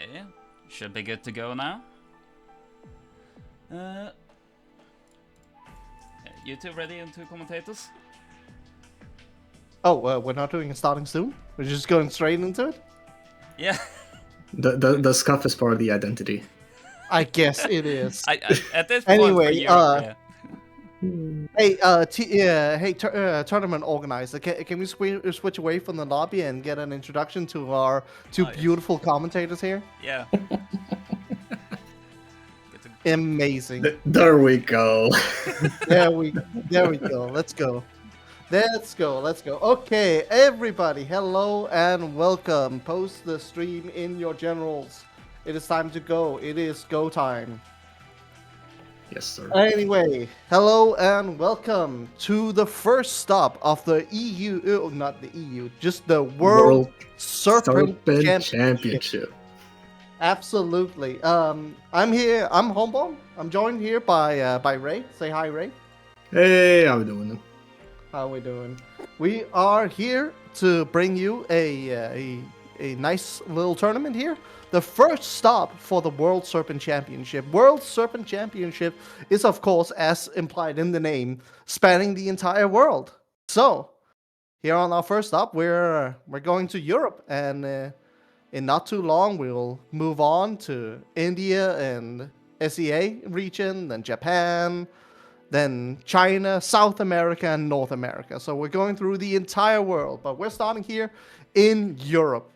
Okay, should be good to go now. Uh, you two ready into commentators? Oh, we're not doing a starting soon? We're just going straight into it? Yeah. The scuff is part of the identity. I guess it is. At this point for Anyway, Europe, yeah. Tournament organizer, can we switch away from the lobby and get an introduction to our two yes. beautiful commentators here? Yeah. Amazing. There we go. there we go. Let's go. Let's go. Okay, everybody, hello and welcome. Post the stream in your generals. It is time to go. It is go time. Yes, sir. Anyway, hello and welcome to the first stop of the EU, not the EU, just the World Serpent Championship. Absolutely. I'm here. I'm Homebomb. I'm joined here by Ray. Say hi, Ray. Hey, how we doing? How we doing? We are here to bring you a nice little tournament here. The first stop for the World Serpent Championship. World Serpent Championship is, of course, as implied in the name, spanning the entire world. So, here on our first stop, we're going to Europe, and in not too long, we'll move on to India and SEA region, then Japan, then China, South America, and North America. So we're going through the entire world, but we're starting here in Europe.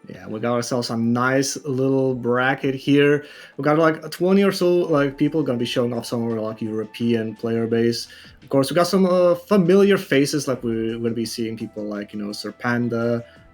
Yeah, we got ourselves a nice little bracket here. We got like 20 or so like people gonna be showing off some of our like European player base. Of course, we got some familiar faces like we're gonna be seeing people like Serpent,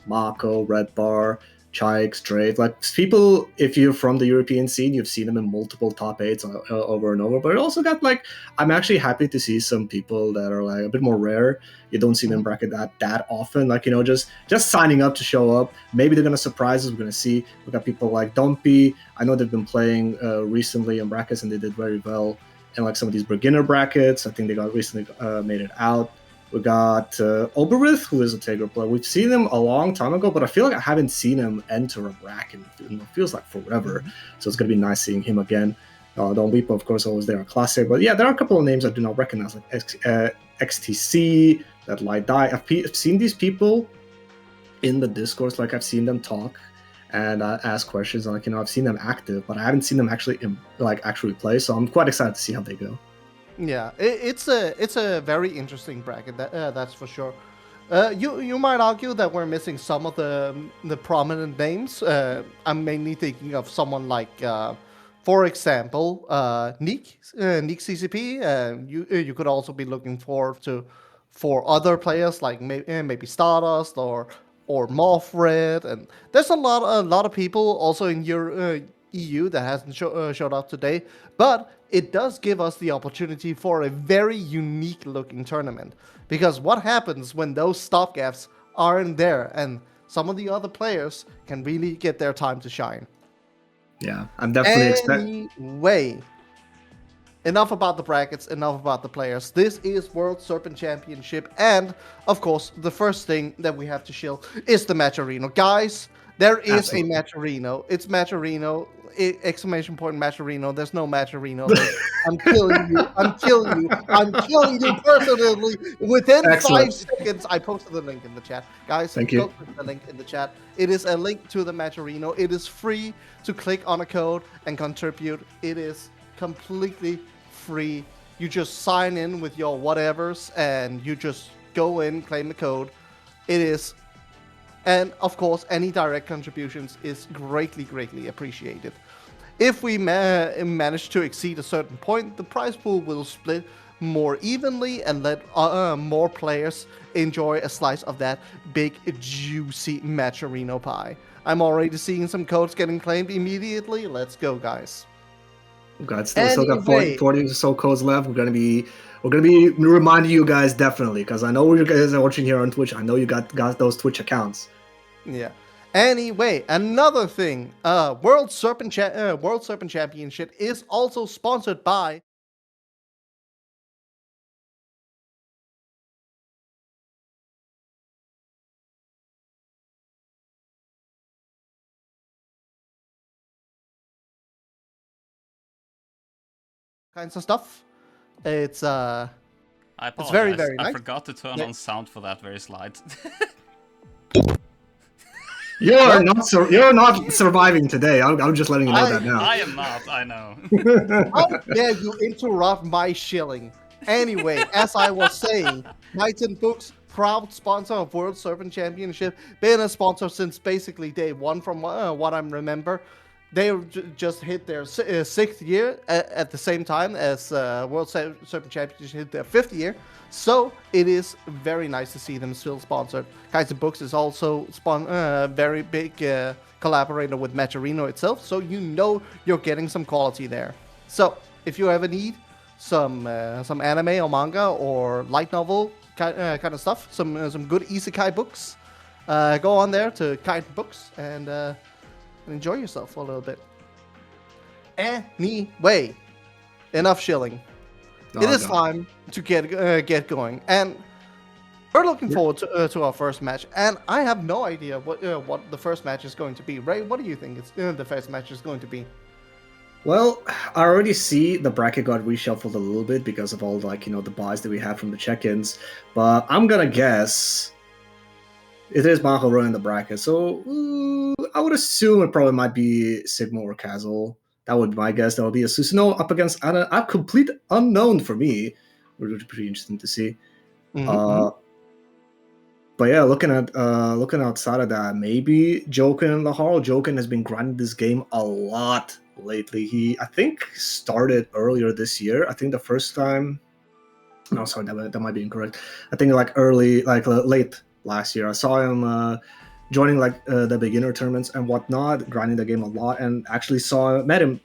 Mako, Red Bar, Chike, Strafe, like people. If you're from the European scene, you've seen them in multiple top eights over and over. But it also got like I'm actually happy to see some people that are like a bit more rare. You don't see them in bracket that often. Like just signing up to show up. Maybe they're gonna surprise us. We're gonna see. We got people like Dumpy. I know they've been playing recently in brackets and they did very well in like some of these beginner brackets. I think they got recently made it out. We got Oberith, who is a Tigger player. We've seen him a long time ago, but I feel like I haven't seen him enter a bracket. It feels like forever. So it's going to be nice seeing him again. Don Weepo, of course, always there, a classic. But yeah, there are a couple of names I do not recognize, like XTC, that Light Die. I've seen these people in the Discourse, like I've seen them talk and ask questions. Like I've seen them active, but I haven't seen them actually actually play. So I'm quite excited to see how they go. Yeah, it's a very interesting bracket. That's for sure. You might argue that we're missing some of the prominent names. I'm mainly thinking of someone like, for example, Neek CCP. You could also be looking for other players like maybe Stardust or Morphred, and there's a lot of people also in your EU that hasn't showed up today, but it does give us the opportunity for a very unique looking tournament. Because what happens when those stopgaps aren't there and some of the other players can really get their time to shine? Yeah, I'm definitely expecting. Anyway, enough about the brackets, enough about the players. This is World Serpent Championship, and of course, the first thing that we have to shill is the Matcherino. Guys, there is Absolutely. A Matcherino. It's Matcherino. Exclamation point Matcherino. There's no Matcherino. I'm killing you. I'm killing you personally. Within Excellent. 5 seconds, I posted the link in the chat. Guys, Thank you. click the link in the chat. It is a link to the Matcherino. It is free to click on a code and contribute. It is completely free. You just sign in with your whatevers and you just go in, claim the code. It is. And of course, any direct contributions is greatly appreciated. If we manage to exceed a certain point, the prize pool will split more evenly and let more players enjoy a slice of that big, juicy Matcherino pie. I'm already seeing some codes getting claimed immediately. Let's go, guys. God, still got 40 or so codes left. We're gonna be reminding you guys definitely, because I know you guys are watching here on Twitch. I know you got those Twitch accounts. Yeah. Anyway, another thing, World Serpent Championship is also sponsored by kinds of stuff. It's I apologize. it's very, very I nice. forgot to turn on sound for that very slide. You're not surviving today. I'm just letting you know that now. I am not, I know. How dare you interrupt my shilling? Anyway, as I was saying, Titan Books, proud sponsor of World Serpent Championship, been a sponsor since basically day one from what I remember. They just hit their sixth year at the same time as World Serpent Championship hit their fifth year. So it is very nice to see them still sponsored. Titan Books is also very big collaborator with Matcherino itself, so you know you're getting some quality there. So if you ever need some anime or manga or light novel kind of stuff, some good isekai books, go on there to Titan Books and enjoy yourself a little bit. Anyway, enough shilling. It is time to get going, and we're looking forward to our first match. And I have no idea what the first match is going to be. Ray, what do you think the first match is going to be? Well, I already see the bracket got reshuffled a little bit because of all the buys that we had from the check-ins, but I'm gonna guess it is Mahoro in the bracket. So I would assume it probably might be Sigma or Kazel. That would be my guess. That would be a Susanoo up against a complete unknown for me, which would be pretty interesting to see. But yeah, looking outside of that, maybe Joken Laharo. Joken has been grinding this game a lot lately. He, I think, started earlier this year. I think the first time. No, sorry, that might be incorrect. I think late last year. I saw him joining the beginner tournaments and whatnot, grinding the game a lot, and actually met him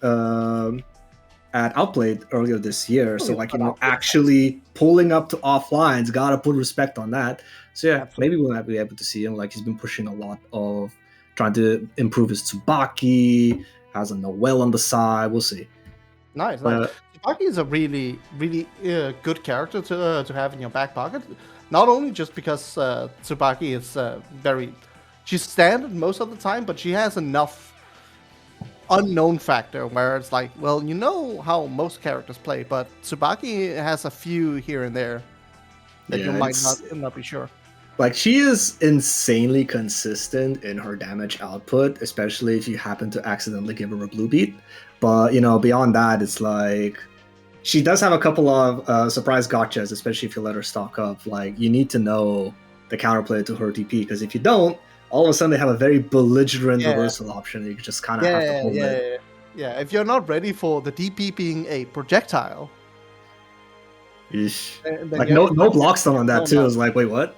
at Outplayed earlier this year. So actually pulling up to offlines, gotta put respect on that. So yeah, maybe we'll not be able to see him. He's been pushing a lot of trying to improve his Tsubaki, has a Noel on the side. We'll see. Nice. Tsubaki is a really, really good character to have in your back pocket. Not only just because Tsubaki is she's standard most of the time, but she has enough unknown factor where it's like, well, you know how most characters play, but Tsubaki has a few here and there that you might not be sure. She is insanely consistent in her damage output, especially if you happen to accidentally give her a blue beat. But, beyond that, it's she does have a couple of surprise gotchas, especially if you let her stock up. You need to know the counterplay to her TP, because if you don't, all of a sudden they have a very belligerent reversal option. You just kind of have to hold it. Yeah, if you're not ready for the DP being a projectile. No block stun on that too. I was like, wait, what?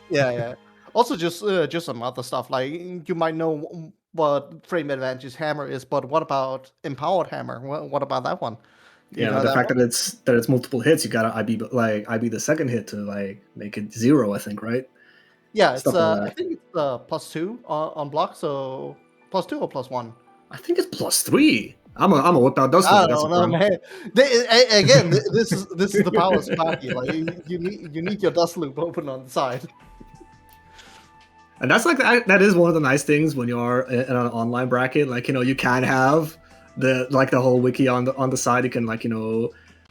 Yeah. Also, just some other stuff. You might know what frame advantage hammer is, but what about empowered hammer? What about that one? The fact that it's multiple hits, you gotta IB the second hit to make it 0. I think, right? Yeah, it's I think it's +2 on block. So +2 or +1? I think it's +3. I'm a whip out dust. I don't know, man. Again, this is the power of Tsubaki. You need your dust loop open on the side. And that's that is one of the nice things when you're in an online bracket. You can have the whole wiki on the side. You can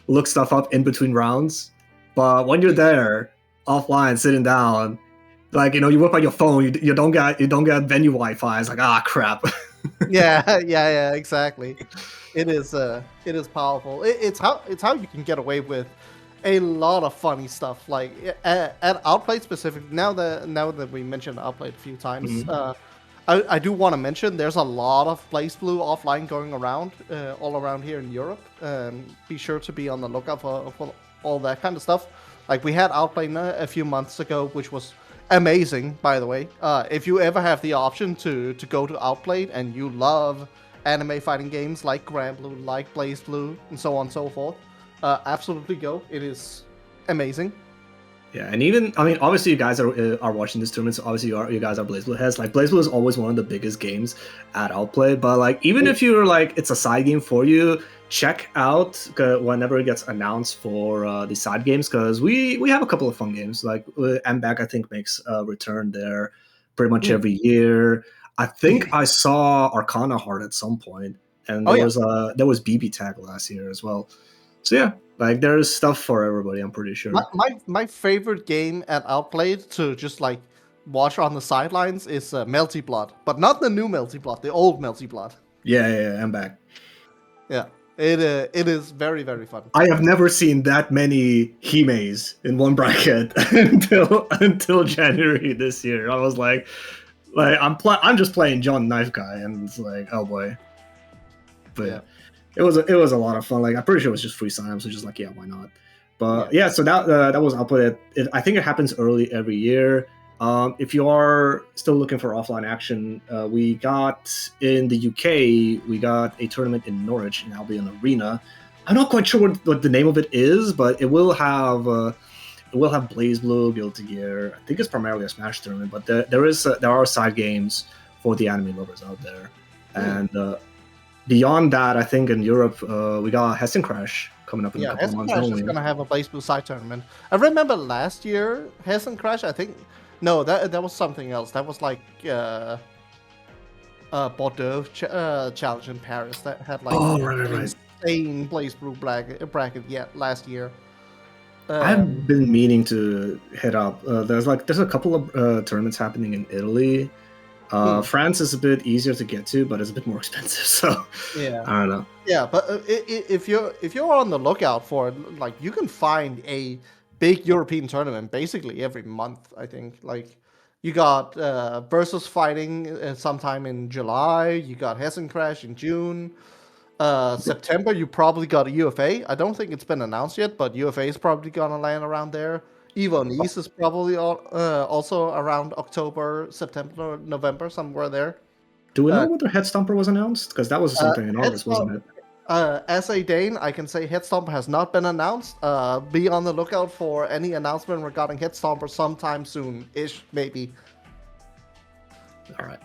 look stuff up in between rounds. But when you're there offline sitting down, you whip out your phone, you don't get venue Wi-Fi. It's crap. yeah, exactly. It is powerful. It's how you can get away with a lot of funny stuff. At Outplayed specifically. Now that we mentioned Outplayed a few times, I do want to mention there's a lot of Blaze Blue offline going around all around here in Europe. Be sure to be on the lookout for all that kind of stuff. We had Outplayed a few months ago, which was amazing, by the way. If you ever have the option to go to Outplayed and you love anime fighting games like Grand Blue, like Blaze Blue, and so on and so forth, absolutely go. It is amazing. Yeah, and even, obviously you guys are watching this tournament, so obviously you guys are Blaze Blue heads. Blaze Blue is always one of the biggest games at Outplay, but even if you're it's a side game for you, check out whenever it gets announced for the side games, because we have a couple of fun games. MBAC, I think, makes a return there pretty much every year. I think I saw Arcana Heart at some point, and there was BB Tag last year as well. So yeah, like there's stuff for everybody. I'm pretty sure. My favorite game at Outplayed to just like watch on the sidelines is Melty Blood, but not the new Melty Blood, the old Melty Blood. Yeah, I'm back. Yeah, it is very, very fun. I have never seen that many Himes in one bracket until January this year. I was like I'm just playing John Knife Guy, and it's like, oh boy. But Yeah. it was a lot of fun. Like I'm pretty sure it was just free sign-up, so just like yeah, why not? But yeah, so that was output. I think it happens early every year. If you are still looking for offline action, we got in the UK, we got a tournament in Norwich in Albion Arena. I'm not quite sure what the name of it is, but it will have Blaze Blue, Guilty Gear. I think it's primarily a Smash tournament, but there are side games for the anime lovers out there. And beyond that, I think in Europe we got Hessen Crash coming up in a couple of months. Hessen Crash is gonna have a Blaze Blue side tournament. I remember last year Hessen Crash. I think no, that was something else. That was like Bordeaux challenge in Paris that had like right. insane Blaze Blue bracket yet last year. I've been meaning to hit up. There's a couple of tournaments happening in Italy. France is a bit easier to get to, but it's a bit more expensive. So yeah, I don't know. Yeah, but if you're on the lookout for it, like you can find a big European tournament basically every month. I think like you got Versus fighting sometime in July. You got Hessen Crash in June. September, you probably got a UFA. I don't think it's been announced yet, but UFA is probably gonna land around there. Evo Nice is probably also around October, September, November, somewhere there. Do we know whether Head Stomper was announced? Because that was something in August, wasn't it? As a Dane, I can say Head Stomper has not been announced. Be on the lookout for any announcement regarding Head Stomper sometime soon-ish, maybe. All right.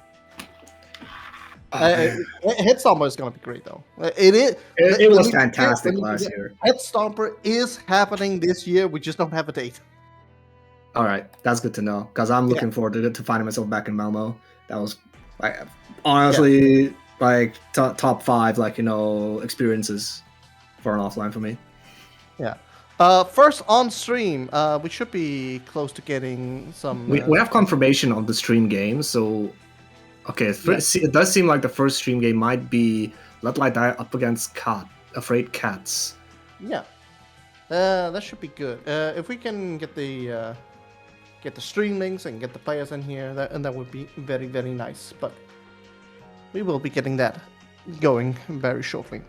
Head Stomper is going to be great, though. It was fantastic last year. Head Stomper is happening this year. We just don't have a date. All right, that's good to know because I'm looking forward to finding myself back in Malmo. That was honestly like top 5 experiences for an offline for me. Yeah. First on stream, we should be close to getting some. We have confirmation of the stream game, so okay. It does seem like the first stream game might be Let Light Die up against Afraid Cats. Yeah, that should be good. If we can get the stream links and get the players in here, that would be very, very nice. But we will be getting that going very shortly.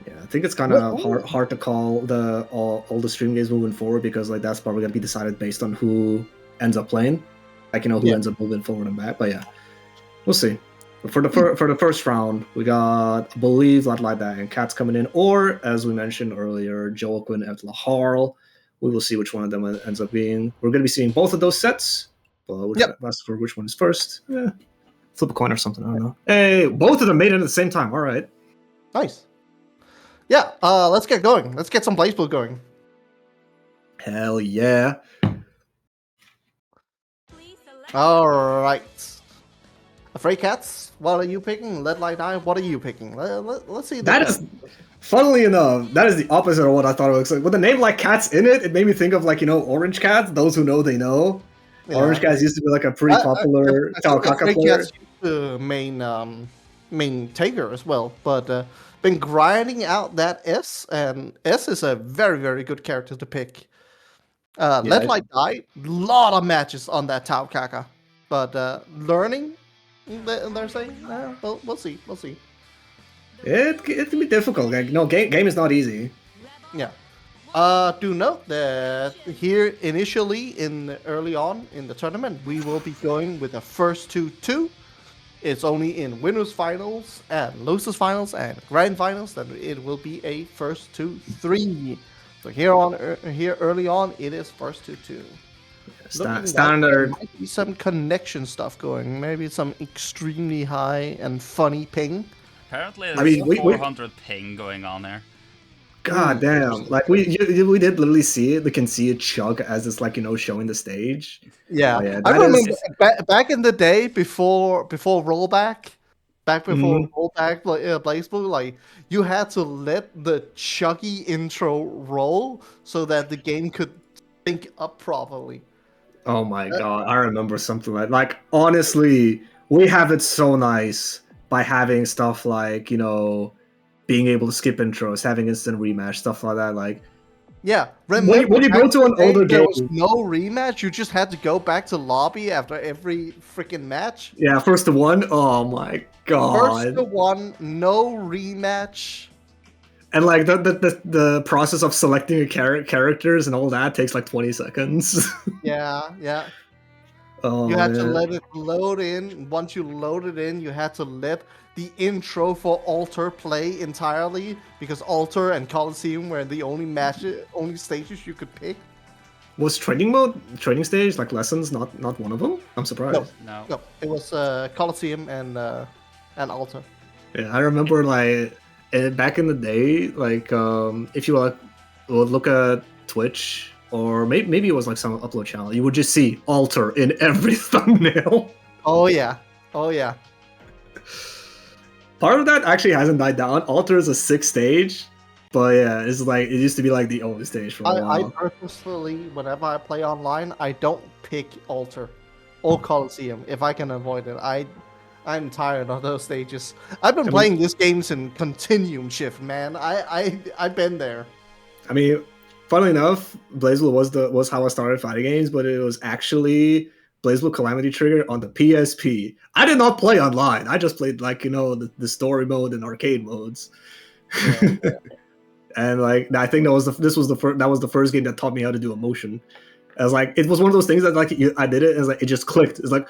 Yeah, I think it's kind of hard to call all the stream games moving forward because that's probably gonna be decided based on who ends up playing, who ends up moving forward and back. But yeah, we'll see. But for the first round, we got, I believe, Let Light Die and Cats coming in, or as we mentioned earlier, Joaquin and Lahar. We will see which one of them ends up being. We're going to be seeing both of those sets. But that's for which one is first. Yeah. Flip a coin or something. I don't know. Hey, both of them made it at the same time. All right. Nice. Yeah. Let's get going. Let's get some Blaze Blue going. Hell yeah. All right. Afraid Cats. What are you picking? Let Light Die. What are you picking? Let's see. That is. Funnily enough, that is the opposite of what I thought it was. Like, with a name like Cats in it, it made me think of Orange Cats. Those who know, they know. Yeah. Orange Cats used to be a pretty popular Taokaka player. Cats main taker as well, but been grinding out that S, and S is a very, very good character to pick. Let Light Die, lot of matches on that Taokaka, but learning, they're saying, we'll see. It can be difficult. Game is not easy. Yeah. Do note that here initially early on in the tournament, we will be going with the first 2-2. It's only in winners finals and losers finals and grand finals that it will be a first 2-3. So here early on, it is first 2-2. Standard. There might be some connection stuff going. Maybe some extremely high and funny ping. Apparently, there's 400 ping going on there. God damn! We did literally see it. We can see it chug as it's showing the stage. Yeah, I remember back in the day before rollback, back before rollback Blaze Blue, like you had to let the chuggy intro roll so that the game could sync up properly. Oh my god, I remember something like honestly, we have it so nice by having stuff like, being able to skip intros, having instant rematch, stuff like that. Like Yeah, when you back go to in an the day, older there game, was no rematch. You just had to go back to lobby after every freaking match. yeah, first to one, oh my First god. to one, no rematch. And like the process of selecting your characters and all that takes like 20 seconds. Yeah. Oh You had to man. let it load in. Once you load it in, you had to let the intro for Alter play entirely because Alter and Coliseum were the only stages you could pick. Was training stage, like lessons, not one of them? I'm surprised. No. It was Coliseum and Alter. Yeah, I remember like back in the day, like if you would look at Twitch or maybe it was like some upload channel, you would just see Alter in every thumbnail. Oh yeah. Part of that actually hasn't died down. Alter is a 6th stage, but yeah, it's like it used to be like the only stage for a I while. purposefully, whenever I play online, I don't pick Alter or Coliseum if I can avoid it. I'm tired of those stages. I've been playing this game since Continuum Shift, man. I've been there. I mean, funnily enough, BlazBlue was how I started fighting games, but it was actually BlazBlue Calamity Trigger on the PSP. I did not play online. I just played like the story mode and arcade modes. Yeah. And like I think that was the first game that taught me how to do emotion. I was like, it was one of those things that like I did it and it just clicked. It's like,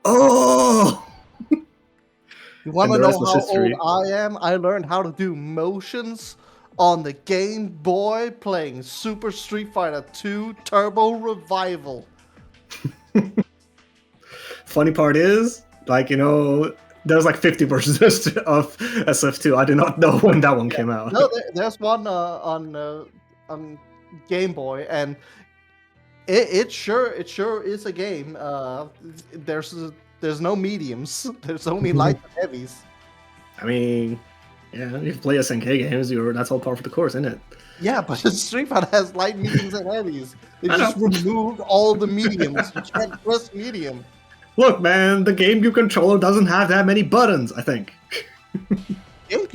oh. You want to know how old I am? I learned how to do motions on the Game Boy playing Super Street Fighter 2 Turbo Revival. Funny part is, like, there's like 50 versions of SF2. I did not know when that one came out. No, there's one on Game Boy, and it sure is a game. There's no mediums. There's only light and heavies. I mean, yeah, if you play SNK games, that's all part of the course, isn't it? Yeah, but Street Fighter has light, mediums, and heavies. They just removed all the mediums. You can't press medium. Look, man, the GameCube controller doesn't have that many buttons, I think.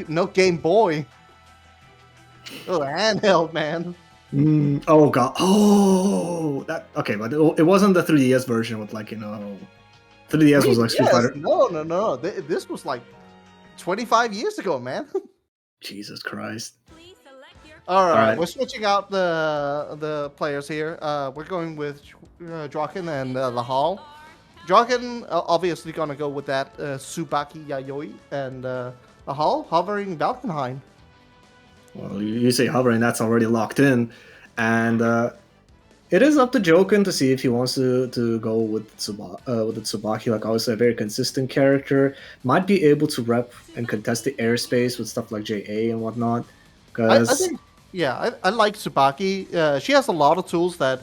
No Game Boy. Oh, handheld, man. Oh god. Oh, that okay, but it wasn't the 3DS version with 3DS was like Street Fighter. No. This was like 25 years ago, man. Jesus Christ. All right, we're switching out the players here. We're going with Draken and Lahal. Draken obviously gonna go with that Tsubaki Yayoi, and Lahal hovering Valkenheim. Well, you say hovering, that's already locked in, and it is up to Joken to see if he wants to go with the Tsubaki. Like obviously a very consistent character, might be able to rep and contest the airspace with stuff like JA and whatnot. I think, yeah, I like Tsubaki. She has a lot of tools that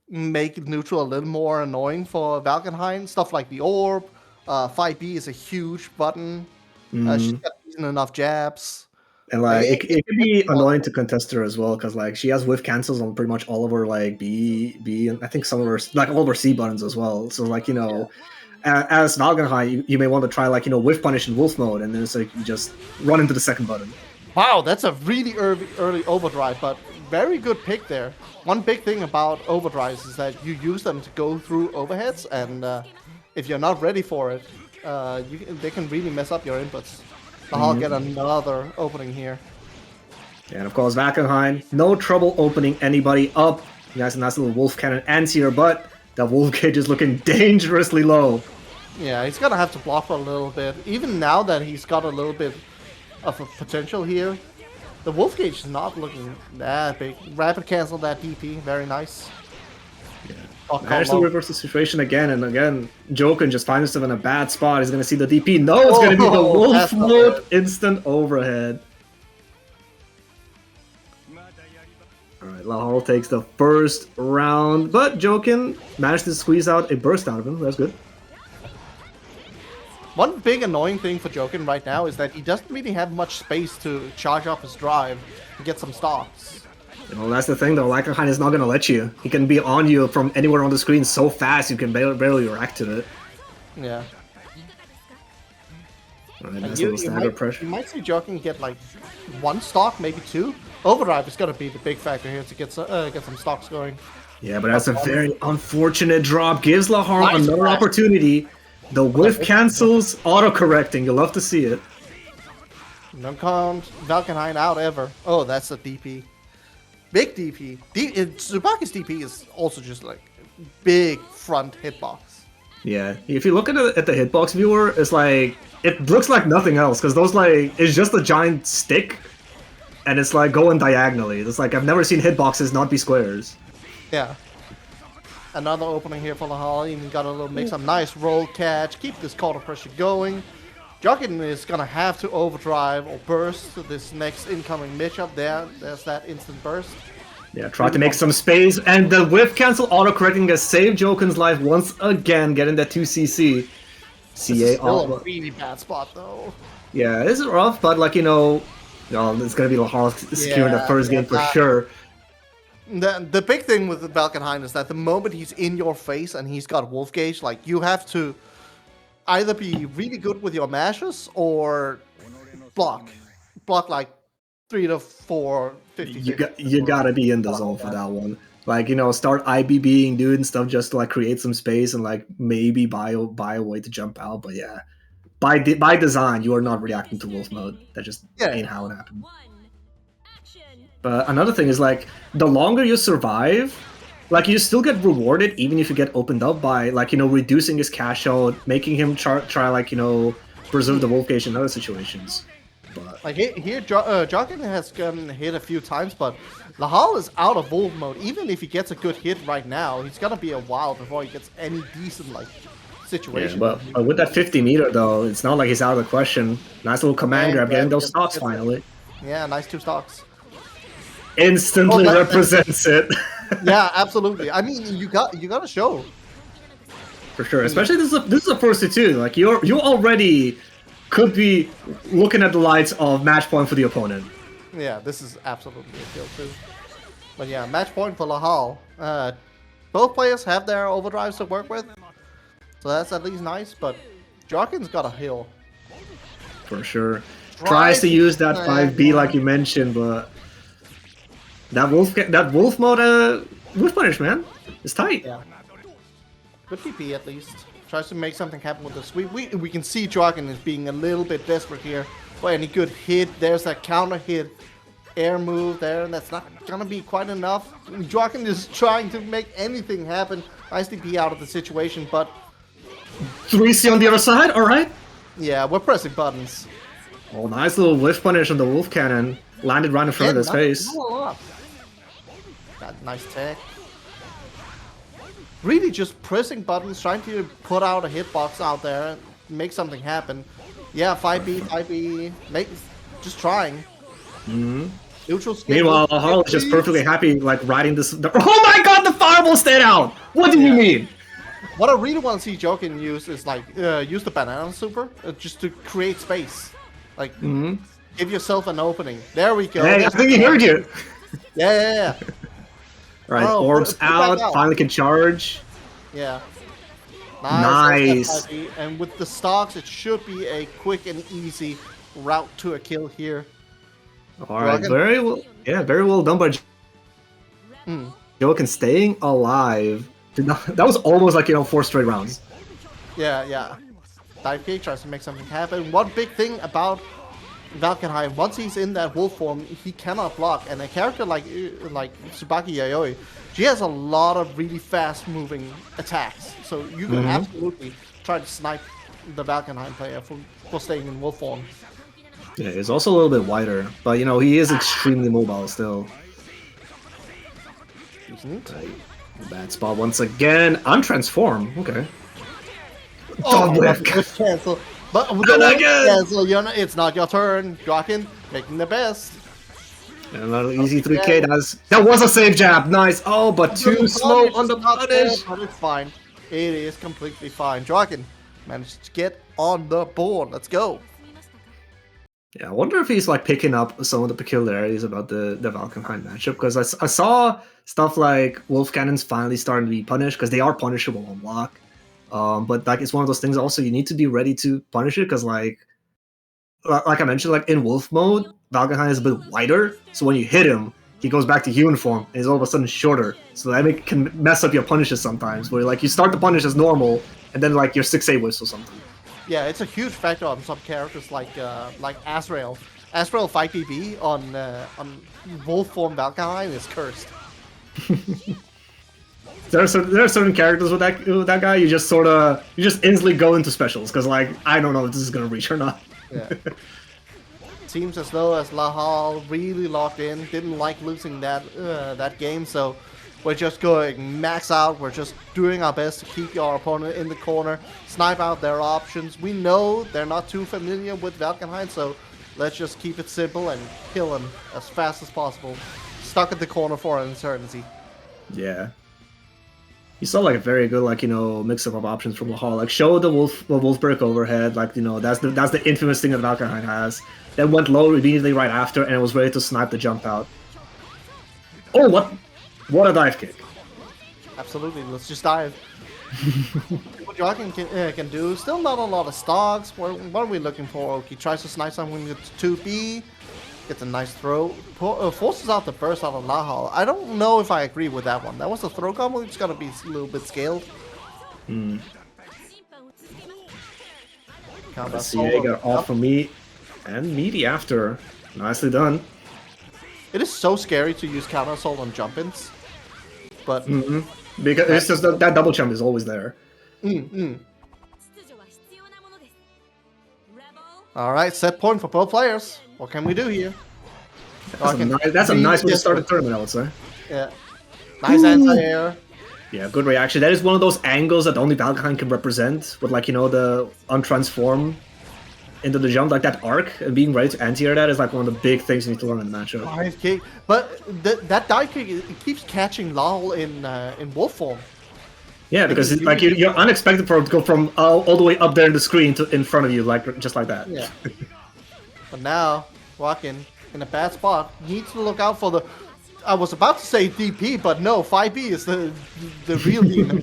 make neutral a little more annoying for Valkenheim. Stuff like the orb, 5B is a huge button. She's got decent enough jabs. And it can be annoying to contest her as well because she has whiff cancels on pretty much all of her B, and I think some of her all of her C buttons as well. So as Valkenheim, you may want to try whiff punish in wolf mode, and then it's you just run into the second button. Wow, that's a really early overdrive, but very good pick there. One big thing about overdrives is that you use them to go through overheads, and if you're not ready for it, they can really mess up your inputs. I'll get another opening here. Yeah, and of course, Valkenheim, no trouble opening anybody up. He has a nice little wolf cannon anti-air, but that wolf cage is looking dangerously low. Yeah, he's gonna have to block for a little bit. Even now that he's got a little bit of a potential here, the wolf cage is not looking that big. Rapid cancel that DP, very nice. Yeah. Managed to reverse the situation again and again. Joken just finds himself in a bad spot. He's gonna see the DP. No, it's gonna be the wolf mode instant overhead. Alright, Lahal takes the first round, but Joken managed to squeeze out a burst out of him. That's good. One big annoying thing for Jokin right now is that he doesn't really have much space to charge up his drive and get some stocks. You know, that's the thing though, Lycanheim is not gonna let you. He can be on you from anywhere on the screen so fast you can barely react to it. Yeah. Alright, nice little stagger pressure. You might see Jokin get like 1 stock, maybe 2. Overdrive is gonna be the big factor here to get some stocks going. Yeah, but that's a very unfortunate drop. Gives Lahar Nice another flash. opportunity. The whiff cancels, auto-correcting. You love to see it. No count Valkenheim out ever. Oh, that's a DP. Big DP. Tsubaki's DP is also just like big front hitbox. Yeah, if you look at the hitbox viewer, it's like it looks like nothing else because those like it's just a giant stick, and it's like going diagonally. It's like I've never seen hitboxes not be squares. Yeah. Another opening here for Lahal. Even got a little mix up. Nice roll catch. Keep this counter pressure going. Jokin is gonna have to overdrive or burst this next incoming matchup. There's that instant burst. Yeah, try to make some space, and the whiff cancel auto-correcting has saved Jokin's life once again, getting that 2CC. This is still a really bad spot though. Yeah, this is rough, but like, it's gonna be Lahar securing the first game for sure. The big thing with the Valkenheim is that the moment he's in your face and he's got Wolf Gauge, like you have to either be really good with your mashes or block like 3 to 4, 50. You gotta be in the zone for that one. Like, start IBBing, doing stuff just to like create some space and like maybe buy a way to jump out. But yeah, by design, you are not reacting to Wolf mode. That just ain't how it happened. But another thing is like the longer you survive, like you still get rewarded even if you get opened up by like reducing his cash out, making him try like preserve the Wolf Gauge in other situations. But like here, Jokin has gotten hit a few times, but Lahal is out of Wolf mode. Even if he gets a good hit right now, he's gonna be a while before he gets any decent like situation. Yeah, but with that 50 meter though, it's not like he's out of the question. Nice little command grab, getting those stocks finally. Yeah, nice 2 stocks. Instantly represents it. Yeah, absolutely. I mean, you got to show. For sure, especially this is a first to 2. Like you already could be looking at the lights of match point for the opponent. Yeah, this is absolutely a kill too. But yeah, match point for Lahal. Both players have their overdrives to work with, so that's at least nice. But Jokin's got a heal. For sure. Tries to use that 5B like you mentioned, but that wolf mode wolf punish, man, it's tight. Yeah. Good TP at least. Tries to make something happen with this. We can see Jokin is being a little bit desperate here for any good hit. There's that counter hit air move there, and that's not gonna be quite enough. Jokin is trying to make anything happen. Nice TP out of the situation, but 3C on the other side, alright. Yeah, we're pressing buttons. Oh, nice little whiff punish on the wolf cannon. Landed right in front of his face. Got nice tech. Really just pressing buttons, trying to put out a hitbox out there, make something happen. Yeah, 5B, just trying. Neutral skin. Meanwhile, Lahal is just perfectly happy, like riding this. Oh my god, the fireball stayed out! What do you mean? What I really want to see Jokin use is like use the banana super just to create space. Like give yourself an opening. There we go. Hey, I think he heard you. Yeah. Alright, orbs out, finally can charge. Yeah. Nice. And with the stocks, it should be a quick and easy route to a kill here. Alright, very well. Yeah, very well done by Jokin staying alive. That was almost like 4 straight rounds. Yeah. Dive kick tries to make something happen. One big thing about Valkenheim, once he's in that wolf form, he cannot block. And a character like Tsubaki Yayoi, she has a lot of really fast moving attacks. So you can absolutely try to snipe the Valkenheim player for staying in wolf form. Yeah, he's also a little bit wider, but he is extremely mobile still. Bad spot once again. Untransform. Okay. Cancel. But with the cancel, it's not your turn. Jokin making the best. Another easy 3K. That was a safe jab. Nice. Oh, but too slow on the punish. But it's fine. It is completely fine. Jokin managed to get on the board. Let's go. Yeah, I wonder if he's like picking up some of the peculiarities about the Valkenheim matchup, because I saw stuff like Wolf Cannons finally starting to be punished because they are punishable on block. But like it's one of those things also you need to be ready to punish it because like I mentioned, like in Wolf mode, Valkenheim is a bit wider, so when you hit him, he goes back to human form and he's all of a sudden shorter. So that can mess up your punishes sometimes, where like you start the punish as normal and then like your 6A whiffs or something. Yeah, it's a huge factor on some characters like Azrael. Azrael 5BB on Wolf form Valkenheim is cursed. There are certain characters with that guy you just instantly go into specials because like I don't know if this is gonna reach or not. Yeah. Seems as though as Lahal really locked in, didn't like losing that game, so we're just going max out. We're just doing our best to keep our opponent in the corner, snipe out their options. We know they're not too familiar with Valkenheim, so let's just keep it simple and kill them as fast as possible. Stuck at the corner for an eternity. Yeah. You saw like a very good mix-up of options from Lahal. Like show the Wolfberg overhead, that's the infamous thing that Valkenheim has. Then went low immediately right after and was ready to snipe the jump out. Oh, what a dive kick! Absolutely, let's just dive. What Joaquin can do, still not a lot of stocks. What are we looking for? He tries to snipe something with 2B. Gets a nice throw. Forces out the burst out of Lahal. I don't know if I agree with that one. That was a throw combo. It's got to be a little bit scaled. CA got off from me and meaty after. Nicely done. It is so scary to use counter assault on jump-ins. But because it's just that double jump is always there. Alright, set point for both players. What can we do here? That's a nice way to start a tournament, I would say. Yeah. Nice anti-air. Yeah, good reaction. That is one of those angles that only Valkenheim can represent, with the untransform into the jump, like that arc, and being ready to anti-air that is like one of the big things you need to learn in the matchup. Dive kick. But that dive kick, it keeps catching Lal in wolf form. Yeah, because it's like you're unexpected for it to go from all the way up there in the screen to in front of you, just like that. Yeah. But now, Walkin in a bad spot, needs to look out for the. I was about to say DP, but no, 5B is the real demon.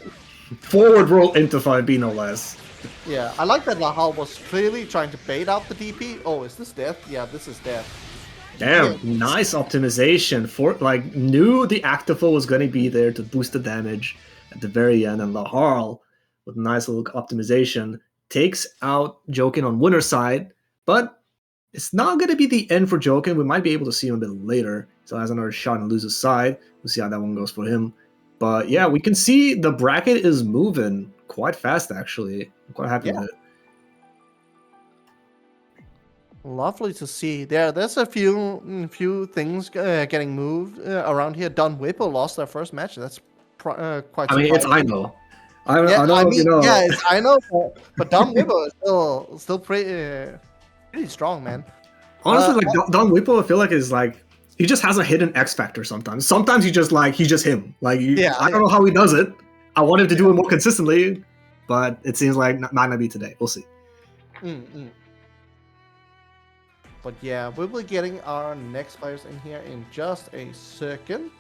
Forward roll into 5B, no less. Yeah, I like that Lahal was clearly trying to bait out the DP. Oh, is this death? Yeah, this is death. Damn, nice optimization. Knew the Actiful was going to be there to boost the damage at the very end, and Lahal, with nice little optimization, takes out Jokin on winner's side, but it's not going to be the end for Jokin. We might be able to see him a bit later. So has another shot on loser's side. We'll see how that one goes for him. But yeah, we can see the bracket is moving quite fast, actually. I'm quite happy with it. Lovely to see. There's a few things getting moved around here. Don Whippo lost their first match. That's quite surprising. I mean, it's I know. Yeah, it's I know. But Don Whippo is still pretty strong, man. Honestly, Don Whippo, I feel like is he just has a hidden X factor sometimes. Sometimes he's just him. I don't know how he does it. I want him to do it more consistently, but it seems like might not be today. We'll see. But yeah, we'll be getting our next players in here in just a second.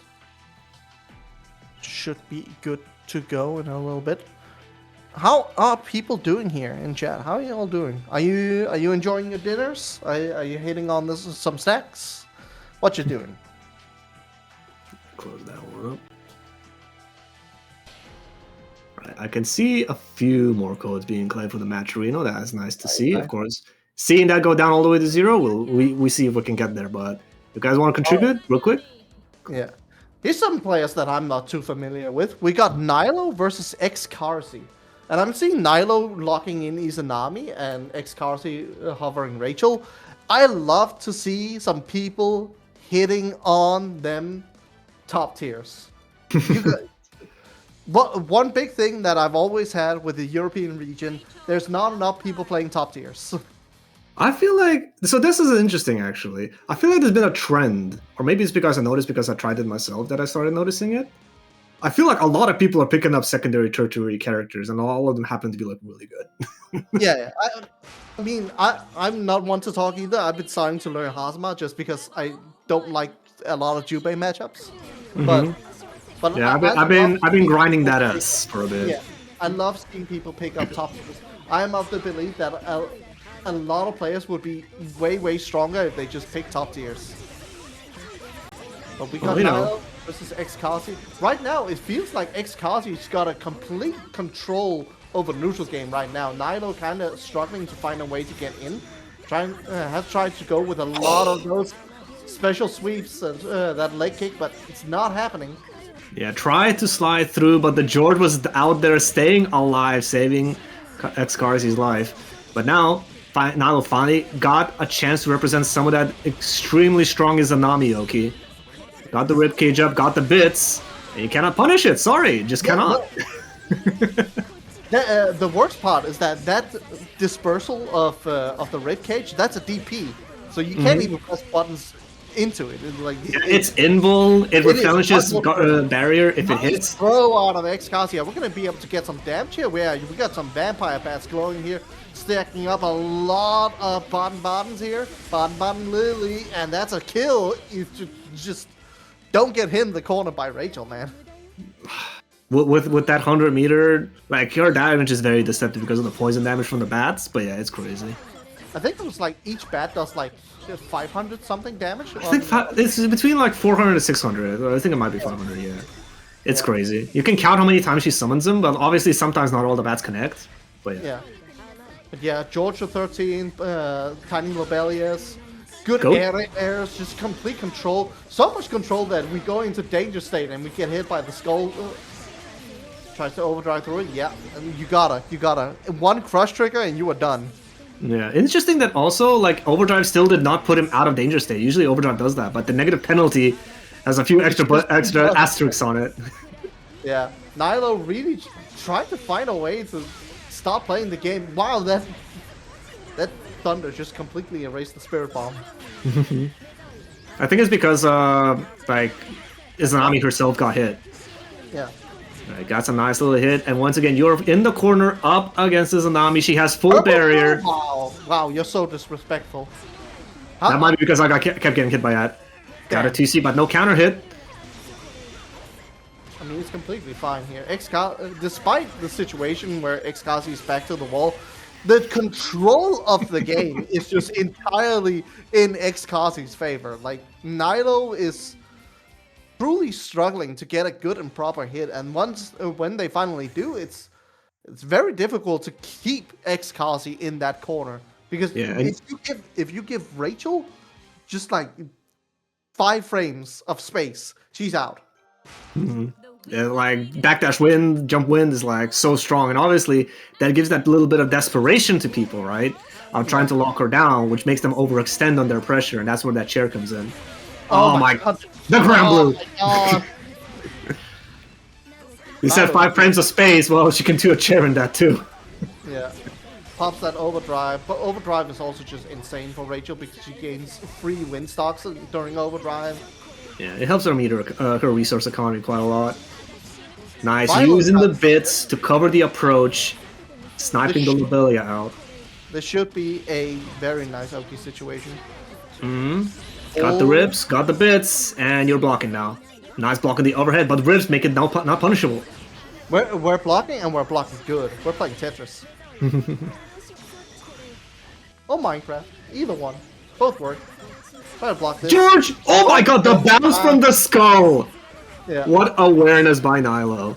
Should be good to go in a little bit. How are people doing here in chat? How are you all doing? Are you enjoying your dinners? Are you hitting on some snacks? What you doing? Close that one up. Right, I can see a few more codes being claimed for the match arena. That is nice to see, of course. Seeing that go down all the way to 0, we see if we can get there. But you guys want to contribute real quick? Yeah. Here's some players that I'm not too familiar with. We got Nilo versus X-Karsi. And I'm seeing Nilo locking in Izanami and X-Karsi hovering Rachel. I love to see some people hitting on them top tiers. One big thing that I've always had with the European region, there's not enough people playing top tiers. I feel like, so this is interesting actually. I feel like there's been a trend, or maybe it's because I noticed because I tried it myself that I started noticing it. I feel like a lot of people are picking up secondary, tertiary characters, and all of them happen to be like really good. Yeah, I mean, I'm not one to talk either. I've been starting to learn Hazama just because I don't like a lot of Jubei matchups. But Yeah, I've been grinding that ass for a bit. Yeah, I love seeing people pick up top tiers. I am of the belief that a lot of players would be way stronger if they just pick top tiers. But we got Nilo versus xCarzi. Right now, it feels like xCarzi's got a complete control over neutral game right now. Nilo kind of struggling to find a way to get in. Have tried to go with a lot of those special sweeps and that leg kick, but it's not happening. Yeah, tried to slide through, but the George was out there staying alive, saving xCarzi's life. But now, Nilo finally got a chance to represent some of that extremely strong Izanami Oki. Got the ribcage up, got the bits, and you cannot punish it. Sorry, just cannot. The worst part is that dispersal of the ribcage, that's a DP, so you can't even press buttons into it. It's invul. It replenishes barrier if it hits. Throw out of xCarzi. We're gonna be able to get some damage here. We got some vampire bats glowing here, stacking up a lot of bottom here. Bottom Lily, and that's a kill. You just don't get hit in the corner by Rachel, man. With that 100-meter, like, your damage is very deceptive because of the poison damage from the bats, but yeah, it's crazy. I think it was like each bat does like 500 something damage. I think it's between like 400 and 600. I think it might be 500, yeah. It's crazy. You can count how many times she summons them, but obviously sometimes not all the bats connect. But yeah. But yeah, Georgia 13, Tiny Lobelius. Good airs, just complete control. So much control that we go into danger state and we get hit by the skull. Tries to overdrive through it. Yeah, and you gotta. One crush trigger and you are done. Yeah, interesting that also, like, overdrive still did not put him out of danger state. Usually overdrive does that, but the negative penalty has a few extra asterisks on it. Yeah, Nilo really tried to find a way to stop playing the game. Wow, that thunder just completely erased the spirit bomb. I think it's because like Izanami herself got hit. Yeah. Got some nice little hit, and once again you're in the corner up against Izanami. She has full barrier. Wow, you're so disrespectful. That might be because I kept getting hit by that. Got a 2C, but no counter hit. I mean, it's completely fine here. Despite the situation where xCarzi is back to the wall, the control of the game is just entirely in xCarzi's favor. Like, Nilo is truly struggling to get a good and proper hit, and when they finally do, it's very difficult to keep xCarzi in that corner, because if you give Rachel just like 5 frames of space, she's out. Yeah, like backdash wind, jump wind is like so strong, and obviously that gives that little bit of desperation to people, right? I'm trying to lock her down, which makes them overextend under pressure, and that's where that chair comes in. Oh my god. The ground blue! You said 5 frames of space, well, she can do a chair in that too. Yeah. Pops that overdrive, but overdrive is also just insane for Rachel because she gains free win stocks during overdrive. Yeah, it helps her meet her resource economy quite a lot. Nice, using the bits to cover the approach, sniping the Lobelia out. This should be a very nice Oki situation. Got the ribs, got the bits, and you're blocking now. Nice blocking the overhead, but ribs make it not punishable. We're blocking, and we're blocking good. We're playing Tetris. Or Minecraft. Either one. Both work. Try to block this. George! Oh my god, the bounce from the skull! Yeah. What awareness by Nilo.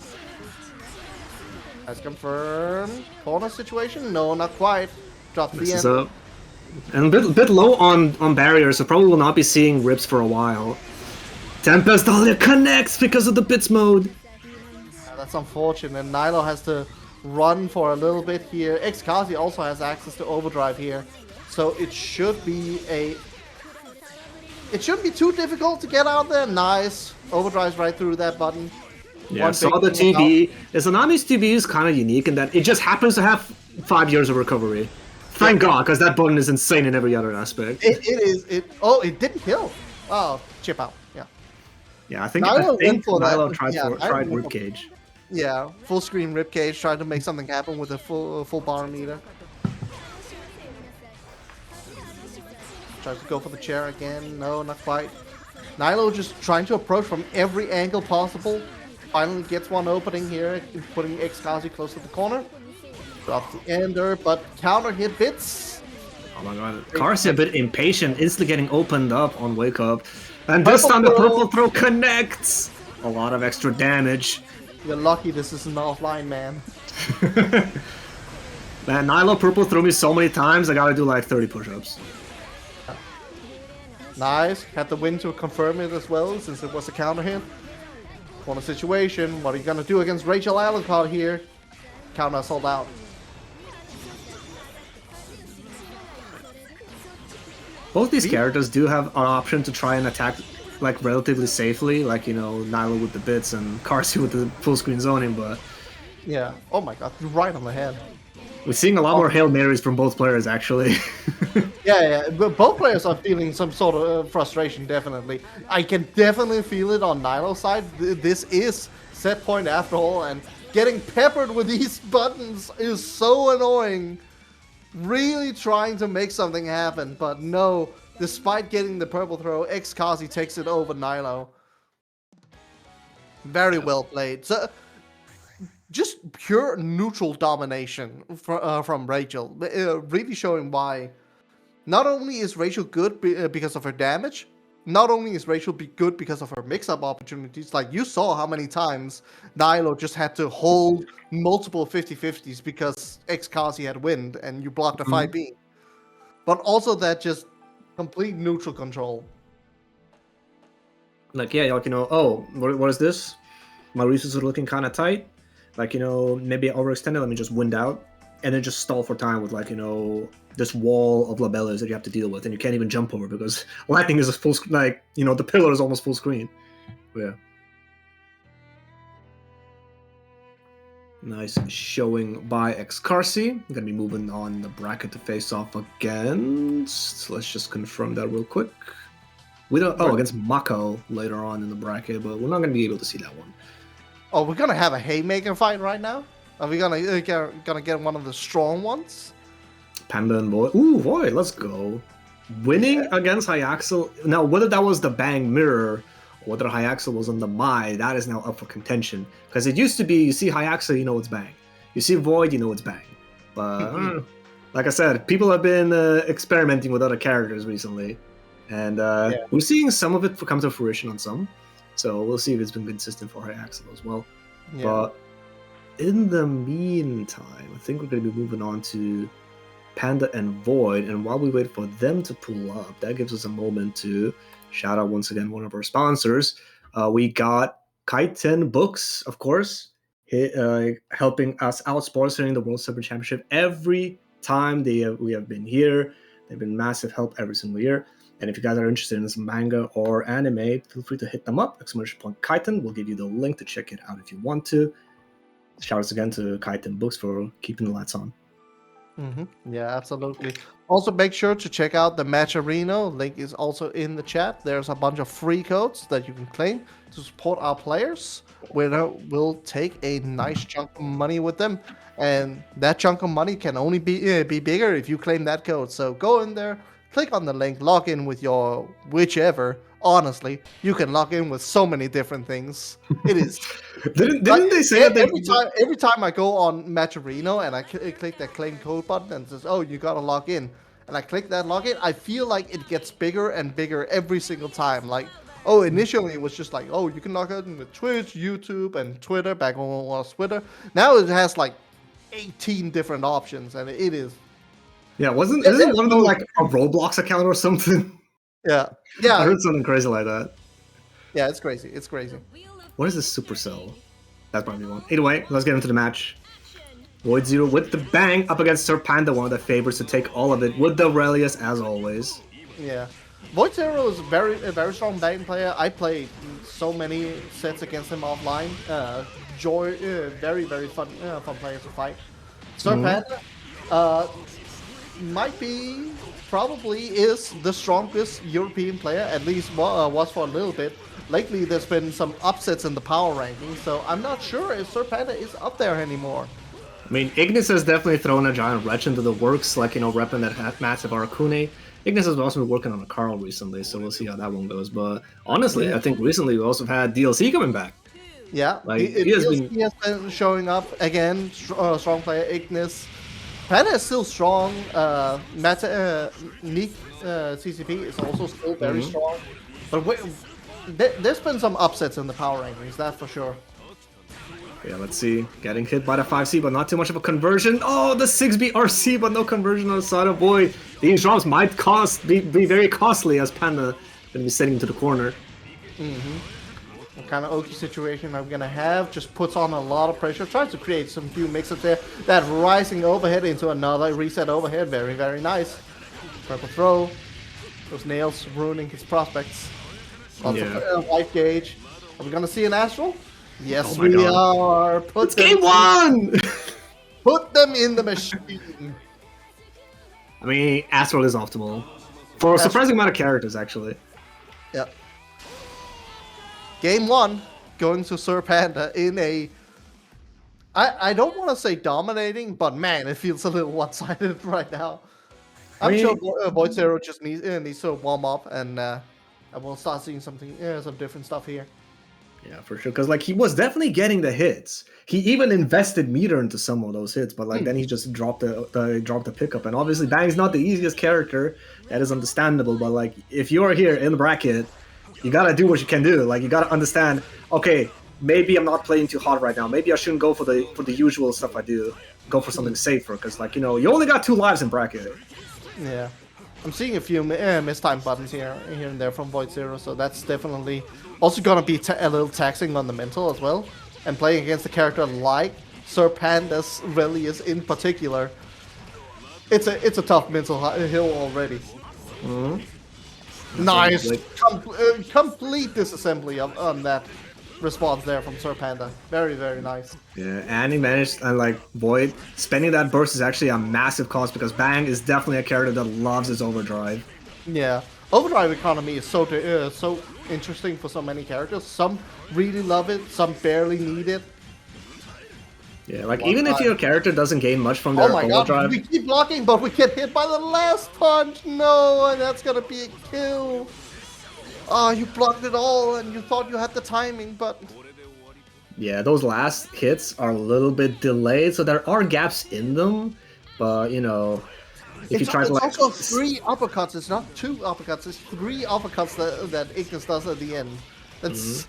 As confirmed. Corner situation? No, not quite. Drop the end. Up. And a bit low on barriers, so probably will not be seeing ribs for a while. Tempest Dahlia connects because of the bits mode. Yeah, that's unfortunate. Nilo has to run for a little bit here. xCarzi also has access to overdrive here, so it should be too difficult to get out there. Nice. Overdrives right through that button. Yeah, saw the TB. Izanami's TB is kind of unique in that it just happens to have 5 years of recovery. Thank God, because that button is insane in every other aspect. It is. It didn't kill. Oh, chip out. Yeah. Yeah, I think Nylo went for that. Nylo tried Yeah, tried Nylo went for- ribcage. Yeah, full screen ribcage, trying to make something happen with a full bar meter. Tries to go for the chair again. No, not quite. Nylo just trying to approach from every angle possible. Finally gets one opening here, putting xCausey close to the corner. Drops the ender, but counter hit bits. Oh my god. Carsey a bit impatient, instantly getting opened up on Wake Up. And this Purple time the throw. purple throw connects! A lot of extra damage. You're lucky this isn't offline, man. Man, Nylo purple threw me so many times, I gotta do like 30 push-ups. Nice. Had the win to confirm it as well, since it was a counter hit. Corner situation. What are you gonna do against Rachel Alucard here? Counter sold out. Both these characters do have an option to try and attack like relatively safely, like, you know, Nylo with the bits and Carsey with the full screen zoning, but Yeah. Oh my god, you're right on the head. we're seeing a lot more Hail Marys from both players, actually. Yeah, but both players are feeling some sort of frustration, definitely. I can definitely feel it on Nylo's side. This is set point after all, and getting peppered with these buttons is so annoying. Really trying to make something happen, but no. Despite getting the purple throw, xCausey takes it over Nylo. Very well played. So, just pure neutral domination from Rachel. Really showing why. Not only is Rachel good because of her damage, not only is Rachel good because of her mix-up opportunities, like you saw how many times Nylo just had to hold multiple 50-50s because xCausey had wind and you blocked a 5B. But also that just complete neutral control. Like, yeah, like, you know, oh, what is this? My resources are looking kind of tight. Like, you know, maybe I overextended, let me just wind out. And then just stall for time with, like, you know, this wall of labellas that you have to deal with. And you can't even jump over because lightning is a full screen. Like, you know, the pillar is almost full screen. Yeah. Nice showing by xCausey. Gonna be moving on the bracket to face off against. Let's just confirm that real quick. We don't. Oh, against Mako later on in the bracket, but we're not gonna be able to see that one. Oh, we're gonna have a haymaker fight right now? Are we gonna get one of the strong ones? Panda and Void. Ooh, Void, let's go. Winning against Hyaxel. Now, whether that was the Bang Mirror or whether Hyaxel was on the Mai, that is now up for contention. Because it used to be, you see Hyaxel, you know it's Bang. You see Void, you know it's Bang. But, like I said, people have been experimenting with other characters recently. And we're seeing some of it come to fruition on some. So we'll see if it's been consistent for Hyaxel as well. Yeah. But in the meantime, I think we're going to be moving on to Panda and Void, and while we wait for them to pull up, that gives us a moment to shout out once again one of our sponsors. We got Kite10 Books, of course, helping us out, sponsoring the World Serpent Championship every time we have been here. They've been massive help every single year. And if you guys are interested in some manga or anime, feel free to hit them up. !Kite10. We'll give you the link to check it out if you want to. Shout outs again to Kite10 Books for keeping the lights on. Yeah, absolutely. Also, make sure to check out the Matcherino. Link is also in the chat. There's a bunch of free codes that you can claim to support our players. We'll take a nice chunk of money with them, and that chunk of money can only be bigger if you claim that code. So go in there, click on the link, log in with your whichever. Honestly, you can log in with so many different things. It is. Didn't they say that every time I go on Matcherino and I click that claim code button and it says, "Oh, you gotta log in," and I click that login, I feel like it gets bigger and bigger every single time. Like, oh, initially it was just like, "Oh, you can log in with Twitch, YouTube, and Twitter." Back when it was Twitter, now it has like 18 different options, and it is. Yeah, isn't one of them like a Roblox account or something? Yeah. I heard something crazy like that. Yeah, it's crazy. It's crazy. What is this Supercell? That's probably one. Either way, let's get into the match. Void Zero with the bang up against Serpent, one of the favorites to take all of it with the Aurelius as always. Yeah. Void Zero is a very strong bang player. I played so many sets against him offline. Very fun player to fight. Serpent, might be, probably is the strongest European player, at least was for a little bit. Lately, there's been some upsets in the power rankings, so I'm not sure if Serpent is up there anymore. I mean, Ignis has definitely thrown a giant wrench into the works, like, repping that massive Aracune. Ignis has also been working on a Carl recently, so we'll see how that one goes. But honestly, I think recently we also had DLC coming back. Yeah, Like, he has been showing up again. Strong player Ignis. Panda is still strong. Neek CCP is also still very strong. But there's been some upsets in the power rankings, that's for sure. Yeah, let's see. Getting hit by the 5C, but not too much of a conversion. Oh, the 6B RC, but no conversion on the side of boy. These drops might be very costly as Panda going to be sitting into the corner. What kind of Oki situation I'm going to have just puts on a lot of pressure. Tries to create some few mix-ups there. That rising overhead into another reset overhead. Very, very nice. Purple throw. Those nails ruining his prospects. Lots of life gauge. Are we going to see an Astral? Yes, we are. It's game one! Put them in the machine. I mean, Astral is optimal. For a surprising amount of characters, actually. Yep. Game one, going to Sir Panda in a... I don't want to say dominating, but man, it feels a little one-sided right now. I'm sure Void Zero just needs to warm up, and we'll start seeing some different stuff here. Yeah, for sure. Because, like, he was definitely getting the hits. He even invested meter into some of those hits, but, like, then he just dropped the pickup. And obviously, Bang's not the easiest character. That is understandable. But, like, if you are here in the bracket, you gotta do what you can do. Like, you gotta understand, okay, maybe I'm not playing too hard right now. Maybe I shouldn't go for the usual stuff I do. Go for something safer. Because, like, you only got 2 lives in bracket. Yeah. I'm seeing a few mistime buttons here and there from Void Zero, so that's definitely also gonna be a little taxing on the mental as well. And playing against a character like Serpentus Relius in particular, it's a tough mental hill already. Nice, complete disassembly on that response there from Sir Panda. Very, very nice. Yeah, and he managed, and like Void, spending that burst is actually a massive cost because Bang is definitely a character that loves his overdrive. Yeah, overdrive economy is so interesting for so many characters. Some really love it, some barely need it. Yeah, like even if your character doesn't gain much from their overdrive. God, we keep blocking, but we get hit by the last punch. No, and that's gonna be a kill. Oh, you blocked it all, and you thought you had the timing, but... Yeah, those last hits are a little bit delayed, so there are gaps in them, but, if you try to, like... It's also 3 uppercuts, it's not 2 uppercuts, it's 3 uppercuts that Ignis does at the end. That's...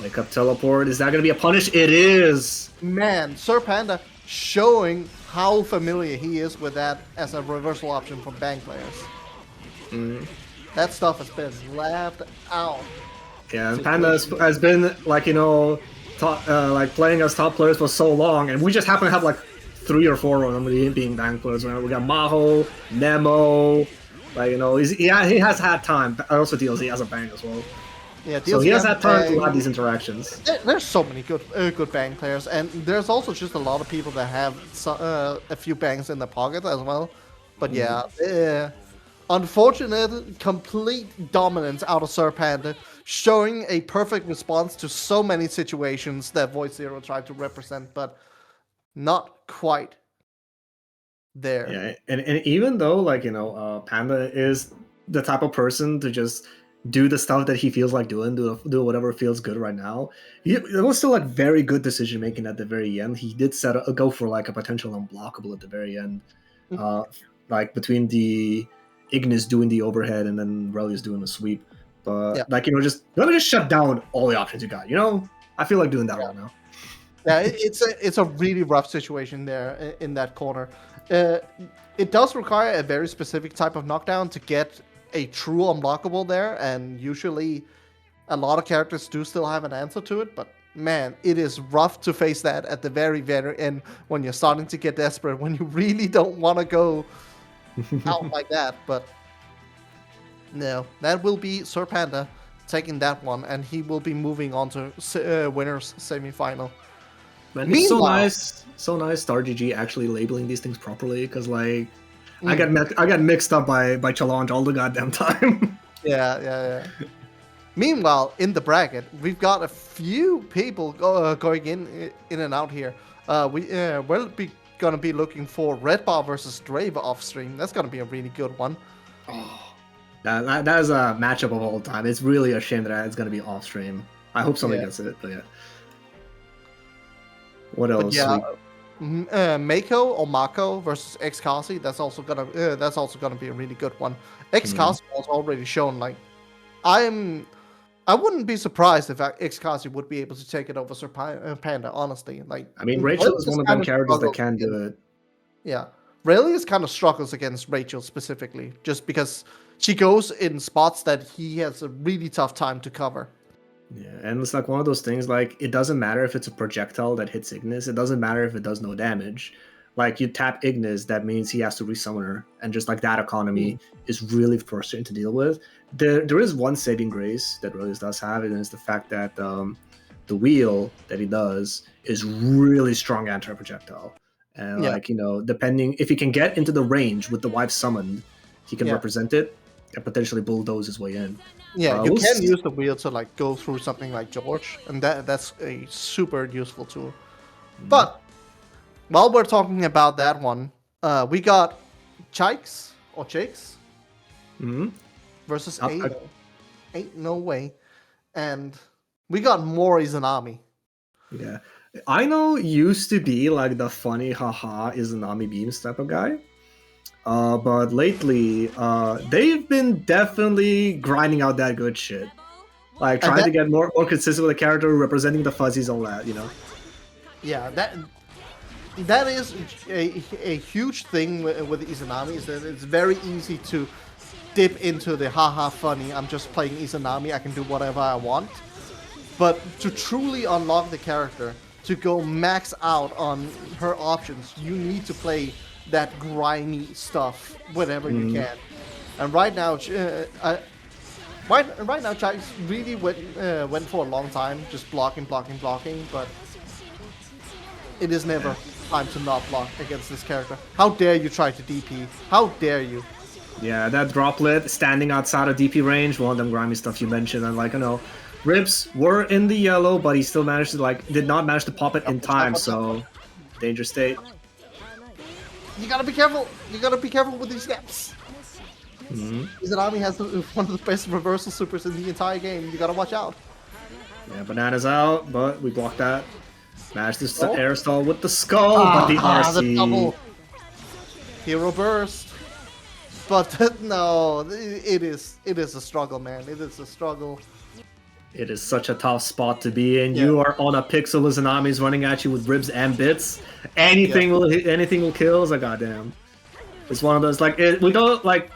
Wake up teleport, is that going to be a punish? It is! Man, Sir Panda showing how familiar he is with that as a reversal option for Bang players. That stuff has been laughed out. Yeah, and Panda has been like like playing as top players for so long, and we just happen to have like 3 or 4 of them being Bang players. We got Maho, Nemo, like he has had time. Also DLC has a Bang as well. Yeah, DLC so he has had time Bang. to have these interactions. There's so many good Bang players, and there's also just a lot of people that have a few Bangs in their pocket as well. But yeah. Unfortunate, complete dominance out of Sir Panda, showing a perfect response to so many situations that Void Zero tried to represent, but not quite there. Yeah, and even though, like, Panda is the type of person to just do the stuff that he feels like doing, do whatever feels good right now, it was still, like, very good decision-making at the very end. He did go for, like, a potential unblockable at the very end, like, between the... Ignis doing the overhead and then Relius doing the sweep. But like, just let me just shut down all the options you got. I feel like doing that right now. Yeah, it's a really rough situation there in that corner. It does require a very specific type of knockdown to get a true unblockable there, and usually a lot of characters do still have an answer to it, but man, it is rough to face that at the very, very end when you're starting to get desperate, when you really don't want to go out like that. But no, that will be Sir Panda taking that one, and he will be moving on to winners semi-final. Man, it's Meanwhile, so nice StarGG actually labeling these things properly, because like I got mixed up by challenge all the goddamn time. yeah. Meanwhile, in the bracket, we've got a few people going in and out here. We'll be gonna be looking for Red Bar versus Drave off stream. That's gonna be a really good one. Oh, that is a matchup of all time. It's really a shame that it's gonna be off stream. I hope somebody gets it, but yeah. What else? Mako or Mako versus Xkazi. That's also gonna be a really good one. Xkazi was already shown. Like, I wouldn't be surprised if Xkazi would be able to take it over Panda. Honestly, like, I mean, Rachel is one of them characters that can do it. Yeah, Relius kind of struggles against Rachel specifically, just because she goes in spots that he has a really tough time to cover. Yeah, and it's like one of those things, like, it doesn't matter if it's a projectile that hits Ignis, it doesn't matter if it does no damage. Like, you tap Ignis, that means he has to resummon her, and just like that economy is really frustrating to deal with. There is one saving grace that Relius does have, and it's the fact that the wheel that he does is really strong anti-projectile. And like, you know, depending, if he can get into the range with the wife summoned, he can represent it and potentially bulldoze his way in. Yeah, you can use the wheel to like go through something like George, and that's a super useful tool. But while we're talking about that one, we got Chikes or Chakes versus Ain't No Way, and we got more Izanami. Yeah, I know used to be like the funny haha Izanami beams type of guy. But lately, they've been definitely grinding out that good shit. Like, trying to get more consistent with the character, representing the fuzzies, all that, you know? Yeah, that is a huge thing with Izanami, is that it's very easy to dip into the haha funny, I'm just playing Izanami, I can do whatever I want. But to truly unlock the character, to go max out on her options, you need to play that grimy stuff whenever you can. And right now, right now, Chikes really went for a long time just blocking, but it is never time to not block against this character. How dare you try to DP? How dare you? Yeah, that droplet standing outside of DP range, one of them grimy stuff you mentioned, and like, you know, Ribs were in the yellow, but he still managed to, like, did not manage to pop it in time, so dangerous state. You gotta be careful. You gotta be careful with these steps. Izanami has one of the best reversal supers in the entire game. You gotta watch out. Yeah, Banana's out, but we blocked that. Managed to air stall with the skull, but the RC. The double hero burst. But no, it is a struggle, man. It is a struggle. It is such a tough spot to be in. You are on a pixel with Izanami's running at you with ribs and bits. Anything will hit, anything will kill. It's like, goddamn. It's one of those, like, we go, like,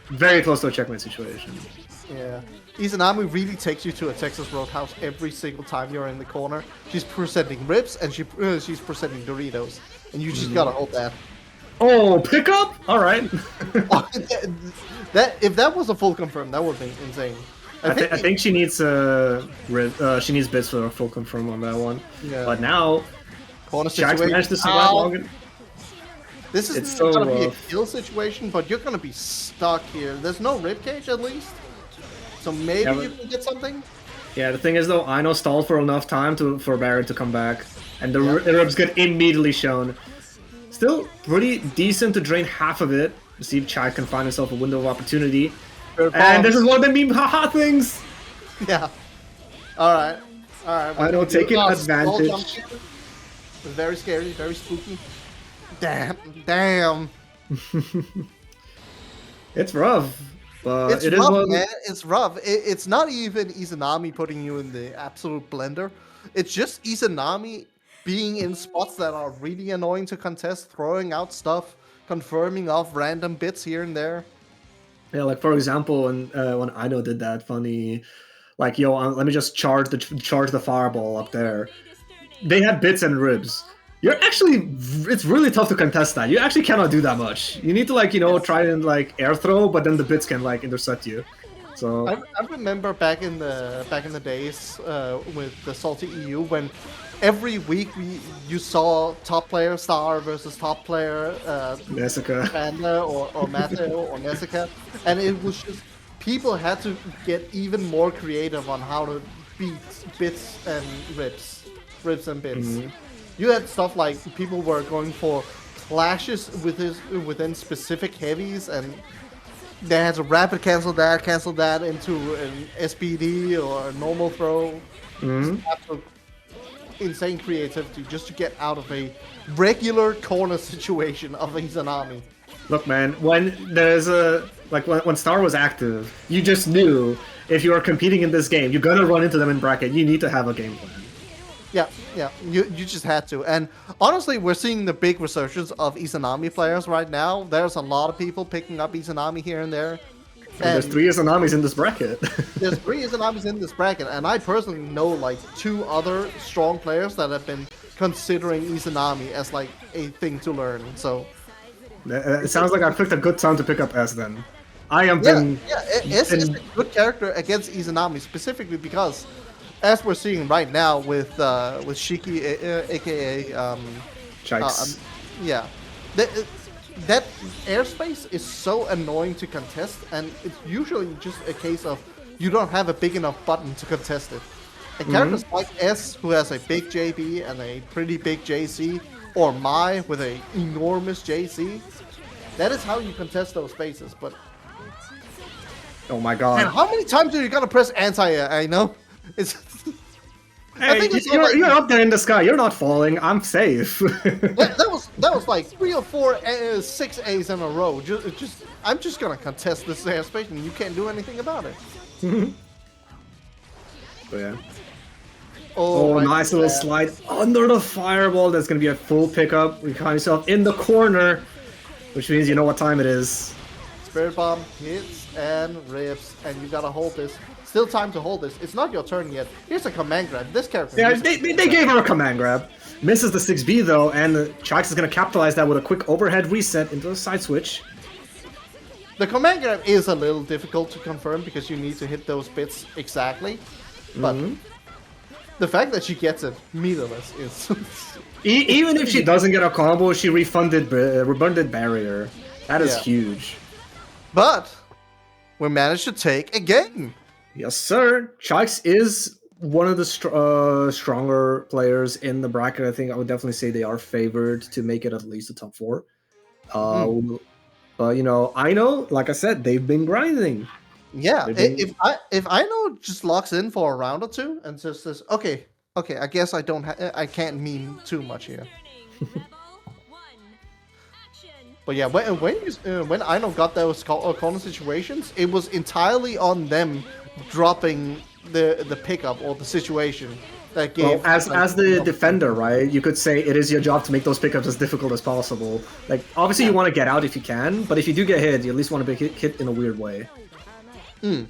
very close to a checkmate situation. Yeah. Izanami really takes you to a Texas Roadhouse every single time you're in the corner. She's presenting ribs and she's presenting Doritos. And you just gotta hold that. Oh, pickup? Alright. If that was a full confirm, that would be insane. I think she needs she needs bits for a full confirm on that one. Yeah. But now, corner Jack's managed to survive long. This is gonna be a kill situation, but you're gonna be stuck here. There's no ribcage at least, so maybe you can get something. Yeah, the thing is though, Aino stalled for enough time for Barrett to come back, and the ribs get immediately shown. Still pretty decent to drain half of it. To see if Chai can find himself a window of opportunity. And this is one of the meme haha things! Yeah. Alright. Alright. I don't take it advantage. It's very scary, very spooky. Damn. It's rough. But it's rough, man. It's rough. It's not even Izanami putting you in the absolute blender. It's just Izanami being in spots that are really annoying to contest, throwing out stuff, confirming off random bits here and there. Yeah, like for example, when Aino did that funny, like, yo, let me just charge the fireball up there. They had bits and ribs. It's really tough to contest that. You actually cannot do that much. You need to, like, you know, try and like air throw, but then the bits can like intercept you. So I remember back in the days with the Salty EU when every week you saw top player Star versus top player Nessica. Panda or Matteo or Nessica, and it was just people had to get even more creative on how to beat bits and ribs and bits. Mm-hmm. You had stuff like people were going for clashes within specific heavies, and they had to rapid cancel that into an SBD or a normal throw. Absolute insane creativity just to get out of a regular corner situation of Izanami. Look, man, when there's when Star was active, you just knew if you are competing in this game, you're gonna run into them in bracket. You need to have a game plan. Yeah, you just had to. And honestly, we're seeing the big resurgence of Izanami players right now. There's a lot of people picking up Izanami here and there. And there's 3 Izanamis in this bracket. There's 3 Izanamis in this bracket, and I personally know like 2 other strong players that have been considering Izanami as like a thing to learn. So It sounds like I picked a good time to pick up S then. S is a good character against Izanami specifically because, as we're seeing right now with Shiki, aka Chikes. that airspace is so annoying to contest, and it's usually just a case of you don't have a big enough button to contest it. And characters like S, who has a big JB and a pretty big JC, or Mai with a enormous JC, that is how you contest those spaces. But Oh my god. and how many times are you gonna press anti-air? I know it's. I Hey, think it's you're up there in the sky. You're not falling. I'm safe. that was like 3 or 4 6 A's in a row. I'm just gonna contest this airspace, and you can't do anything about it. But yeah. Oh, right nice little there. slide under the fireball. That's gonna be a full pickup. You find yourself in the corner, which means you know what time it is. Spirit Bomb hits and rips, and you gotta hold this. Still time to hold this. It's not your turn yet. Here's a command grab. This character. Yeah, they gave her a command grab. Misses the 6B though, and Chikes is gonna capitalize that with a quick overhead reset into a side switch. The command grab is a little difficult to confirm because you need to hit those bits exactly. But the fact that she gets it meterless is. Even if she doesn't get a combo, she refunded barrier. That is huge. But we managed to take a game. Yes, sir. Chikes is one of the stronger players in the bracket. I think I would definitely say they are favored to make it at least the top 4. But you know, I know, like I said, they've been grinding. Yeah, if I know just locks in for a round or 2 and just says, okay, I guess I can't mean too much here. But yeah, when I know got those corner situations, it was entirely on them dropping the pickup or the situation that gave. Well, as the defender, right? You could say it is your job to make those pickups as difficult as possible. Like, obviously you want to get out if you can, but if you do get hit, you at least want to be hit in a weird way. Decent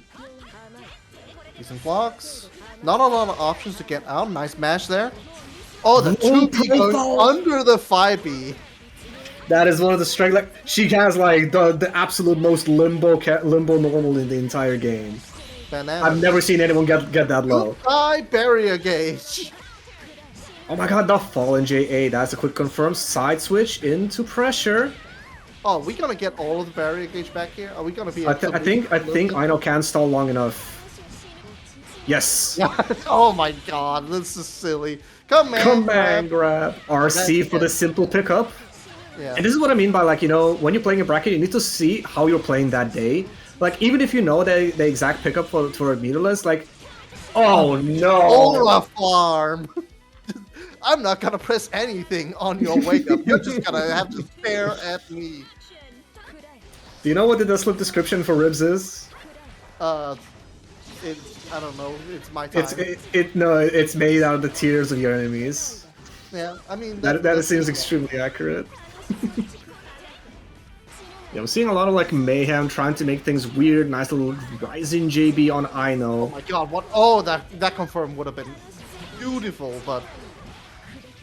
blocks. Not a lot of options to get out. Nice mash there. Oh, the 2B going under the 5B. That is one of the strengths. Like, she has like the absolute most limbo normal in the entire game. Bananas. I've never seen anyone get that low. Goodbye, barrier gauge. Oh my god, the fallen JA. That's a quick confirm side switch into pressure. Oh, are we gonna get all of the barrier gauge back here? Are we gonna be? I think Aino can stall long enough. Yes. Oh my god, this is silly. Command grab. RC for the simple pickup. Yeah. And this is what I mean by, like, you know, when you're playing a bracket, you need to see how you're playing that day. Like, even if you know the exact pickup for meterless, like, oh no! Ola farm! I'm not gonna press anything on your wake up. You're just gonna have to stare at me. Do you know what the Deathloop description for Ribs is? I don't know. It's my time. It's made out of the tears of your enemies. Yeah, I mean that seems extremely accurate. Yeah, I'm seeing a lot of like mayhem trying to make things weird. Nice little rising JB on Aino. Oh my god! What? Oh, that confirm would have been beautiful, but.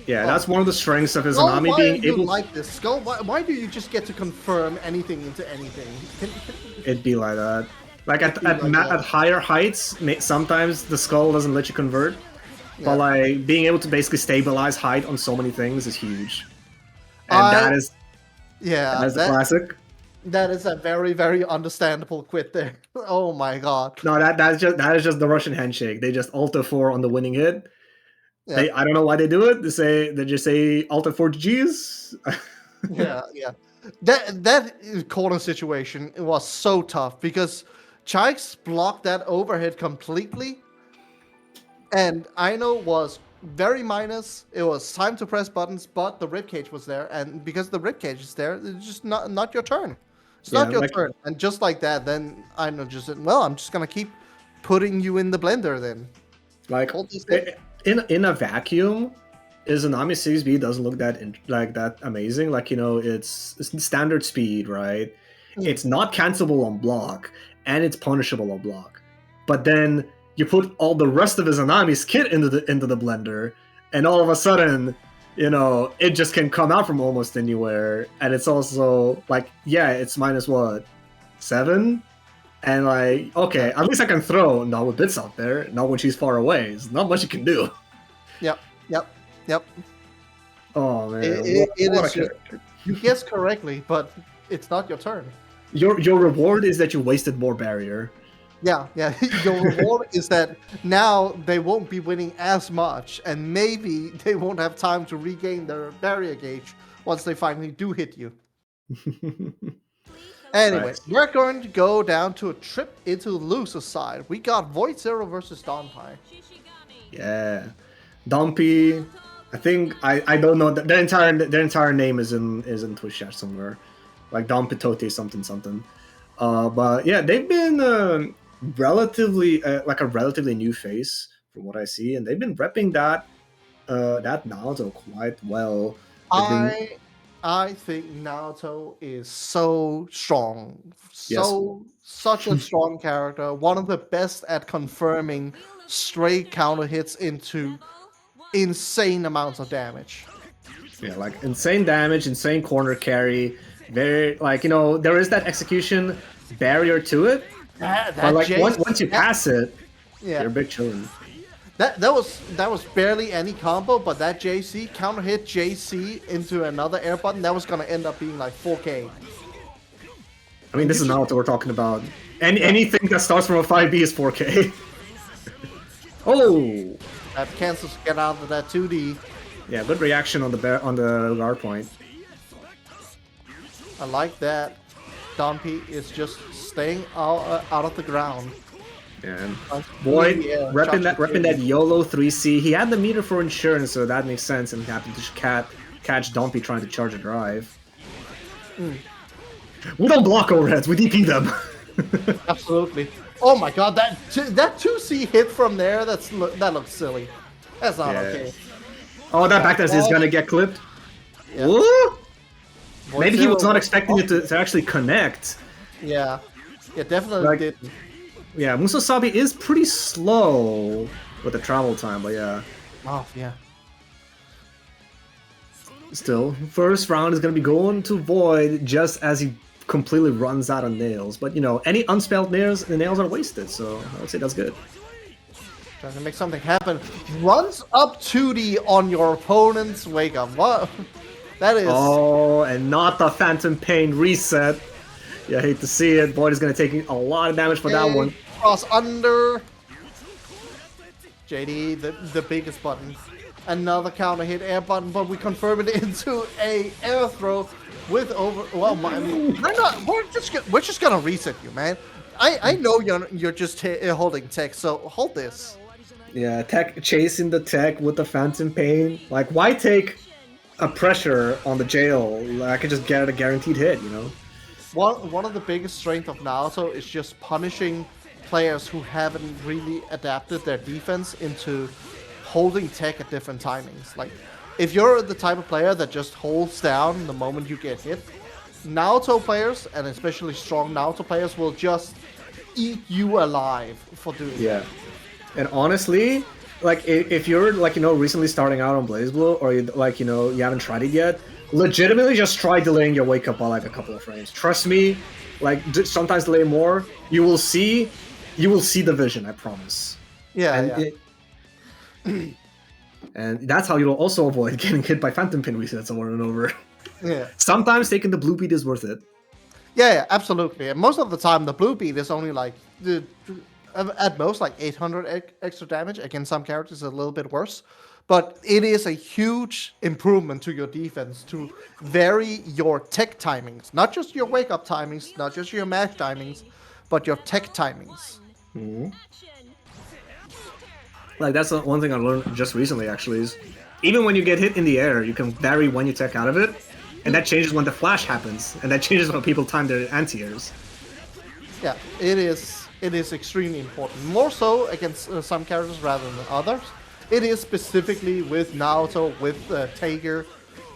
Yeah, that's one of the strengths of Izanami being able. Like this, Skull. Why do you just get to confirm anything into anything? It'd be like that. Like at higher heights, sometimes the skull doesn't let you convert. But like being able to basically stabilize height on so many things is huge. And that is a classic. That is a very, very understandable quit there. Oh my god. No, that is just the Russian handshake. They just Alt F4 on the winning hit. Yeah. I don't know why they do it. They just say Alt F4 GG's. Yeah. That corner situation was so tough because Chikes blocked that overhead completely, and Aino was very minus. It was time to press buttons, but the ribcage was there, and because the ribcage is there, it's just not your turn. It's not your turn, and just like that, then Aino just said, "Well, I'm just gonna keep putting you in the blender then." Like in a vacuum, Izanami 6B doesn't look that amazing. Like, you know, it's standard speed, right? It's not cancelable on block, and it's punishable on block. But then you put all the rest of Izanami's kit into the blender, and all of a sudden, you know, it just can come out from almost anywhere. And it's also like, yeah, it's minus what, 7? And like, okay, at least I can throw, not with bits out there, not when she's far away. There's not much you can do. Yep. Oh man, it is. You guessed correctly, but it's not your turn. Your reward is that you wasted more barrier. Yeah. Your reward is that now they won't be winning as much, and maybe they won't have time to regain their barrier gauge once they finally do hit you. Anyway, nice. We're going to go down to a trip into the loser side. We got Void Zero versus Donpai. Yeah, Donpai. I think I don't know their entire name is in Twitch chat somewhere, like Donpitote something. But yeah, they've been relatively like a relatively new face from what I see, and they've been repping that Naruto quite well. I think Naruto is so strong, such a strong character. One of the best at confirming straight counter hits into insane amounts of damage. Yeah, like insane damage, insane corner carry. Very like, you know, there is that execution barrier to it, but like once you pass it, you're a bit chilling. That was barely any combo, but that JC counter hit JC into another air button, that was gonna end up being like 4K. I mean, this is not what we're talking about. Anything that starts from a 5B is 4K. Oh, that cancels get out of that 2D. Yeah, good reaction on the guard point. I like that. Donpai is just staying out of the ground. And Void repping that YOLO 3C. He had the meter for insurance, so that makes sense, and happened to catch Donpai trying to charge a drive. We don't block overheads, we DP them. Absolutely. Oh my god, that 2C hit from there, that looks silly. That's not okay. Oh, that back dash is gonna get clipped. Yeah. Maybe he was not expecting it to actually connect. Yeah, definitely did. Yeah, Musasabi is pretty slow with the travel time, but yeah. Oh, yeah. Still, first round is going to be going to Void just as he completely runs out of nails. But, you know, any unspelled nails, the nails are wasted, so I would say that's good. Trying to make something happen. Runs up 2D on your opponent's wake up. What? That is... Oh, and not the Phantom Pain reset. Yeah, I hate to see it. Void is going to take a lot of damage for that one. Cross under. JD, the biggest button. Another counter hit air button, but we confirm it into a air throw with over. Well, I mean, we're just gonna reset you, man. I know you're just holding tech, so hold this. Yeah, tech chasing the tech with the Phantom Pain. Like, why take a pressure on the jail? Like, I could just get a guaranteed hit, you know. One of the biggest strengths of Naruto is just punishing players who haven't really adapted their defense into holding tech at different timings. Like, if you're the type of player that just holds down the moment you get hit, Naruto players, and especially strong Naruto players, will just eat you alive for doing that. And honestly, like, if you're, like, you know, recently starting out on BlazBlue, or, like, you know, you haven't tried it yet, legitimately just try delaying your wake up by like a couple of frames. Trust me, like, sometimes delay more. You will see the vision, I promise. Yeah. And that's how you'll also avoid getting hit by Phantom Pin resets over and over. Yeah. Sometimes taking the blue beat is worth it. Yeah, absolutely. And most of the time, the blue beat is only like at most like 800 extra damage. Again, some characters are a little bit worse, but it is a huge improvement to your defense to vary your tech timings, not just your wake up timings, not just your max timings, but your tech timings. Mm-hmm. Like that's one thing I learned just recently. Actually, is even when you get hit in the air, you can vary when you tech out of it, and that changes when the flash happens, and that changes when people time their anti-airs. Yeah, it is. It is extremely important. More so against some characters rather than others. It is specifically with Naruto, with Tager.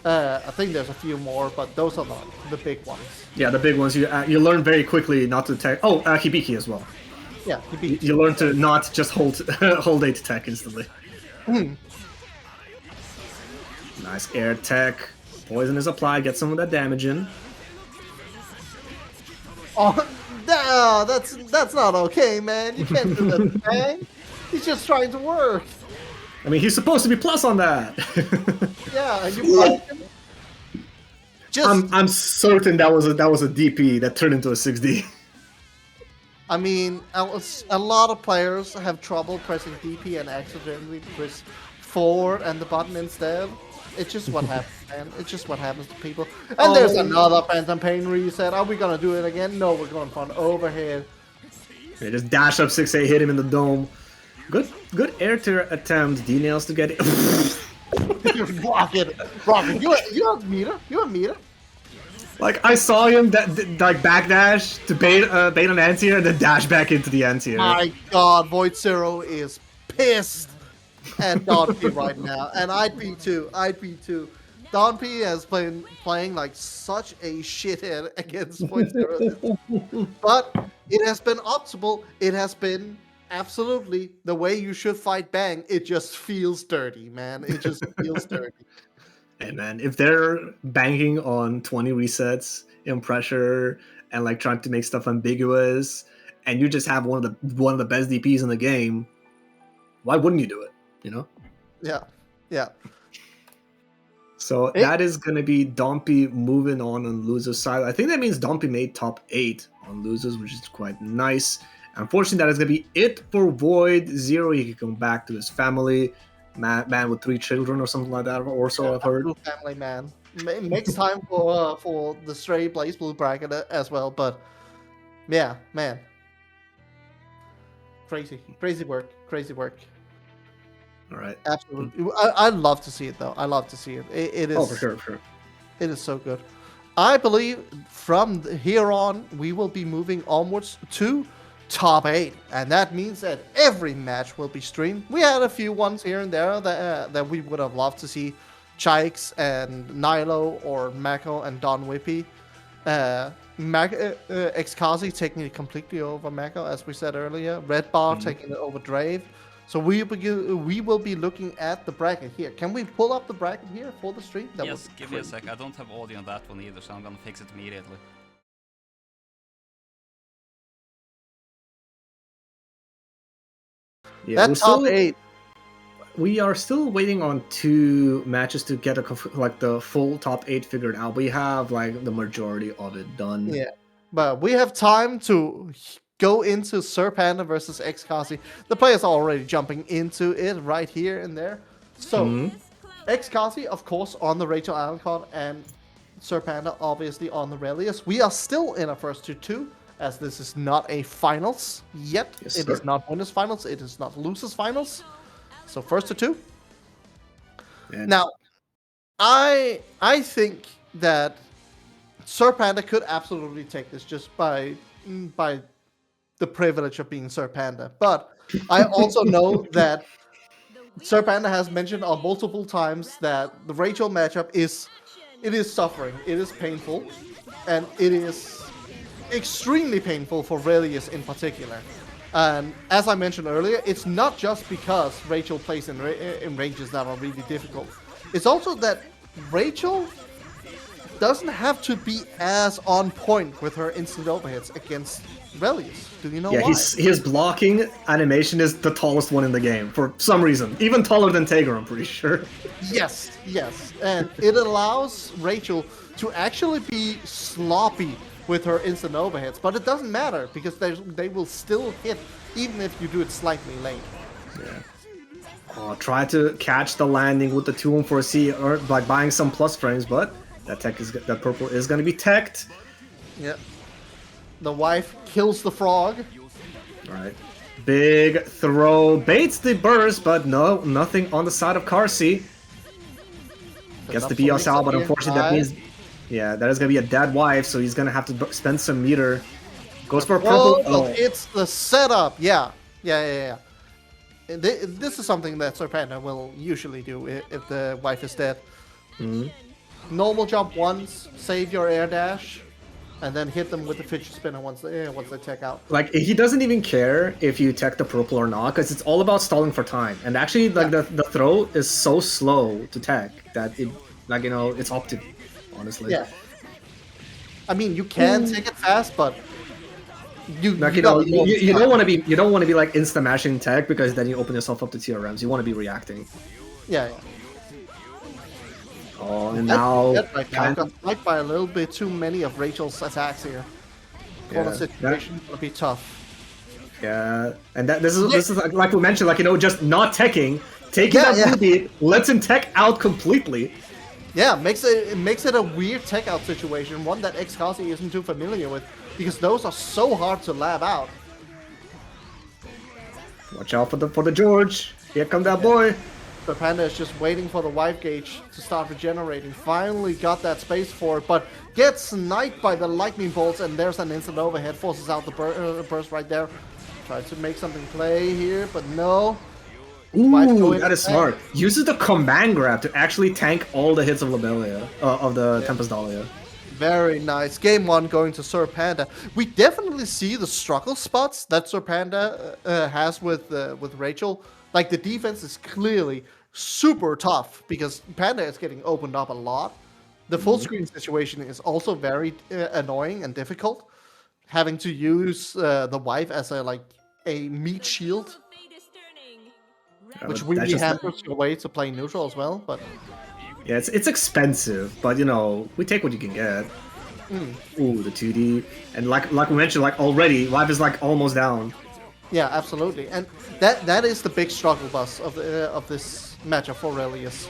I think there's a few more, but those are the big ones. Yeah, the big ones. You learn very quickly not to tech. Oh, Hibiki as well. Yeah, you learn to not just hold hold A to tech instantly. Nice air tech. Poison is applied. Get some of that damage in. Oh, no, that's not okay, man. You can't do that, man. He's just trying to work. I mean, he's supposed to be plus on that. Yeah, you blocked him. I'm certain that was a DP that turned into a 6D. I mean, a lot of players have trouble pressing DP and accidentally press forward and the button instead. It's just what happens, man. It's just what happens to people. And there's another Phantom Pain reset. Are we gonna do it again? No, we're going for an overhead. Yeah, just dash up 6A, hit him in the dome. Good air tier attempt. D nails to get it. Rocket. You have meter. You have meter. Like I saw him like backdash to bait an anti-air and then dash back into the anti-air. My God, Void Zero is pissed at Don P right now, and I'd be too. Don P has been playing like such a shithead against Void Zero, but it has been optimal. It has been absolutely the way you should fight Bang. It just feels dirty, man. It just feels dirty. Hey man, if they're banking on 20 resets in pressure and like trying to make stuff ambiguous, and you just have one of the best DPs in the game, why wouldn't you do it? You know? Yeah. So that is gonna be Dompy moving on losers side. I think that means Dompy made top 8 on losers, which is quite nice. Unfortunately, that is gonna be it for Void Zero. He can come back to his family. Man with 3 children or something like that, or so I've heard. Family man. It makes time for the Stray Blaze Blue bracket as well, but yeah, man. Crazy work. All right. Absolutely. I love to see it though. I love to see it. It is. Oh, for sure. It is so good. I believe from here on we will be moving onwards to top 8, and that means that every match will be streamed. We had a few ones here and there that we would have loved to see Chikes and Nilo or Mako and Don Whippy. Xkazi taking it completely over Mako, as we said earlier. Red Bar taking it over Drave. So we will be looking at the bracket here. Can we pull up the bracket here for the stream? Yes, give me a sec. I don't have audio on that one either, so I'm gonna fix it immediately. Yeah, that's top 8. We are still waiting on 2 matches to get the full top 8 figured out. We have like the majority of it done. Yeah, but we have time to go into Serpent versus Xkazi. The players are already jumping into it right here and there. So Xkazi, of course, on the Rachel Allen card, and Serpent obviously on the Relius. We are still in a first to 2. As this is not a finals yet. Yes, it is not winners finals. It is not losers finals. So first to 2. And now, I think that Serpanda could absolutely take this just by the privilege of being Serpanda. But I also know that Serpanda has mentioned on multiple times that the Rachel matchup is suffering. It is painful, and it is extremely painful for Relius in particular. And as I mentioned earlier, it's not just because Rachel plays in ranges that are really difficult. It's also that Rachel doesn't have to be as on point with her instant overhits against Relius. Do you know Yeah, why? his blocking animation is the tallest one in the game for some reason. Even taller than Tager, I'm pretty sure. Yes, and it allows Rachel to actually be sloppy with her instant overhits, but it doesn't matter because they will still hit even if you do it slightly late. Yeah. Oh, try to catch the landing with the 2-1-4C or by buying some plus frames, but that purple is going to be teched. Yep. The wife kills the frog. Alright. Big throw. Baits the burst, but no, nothing on the side of Carsey. Gets the BSL, but unfortunately that means... Yeah, that is going to be a dead wife, so he's going to have to spend some meter. Goes for a purple. Oh, it's the setup. Yeah. This is something that Serpent will usually do if the wife is dead. Normal jump once, save your air dash, and then hit them with the fidget spinner once they tech out. Like, he doesn't even care if you tech the purple or not, because it's all about stalling for time. And actually, like, the throw is so slow to tech that it, like, you know, it's optimal, honestly. Yeah. I mean, you can take it fast, but you don't want to be like insta mashing tech, because then you open yourself up to TRMs. You want to be reacting. Yeah. Oh, and now I got flanked by a little bit too many of Rachel's attacks here. Corner situation will be tough. Yeah, and this is like we mentioned, like, you know, just not taking that blue beat, lets him tech out completely. Yeah, makes it a weird tech out situation, one that XKazi isn't too familiar with, because those are so hard to lab out. Watch out for the George. Here come that boy. The Panda is just waiting for the wife gauge to start regenerating. Finally got that space for it, but gets sniped by the lightning bolts, and there's an instant overhead, forces out the burst right there. Tries to make something play here, but no. Ooh, that is smart. Uses the command grab to actually tank all the hits of Lobelia, of the Tempest Dahlia. Very nice. Game 1 going to Sir Panda. We definitely see the struggle spots that Sir Panda has with Rachel. Like, the defense is clearly super tough because Panda is getting opened up a lot. The full screen situation is also very annoying and difficult. Having to use the wife as a meat shield, which really hampers your way to play neutral as well. But yeah, it's expensive, but you know, we take what you can get. Ooh, the 2D, and like we mentioned, like already, wife is like almost down. Yeah, absolutely, and that is the big struggle bus of this matchup for Relius.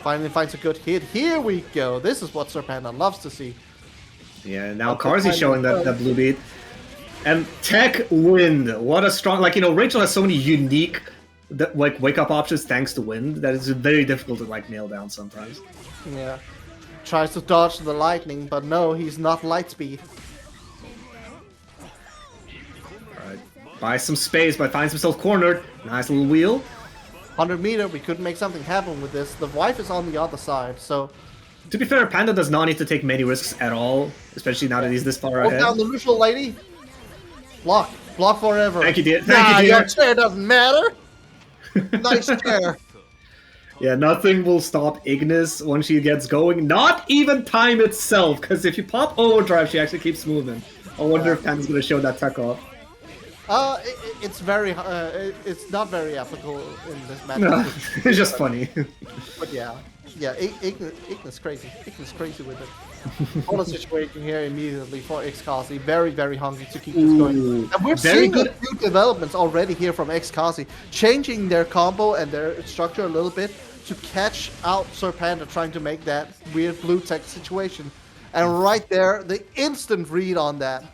Finally finds a good hit. Here we go. This is what Sir Panda loves to see. Yeah, now Carsey's showing that blue beat. And Tech Wind. What a strong... Like, you know, Rachel has so many unique wake-up options thanks to Wind that it's very difficult to, like, nail down sometimes. Yeah. Tries to dodge the lightning, but no, he's not Lightspeed. Alright. Buys some space, but finds himself cornered. Nice little wheel. 100 meter, we could make something happen with this. The wife is on the other side, so... To be fair, Panda does not need to take many risks at all, especially now that he's this far ahead. Down the neutral lady. Block forever. Thank you, dear. Thank you, dear. Your chair doesn't matter. Nice chair. Yeah, nothing will stop Ignis once she gets going. Not even time itself, because if you pop overdrive, she actually keeps moving. I wonder if Panda's going to show that tech off. It's not very ethical in this match. No, it's just funny. But yeah, Ignis crazy. Ignis crazy with it. All the situation here immediately for XKazi. Very, very hungry to keep this going. And we're seeing a few developments already here from XKazi, changing their combo and their structure a little bit to catch out Sir Panda trying to make that weird blue tech situation. And right there, the instant read on that.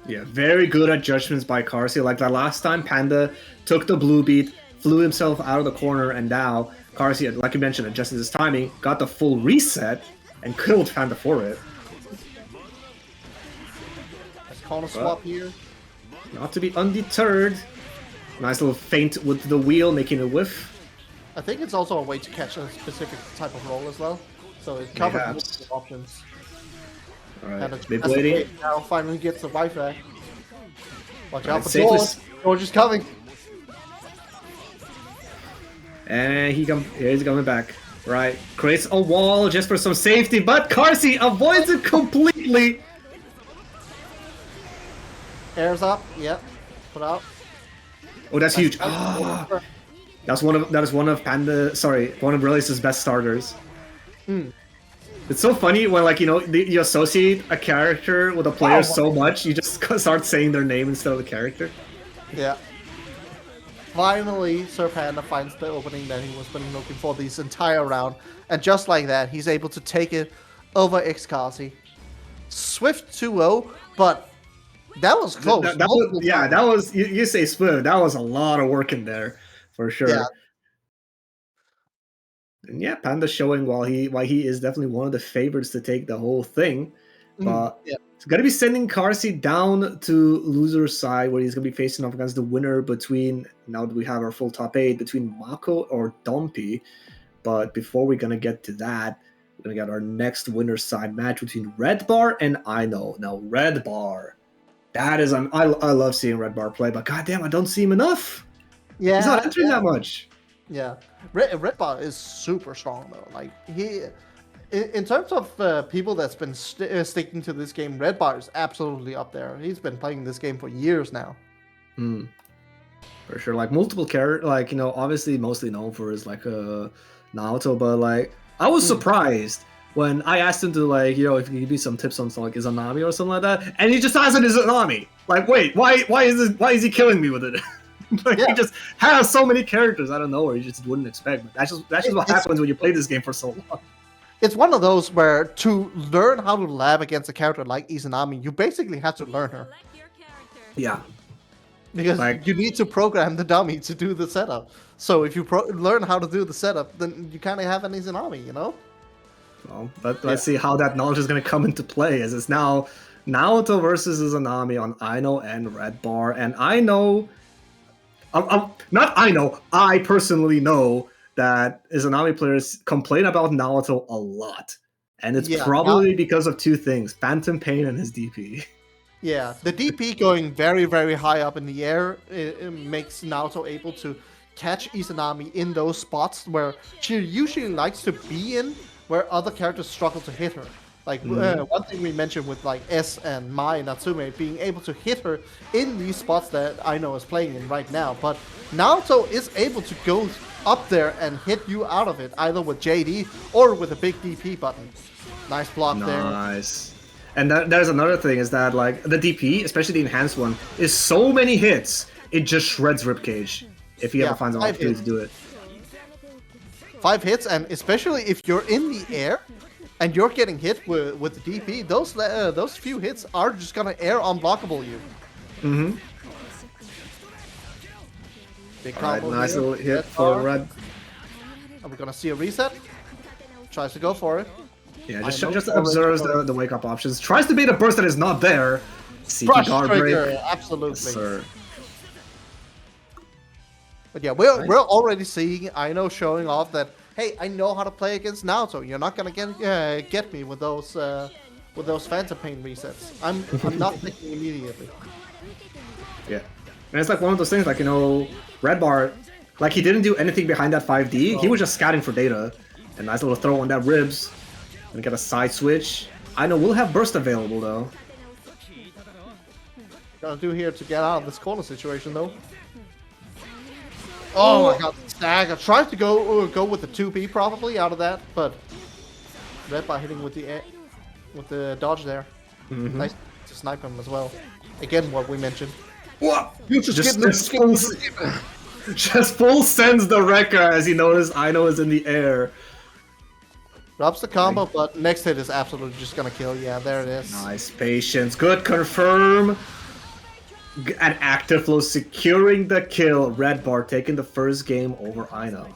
Yeah, very good at judgments by Carsey. Like that last time, Panda took the blue beat, flew himself out of the corner, and now Carsey, like you mentioned, adjusted his timing, got the full reset, and killed Panda for it. Let's corner swap here. Not to be undeterred. Nice little feint with the wheel, making a whiff. I think it's also a way to catch a specific type of roll as well. So it covers multiple options. Alright, big waiting. Now finally gets the wife back. Watch out for George. George is coming. And he's coming back. Right, creates a wall just for some safety, but Carsey avoids it completely. Airs up. Yep. Put out. Oh, that's huge. Ah, that is one of Relice's best starters. It's so funny when, like, you associate a character with a player so much, you just start saying their name instead of the character. Yeah. Finally, Serpent finds the opening that he was been looking for this entire round, and just like that, he's able to take it over Xcarzy. Swift 2-0, but that was close. That was you say Swift. That was a lot of work in there, for sure. Yeah. And yeah, Panda showing why he is definitely one of the favorites to take the whole thing, but it's gonna be sending Carsey down to loser's side, where he's gonna be facing off against the winner between, now that we have our full top 8, between Mako or Dompi. But before we're gonna get to that, we're gonna get our next winner's side match between Red Bar and Ino. Now Red Bar, that is I love seeing Red Bar play, but goddamn, I don't see him enough. Yeah, he's not entering that much. Yeah, Red Bar is super strong though. Like in terms of people that's been sticking to this game, Red Bar is absolutely up there. He's been playing this game for years now. For sure, like multiple characters, like, obviously mostly known for his Naoto, but like I was surprised when I asked him to, like, if he could give me some tips on like Izanami or something like that, and he just has an Izanami. Like, wait, why is he killing me with it? He just has so many characters out of nowhere you just wouldn't expect. But that's just what happens when you play this game for so long. It's one of those where to learn how to lab against a character like Izanami, you basically have to learn her. Yeah. Because you need to program the dummy to do the setup. So if you learn how to do the setup, then you kind of have an Izanami, Well, let's see how that knowledge is going to come into play, as it's now Naoto versus Izanami on Ino and Red Bar. And I know... I personally know that Izanami players complain about Naoto a lot. And it's probably because of two things: Phantom Pain and his DP. Yeah, the DP going very, very high up in the air, it makes Naoto able to catch Izanami in those spots where she usually likes to be in, where other characters struggle to hit her. Like, one thing we mentioned with, like, S and Mai and Natsume being able to hit her in these spots that Ino is playing in right now. But Naoto is able to go up there and hit you out of it, either with JD or with a big DP button. Nice block there. Nice. And there's another thing, is that, like, the DP, especially the enhanced one, is so many hits, it just shreds Ribcage if he ever finds an opportunity to do it. 5 hits, and especially if you're in the air and you're getting hit with the DP, those few hits are just gonna air unblockable you. Big combo. Alright, nice little hit for Red. Are we gonna see a reset? Tries to go for it. Yeah, just observes the wake up options. Tries to bait a burst that is not there. CT guard break. Absolutely. Yes, sir. But yeah, we're already seeing Ino showing off that, hey, I know how to play against Naoto. You're not gonna get me with those Phantom Pain resets. I'm not thinking immediately. Yeah, and it's like one of those things, like, Red Bar, like, he didn't do anything behind that 5D. He was just scouting for data. A nice little throw on that ribs. And get a side switch. I know we'll have burst available though. Gotta do here to get out of this corner situation though. Oh my god, Stagger tried to go with the 2P probably out of that, but Red Bar hitting with the dodge there. Nice to snipe him as well. Again, what we mentioned. What? Just full sends the wrecker as he noticed Ino is in the air. Drops the combo, but next hit is absolutely just gonna kill. Yeah, there it is. Nice patience. Good confirm. An active flow securing the kill. Red Bar taking the first game over Ino.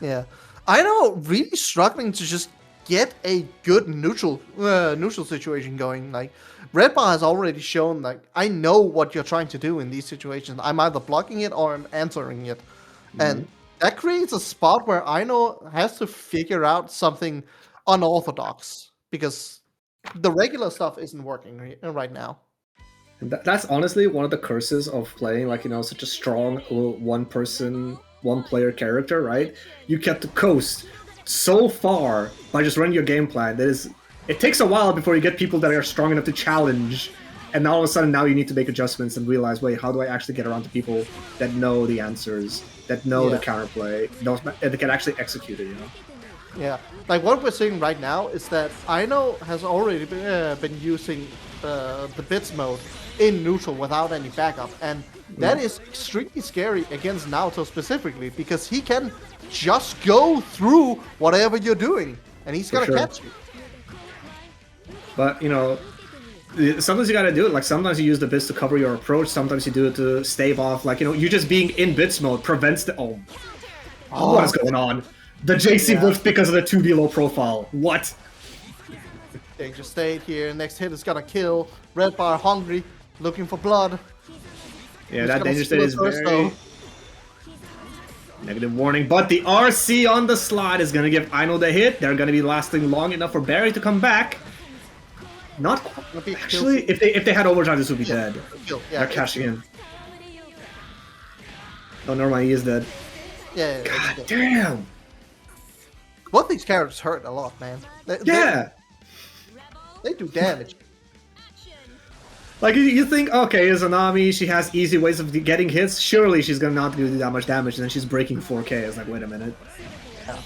Yeah. Ino really struggling to just get a good neutral situation going. Like, Red Bar has already shown, like, I know what you're trying to do in these situations. I'm either blocking it or I'm answering it. And that creates a spot where Ino has to figure out something unorthodox, because the regular stuff isn't working right now. And that's honestly one of the curses of playing, like, such a strong one player character, right? You get to coast so far by just running your game plan. It takes a while before you get people that are strong enough to challenge, and all of a sudden now you need to make adjustments and realize, wait, how do I actually get around to people that know the answers, that know the counterplay, and they can actually execute it, you know? Yeah, like what we're seeing right now is that Aino has already been using the bits mode in neutral without any backup, and that is extremely scary against Naoto specifically, because he can just go through whatever you're doing, and he's gonna catch you. But, you know, sometimes you gotta do it. Like, sometimes you use the bits to cover your approach, sometimes you do it to stave off. Like, you know, you just being in bits mode prevents the... what is going on? The JC whiffed because of the 2D low profile. What? Danger state here. Next hit is gonna kill. Red bar hungry, looking for blood. Yeah, he's that danger state is very... Negative warning, but the RC on the slot is gonna give Aino the hit. They're gonna be lasting long enough for Barry to come back. Not quite. Actually, if they had overdrive, this would be dead. Yeah, they're cashing in. Oh, never mind, he is dead. Yeah. God damn. Both these characters hurt a lot, man. They do damage. Like, you think, okay, Izanami, she has easy ways of getting hits. Surely she's gonna not do that much damage, and then she's breaking 4K. It's like, wait a minute. Yeah.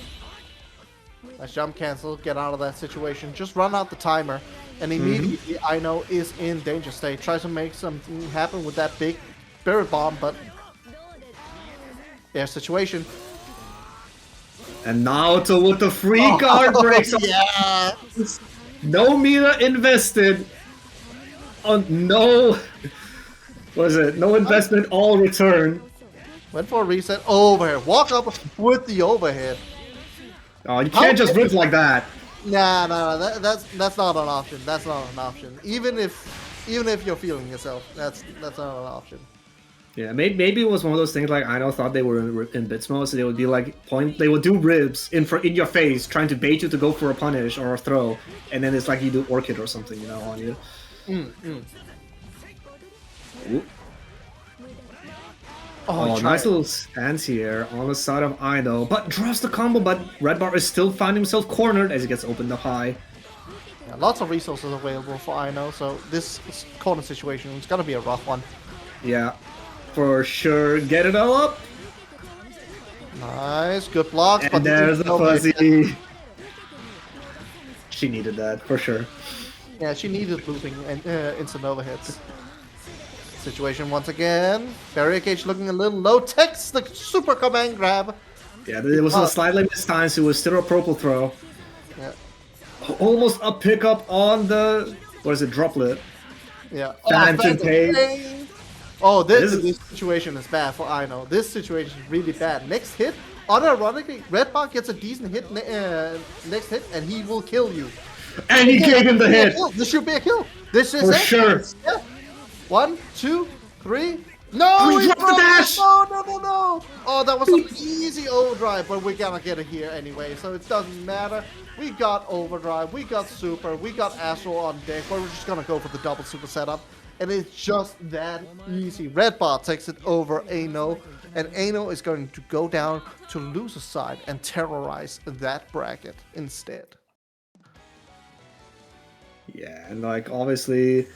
Nice jump cancel, get out of that situation. Just run out the timer, and immediately Aino is in danger state. Tries to make something happen with that big spirit bomb, but their situation. And Naoto with the free guard breaks. Yeah. No meter invested. No. What is it? No investment, all return. Went for a reset. Overhead. Walk up with the overhead. Oh, you can't just rip like that. Nah. That's not an option. That's not an option. Even if you're feeling yourself, that's not an option. Yeah, maybe it was one of those things like Aino thought they were in bits mode, so they would be like they would do ribs in your face, trying to bait you to go for a punish or a throw, and then it's like you do orchid or something, you know, on you. Oh, nice little stance here on the side of Aino, but drops the combo, but Red Bar is still finding himself cornered as he gets opened up high. Yeah, lots of resources available for Aino, so this corner situation is gonna be a rough one. Yeah, for sure. Get it all up. Nice, good blocks. And but there's the fuzzy. She needed that, for sure. Yeah, she needed looping and instant overhits. Situation once again. Barrier cage looking a little low. Text the super command grab. Yeah, it was a slightly missed time, so it was still a purple throw. Yeah. Almost a pickup on the... What is it? Droplet. Yeah. Phantom Pain. Oh, this situation is bad for Aino. This situation is really bad. Next hit, unironically, Red Bar gets a decent hit next hit, and he will kill you. And he gave him the hit. This should be a kill. This is for sure. Yeah. 1, 2, 3. No! He dropped the dash! No! Oh, that was an easy overdrive, but we're gonna get it here anyway, so it doesn't matter. We got overdrive, we got super, we got Astral on deck, but we're just gonna go for the double super setup. And it's just that easy. Red Bar takes it over Aino, and Aino is going to go down to loser's side and terrorize that bracket instead. Yeah, and like obviously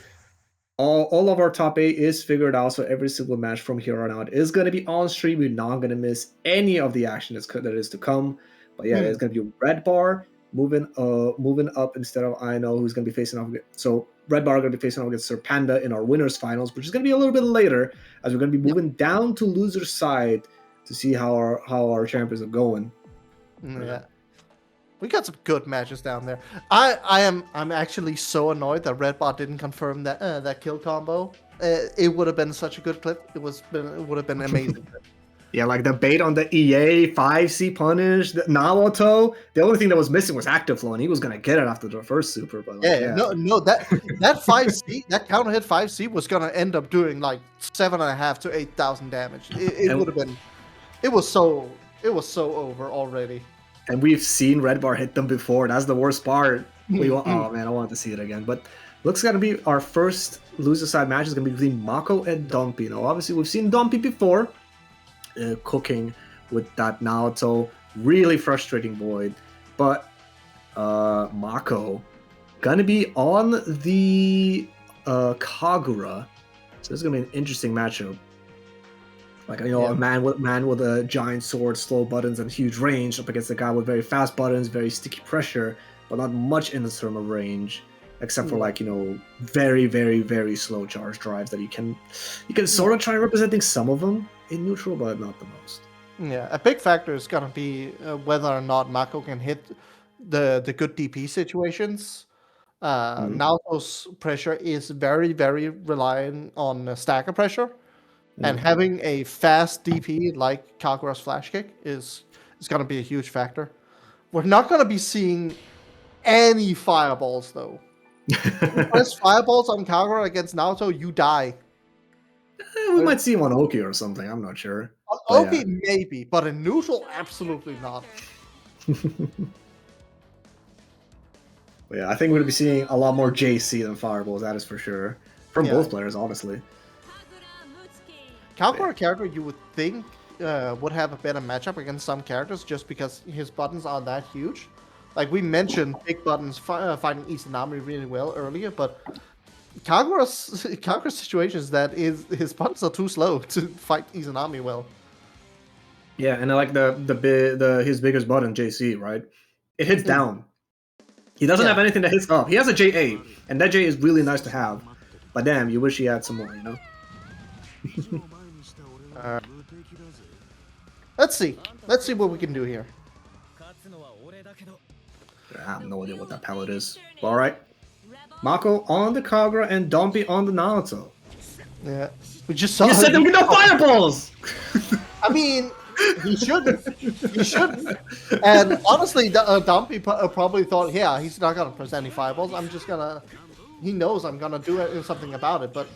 all of our top 8 is figured out, so every single match from here on out is going to be on stream. We're not going to miss any of the action that is to come. But yeah, it's going to be Red Bar moving up instead of Aino, who's going to be facing off. So Red Bar are going to be facing off against Serpanda in our winners finals, which is going to be a little bit later, as we're going to be moving down to loser's side to see how our champions are going. Yeah. We got some good matches down there. I'm actually so annoyed that Red Bar didn't confirm that kill combo. It would have been such a good clip. It would have been amazing. Yeah, like the bait on the EA 5C punish, the Naoto. The only thing that was missing was active flow, and he was gonna get it after the first super. But like, no, that 5C, that counter hit 5C was gonna end up doing like 7,500 to 8,000 damage. It would have been. It was so over already. And we've seen Red Bar hit them before. That's the worst part. Oh man, I wanted to see it again. But looks gonna be our first loser side match is gonna be between Mako and Dumpy. Now, obviously, we've seen Dumpy before, cooking with that Naoto. Really frustrating Void. but Mako gonna be on the Kagura, so this is gonna be an interesting matchup. Like, you know, a man with a giant sword, slow buttons, and huge range up against a guy with very fast buttons, very sticky pressure, but not much in the term of range, except for like, you know, very, very, very slow charge drives that you can sort of try representing some of them in neutral, but not the most. Yeah, a big factor is gonna be whether or not Mako can hit the good DP situations. Naoto's pressure is very, very reliant on stacker pressure. And having a fast DP like Kagura's flash kick is going to be a huge factor. We're not going to be seeing any fireballs, though. If you press fireballs on Kagura against Naoto, you die. We might see him on Oki or something, I'm not sure. On Oki, maybe, but in neutral, absolutely not. Yeah, I think we're going to be seeing a lot more JC than fireballs, that is for sure. From both players, honestly. Kagura character you would think would have a better matchup against some characters just because his buttons are that huge. Like we mentioned, big buttons fighting Izanami really well earlier, but Kagura's situation is that his buttons are too slow to fight Izanami well. Yeah, and like his biggest button, JC, right? It hits down. He doesn't have anything that hits up. He has a JA, and that J is really nice to have. But damn, you wish he had some more, you know? Let's see. Let's see what we can do here. I have no idea what that palette is. All right. Mako on the Kagura and Dumpy on the Naoto. Yeah. We just saw. You said there were no fireballs! I mean, he shouldn't. He shouldn't. And honestly, Dumpy probably thought, yeah, he's not going to press any fireballs. I'm just going to... He knows I'm going to do something about it, but...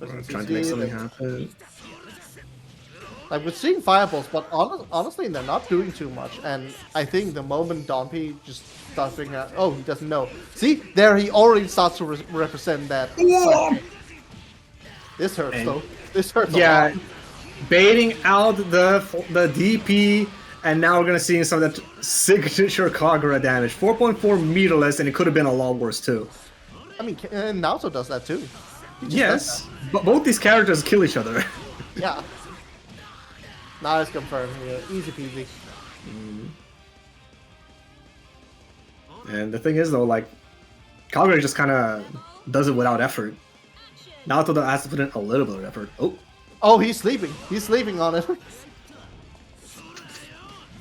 I'm trying to make something happen. Like, we're seeing fireballs, but honestly, they're not doing too much. And I think the moment Dompy just starts figuring out, oh, he doesn't know. See, there he already starts to represent that. This hurts, though. This hurts a lot. Baiting out the DP, and now we're going to see some of that signature Kagura damage. 4.4 meterless, and it could have been a lot worse, too. I mean, Naoto does that, too. Yes, but both these characters kill each other. Yeah. Now it's confirmed here. Easy peasy. And the thing is, though, like, Kagura just kind of does it without effort. Naoto has to put in a little bit of effort. Oh, he's sleeping. He's sleeping on it.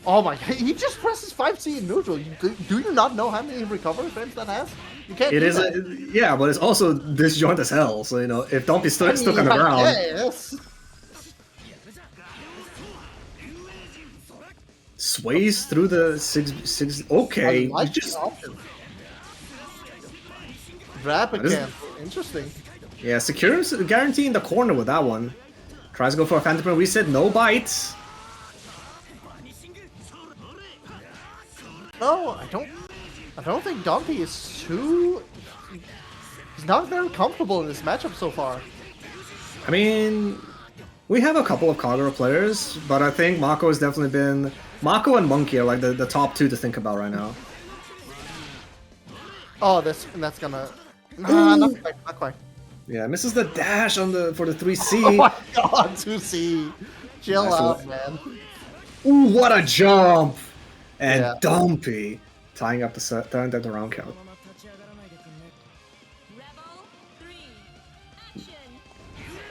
Oh my god, he just presses 5C in neutral. Do you not know how many recovery frames that has? You can't It is, yeah, but it's also disjoint as hell. So, you know, if Dumpy's stuck on the ground. Yes. Sways through the six. Okay, you just grab again. Interesting. Yeah, secures guarantee in the corner with that one. Tries to go for a Phantom reset, no bites. No, I don't think Dumpy is too. He's not very comfortable in this matchup so far. I mean, we have a couple of Kagura players, but I think Mako has definitely been. Mako and Monkey are like the top two to think about right now. Oh, that's gonna. Nah, not quite. Yeah, misses the dash on for the 3C. Oh my god, 2C. Chill out, man. Ooh, what a jump! And Dumpy tying up the round count.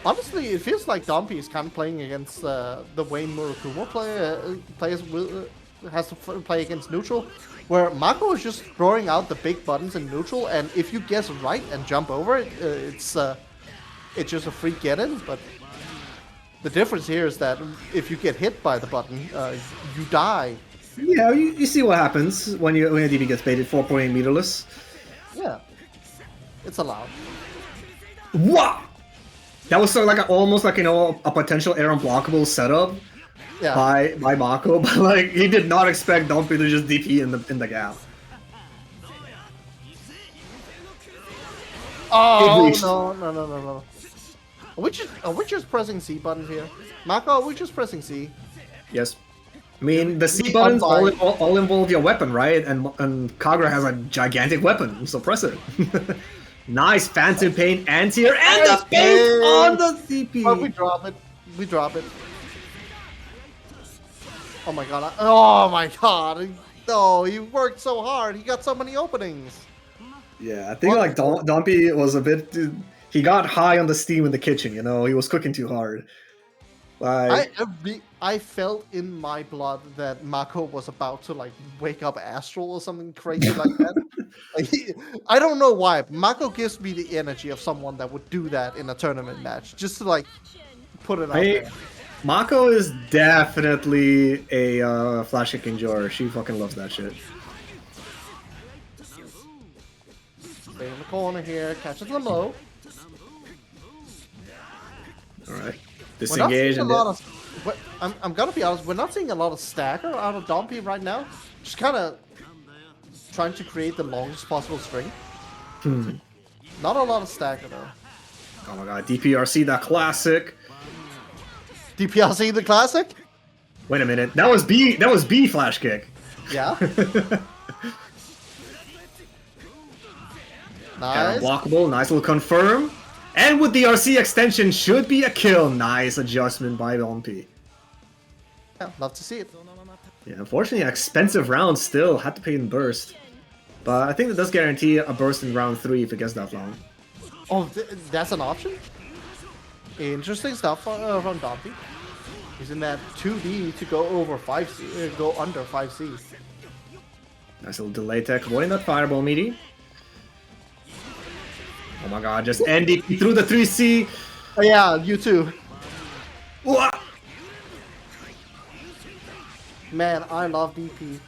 Honestly, it feels like Dumpy is kind of playing against the way Murakumo has to play against neutral, where Mako is just throwing out the big buttons in neutral, and if you guess right and jump over it, it's just a free get-in. But the difference here is that if you get hit by the button, you die. Yeah, you see what happens when a DB gets baited 4.8 meterless. Yeah, it's allowed. Wow! That was sort of like almost like, you know, a potential air unblockable setup by Mako, but like he did not expect Dumpy to just DP in the gap. Oh no! Are we just pressing C buttons here? Mako, are we just pressing C? Yes. I mean, the C buttons all involve your weapon, right? And Kagura has a gigantic weapon. So press it. Nice Phantom Pain anti-air and the bait on the CP. Oh, we drop it. We drop it. Oh my god. Oh my god. No, he worked so hard. He got so many openings. Yeah, I think like Dumpy was a bit... He got high on the steam in the kitchen, you know? He was cooking too hard. Like... I felt in my blood that Mako was about to like wake up Astral or something crazy like that. I don't know why. Mako gives me the energy of someone that would do that in a tournament match, just to like put it out there. Mako is definitely a flash kick enjoyer. She fucking loves that shit. Stay in the corner here, catches them low. Alright. Disengage and I'm gonna be honest, we're not seeing a lot of stagger out of Dumpy right now. Just kinda trying to create the longest possible string. Not a lot of stagger though. Oh my god, DPRC the classic. DPRC the classic? Wait a minute. That was B flash kick. Yeah. Nice. Unblockable, nice little confirm. And with the RC extension, should be a kill. Nice adjustment by Dumpy. Yeah, love to see it. Yeah, unfortunately, an expensive round still. Had to pay in burst. But I think that does guarantee a burst in round 3 if it gets that long. Oh, that's an option? Interesting stuff from Dumpy. He's in that 2D to go over 5C, go under 5C. Nice little delay tech, avoiding that fireball meaty. Oh my god, just NDP through the 3C. Oh, yeah, you too. Whoa. Man, I love DP.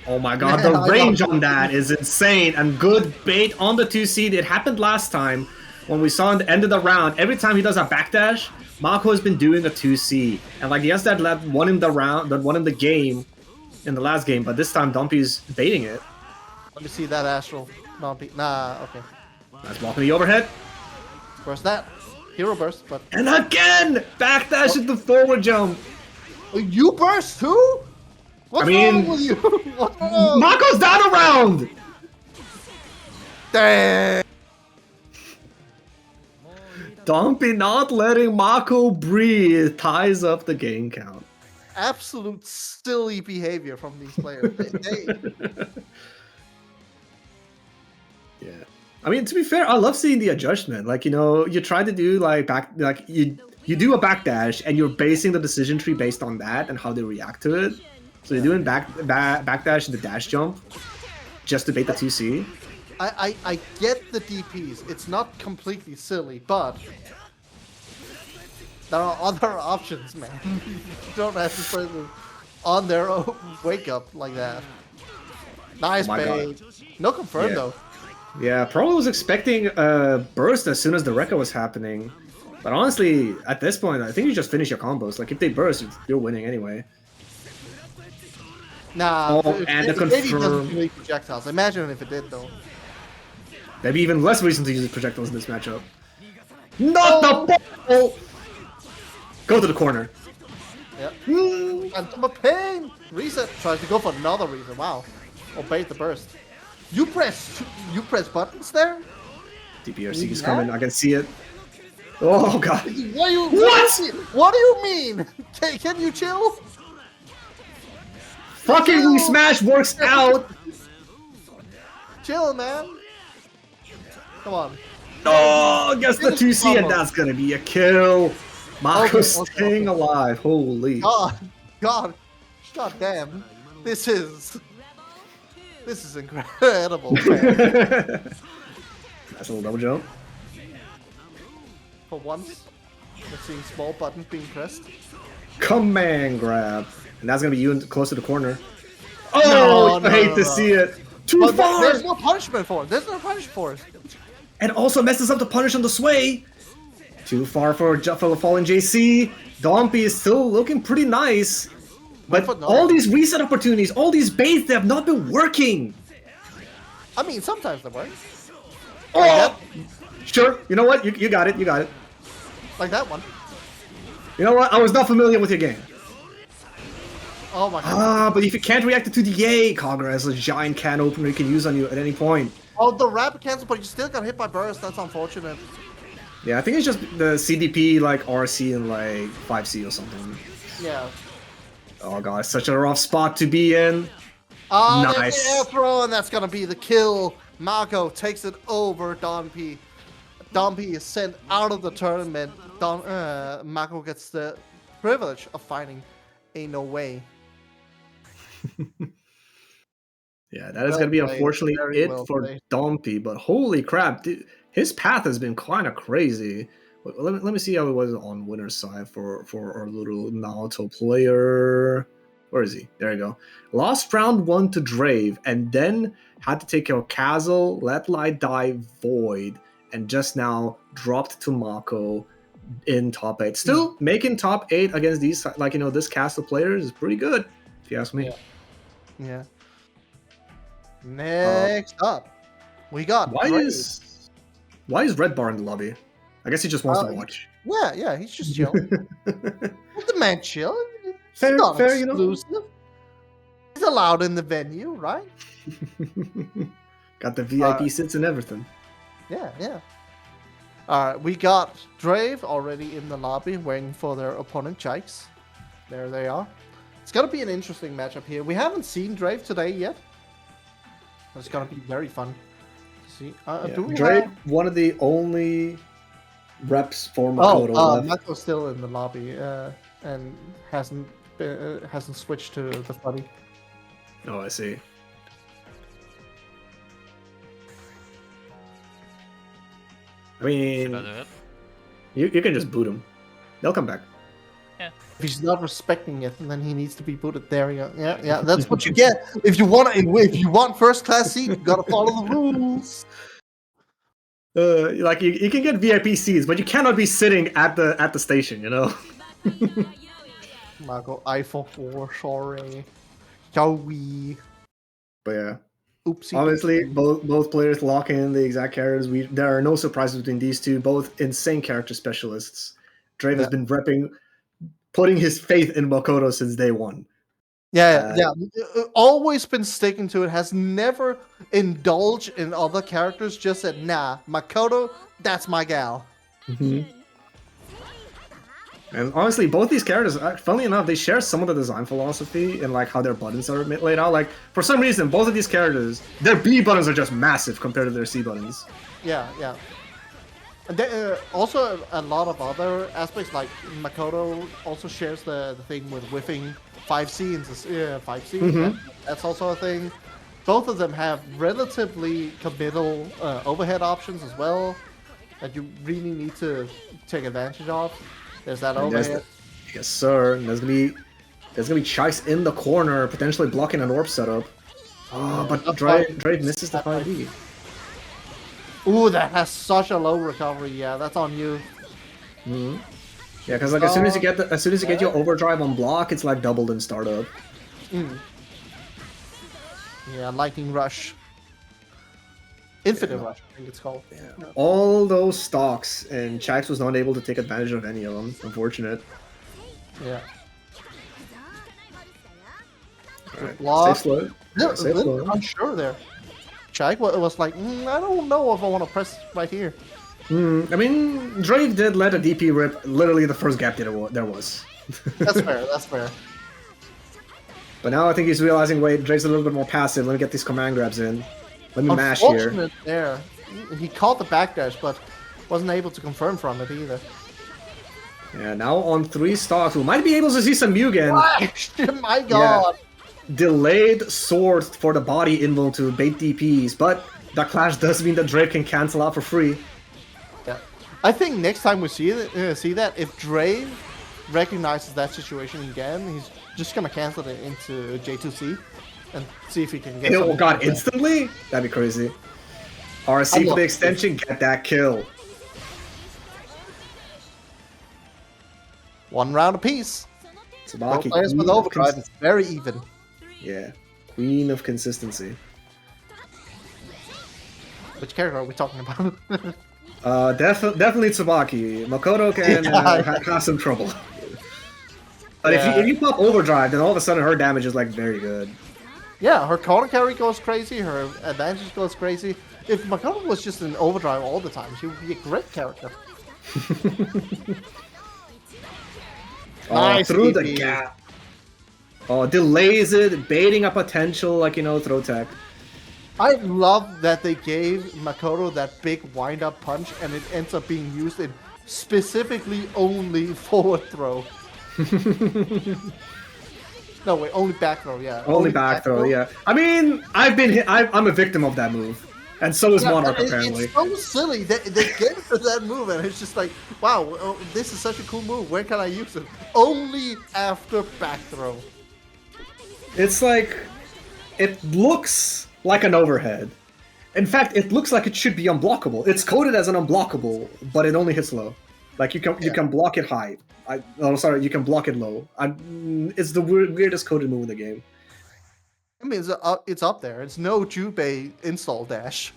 Oh my god, the range on that is insane. And good bait on the 2C. It happened last time when we saw in the end of the round. Every time he does a backdash, Mako has been doing a 2C. And like, yes, that won him the round, that won him the game in the last game, but this time Dumpy's baiting it. Let me see that Astral. Dumpy. Nah, okay. Nice blocking the overhead. Burst that. Hero burst, but... And again! Backdash at the forward jump. You burst too? What's wrong with you? What's wrong? Mako's down a round! Dang! Dumpy not letting Mako breathe ties up the game count. Absolute silly behavior from these players. Yeah. I mean, to be fair, I love seeing the adjustment. Like, you know, you try to do like you do a backdash and you're basing the decision tree based on that and how they react to it. So you're doing backdash and the dash jump just to bait the 2C. I get the DPs. It's not completely silly, but there are other options, man. You don't have to play them on their own wake up like that. Nice bait. No confirm though. Yeah, probably was expecting a burst as soon as the Rekka was happening. But honestly, at this point, I think you just finish your combos. Like, if they burst, you're winning anyway. Nah, and the confirm. Doesn't really projectiles. Imagine if it did, though. Maybe even less reason to use projectiles in this matchup. Not the ball! Go to the corner. Yep. Phantom of Pain! Reset. Tries to go for another reason. Wow. Or bait the burst. You press buttons there? DPRC is coming. I can see it. Oh god. What do you mean? Can you chill? Fucking resmash works out. Chill, man. Come on. Oh, gets the 2C and that's gonna be a kill. Mako's staying alive. Holy. God damn. This is incredible. Nice little double jump. For once, we're seeing small buttons being pressed. Command grab. And that's gonna be you close to the corner. Oh, I hate to see it. Too far! There's no punishment for it. And also messes up the punish on the sway. Too far for falling JC. Dumpy is still looking pretty nice. But all these reset opportunities, all these baits, they have not been working. I mean, sometimes they work. Oh! Sure. You know what? You got it. You got it. Like that one. You know what? I was not familiar with your game. Oh my god. Ah, but if you can't react to the A, Kagura has a giant can opener you can use on you at any point. Oh, the rapid cancel, but you still got hit by burst. That's unfortunate. Yeah, I think it's just the CDP, like RC and like 5C or something. Yeah. Oh god, it's such a rough spot to be in. Oh, Nice. there's the air throw, and that's gonna be the kill. Mako takes it over Don P. Don P is sent out of the tournament. Mako gets the privilege of fighting Ain't No Way. Yeah, that is going to be unfortunately it for Dompy, but holy crap, dude, his path has been kind of crazy. Let me see how it was on winner's side for our little Naoto player. Where is he? There you go. Lost round 1 to Drave, and then had to take out Kazel, Let Light Die, Void, and just now dropped to Mako in top 8. Still making top 8 against these, like, you know, this cast of players is pretty good, if you ask me. Yeah. Next up, we got why is Red Bar in the lobby? I guess he just wants to watch. Yeah, he's just chilling. Let the man chill. It's Fair, not you know. exclusive. He's allowed in the venue, right? Got the VIP sits and everything. Yeah. Alright, we got Drave already in the lobby waiting for their opponent, Jikes. There they are. It's gonna be an interesting matchup here. We haven't seen Drave today yet. It's gonna be very fun to see. Drave, one of the only reps for Makoto left. Mako's still in the lobby and hasn't switched to the funny. Oh, I see. I mean, you can just boot him. They'll come back. Yeah. If he's not respecting it, then he needs to be booted. There you go. Yeah. That's what you get. If you want first class seat, you gotta follow the rules. Like you can get VIP seats, but you cannot be sitting at the station. You know. Mako, Eiffel 4, sorry. Yowie. But yeah. Oopsie. Obviously, both players lock in the exact characters. There are no surprises between these two. Both insane character specialists. Drave has been putting his faith in Makoto since day one. Yeah. Always been sticking to it. Has never indulged in other characters. Just said, nah, Makoto, that's my gal. Mm-hmm. And honestly, both these characters, funnily enough, they share some of the design philosophy and like how their buttons are laid out. Like for some reason, both of these characters, their B buttons are just massive compared to their C buttons. Yeah. And also a lot of other aspects, like Makoto also shares the thing with whiffing 5C into 5C. Mm-hmm. That's also a thing. Both of them have relatively committal overhead options as well that you really need to take advantage of. There's that overhead. Yes, sir. And there's gonna be Chice in the corner, potentially blocking an orb setup. But Drave misses the 5D. Ooh, that has such a low recovery. Yeah, that's on you. Mm-hmm. Yeah, because like as soon as you get your overdrive on block, it's like doubled in startup. Yeah, lightning rush. Infinite rush, I think it's called. Yeah. All those stocks, and Chice was not able to take advantage of any of them. Unfortunate. Yeah. Right. Safe slow. I'm sure there. Chice was like, I don't know if I want to press right here. I mean, Drave did let a DP rip literally the first gap there was. That's fair. But now I think he's realizing, wait, Drave's a little bit more passive. Let me get these command grabs in. Let me mash here. Unfortunate there. He caught the backdash, but wasn't able to confirm from it either. Yeah, now on 3 stocks, we might be able to see some Mugen. My god! Yeah. Delayed sword for the body invul to bait DPs, but that clash does mean that Drave can cancel out for free. Yeah, I think next time we see that, if Drave recognizes that situation again, he's just gonna cancel it into J2C and see if he can get. Oh god, instantly? That'd be crazy. RC for the extension, get that kill. 1 round apiece. Tsubaki, both players with overdrive, it's very even. Yeah, queen of consistency. Which character are we talking about? Definitely Tsubaki. Makoto can have some trouble. But Yeah. if you pop overdrive, then all of a sudden her damage is like very good. Yeah, her corner carry goes crazy, her advantage goes crazy. If Makoto was just in overdrive all the time, she would be a great character. Nice Through the DP. gap. Oh, delays it, baiting a potential, like, throw tech. I love that they gave Makoto that big wind-up punch, and it ends up being used in specifically only forward throw. No, wait, only back throw, yeah. Only back throw, yeah. I mean, I've been hit. I'm a victim of that move, and so is Monarch apparently. It's so silly that they gave her that move, and it's just like, wow, this is such a cool move. Where can I use it? Only after back throw. It's like, it looks like an overhead. In fact, it looks like it should be unblockable. It's coded as an unblockable, but it only hits low. Like you can block it high. You can block it low. It's the weirdest coded move in the game. I mean, it's up there. It's no Jubei install dash.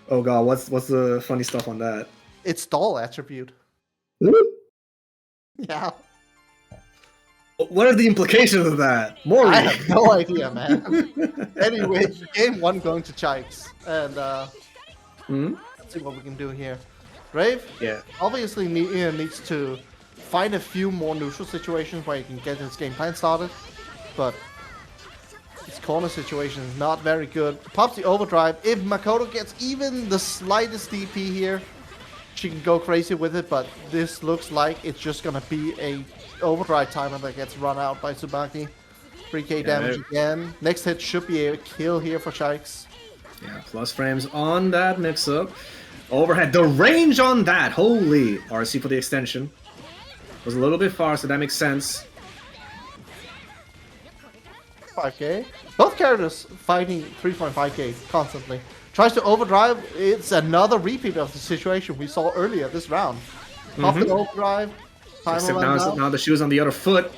Oh god, what's the funny stuff on that? It's stall attribute. Yeah. What are the implications of that? Mori. I have no idea, man. Anyway, game 1 going to Chikes. And let's see what we can do here. Brave? Yeah. Obviously needs to find a few more neutral situations where he can get his game plan started. But his corner situation is not very good. Pops the overdrive. If Makoto gets even the slightest DP here, she can go crazy with it, but this looks like it's just gonna be a overdrive timer that gets run out by Tsubaki. 3k damage again. Next hit should be a kill here for Chikes. Yeah, plus frames on that mix-up. Overhead. The range on that, holy! RC for the extension. Was a little bit far, so that makes sense. 5k. Both characters fighting 3.5k constantly. Tries to overdrive. It's another repeat of the situation we saw earlier this round. Off the overdrive. Except now the shoe's on the other foot.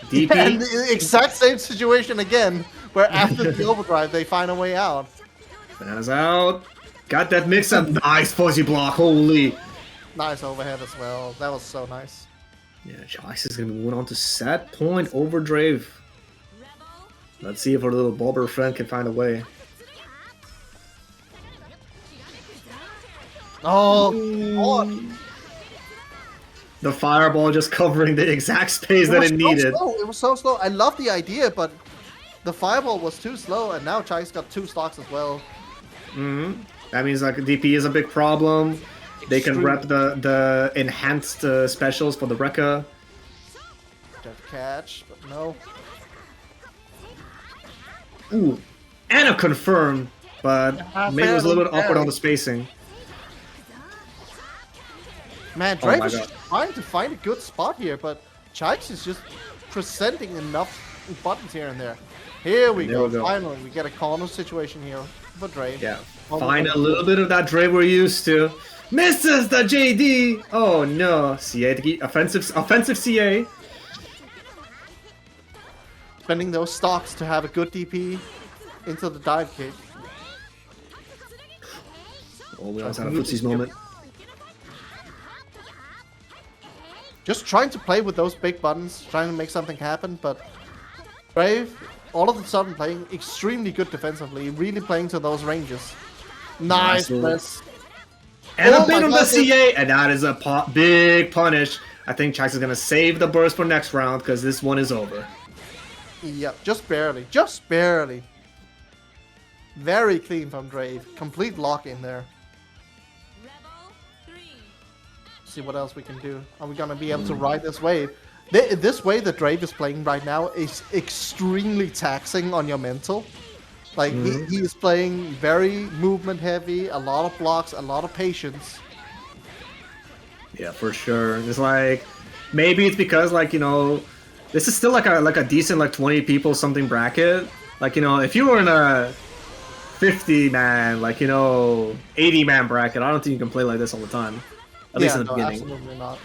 DP. Yeah, and the exact same situation again, where after the overdrive they find a way out. Bananas out. Got that mix-up. Nice fuzzy block. Holy. Nice overhead as well. That was so nice. Yeah, Joyce is gonna be moving on to set point overdrive. Let's see if our little bobber friend can find a way. Oh, God. The fireball just covering the exact space that it needed. It was so slow. I love the idea, but the fireball was too slow, and now Chai's got 2 stocks as well. That means like DP is a big problem. They can rep the enhanced specials for the Rekka. Death catch, but no. Ooh, and a confirm, but maybe it was a little bit awkward on the spacing. Man, Drake is just trying to find a good spot here, but Chikes is just presenting enough buttons here and there. Here we go. Finally, we get a corner situation here for Drake. Yeah, find a little bit of that Drake we're used to. Misses the JD! Oh no, CA to keep offensive CA. Spending those stocks to have a good DP into the dive kick. Oh, we also had a footsies moment. Just trying to play with those big buttons, trying to make something happen, but Brave, all of a sudden playing extremely good defensively, really playing to those ranges. Nice press. And a bit on the CA, and that is a big punish. I think Chikes is going to save the burst for next round, because this one is over. Yep, just barely. Just barely. Very clean from Drave. Complete lock in there. See what else we can do. Are we gonna be able to ride this wave? This way that Drave is playing right now is extremely taxing on your mental. Like he is playing very movement heavy, a lot of blocks, a lot of patience. Yeah, for sure. It's like maybe it's because like this is still like a decent like 20 people something bracket. Like if you were in a 50 man 80 man bracket, I don't think you can play like this all the time. At least in the beginning. Absolutely not.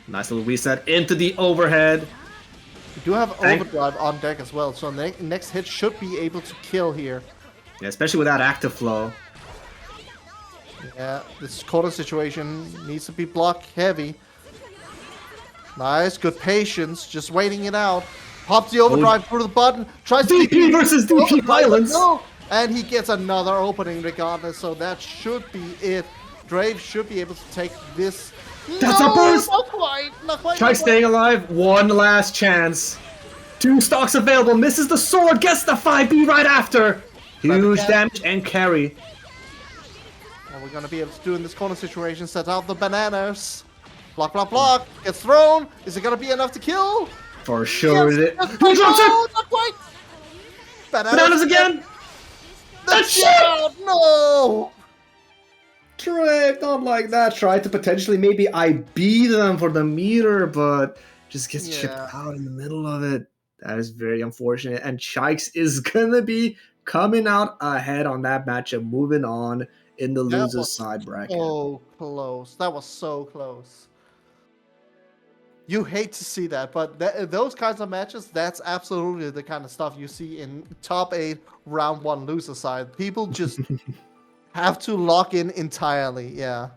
Nice little reset into the overhead. We do have overdrive on deck as well, so next hit should be able to kill here. Yeah, especially with that active flow. Yeah, this corner situation needs to be block heavy. Nice, good patience, just waiting it out. Pops the overdrive through the button, tries to DP versus DP violence. No, and he gets another opening regardless, so that should be it. Drave should be able to take this. That's a burst! Not quite, not quite. Try staying alive. One last chance. 2 stocks available. Misses the sword. Gets the 5B right after. Huge damage and carry. And we're gonna be able to do in this corner situation. Set out the bananas. Block, block, block. Gets thrown. Is it gonna be enough to kill? For sure. Yes, He drops it. Not quite. Bananas again. That's shit. No. Trick, not like that. Tried to potentially maybe IB them for the meter, but just gets chipped out in the middle of it. That is very unfortunate. And Chikes is gonna be coming out ahead on that matchup, moving on in the loser's side bracket. So close. That was so close. You hate to see that, but those kinds of matches, that's absolutely the kind of stuff you see in top 8 round 1 loser side. People just have to lock in entirely, yeah.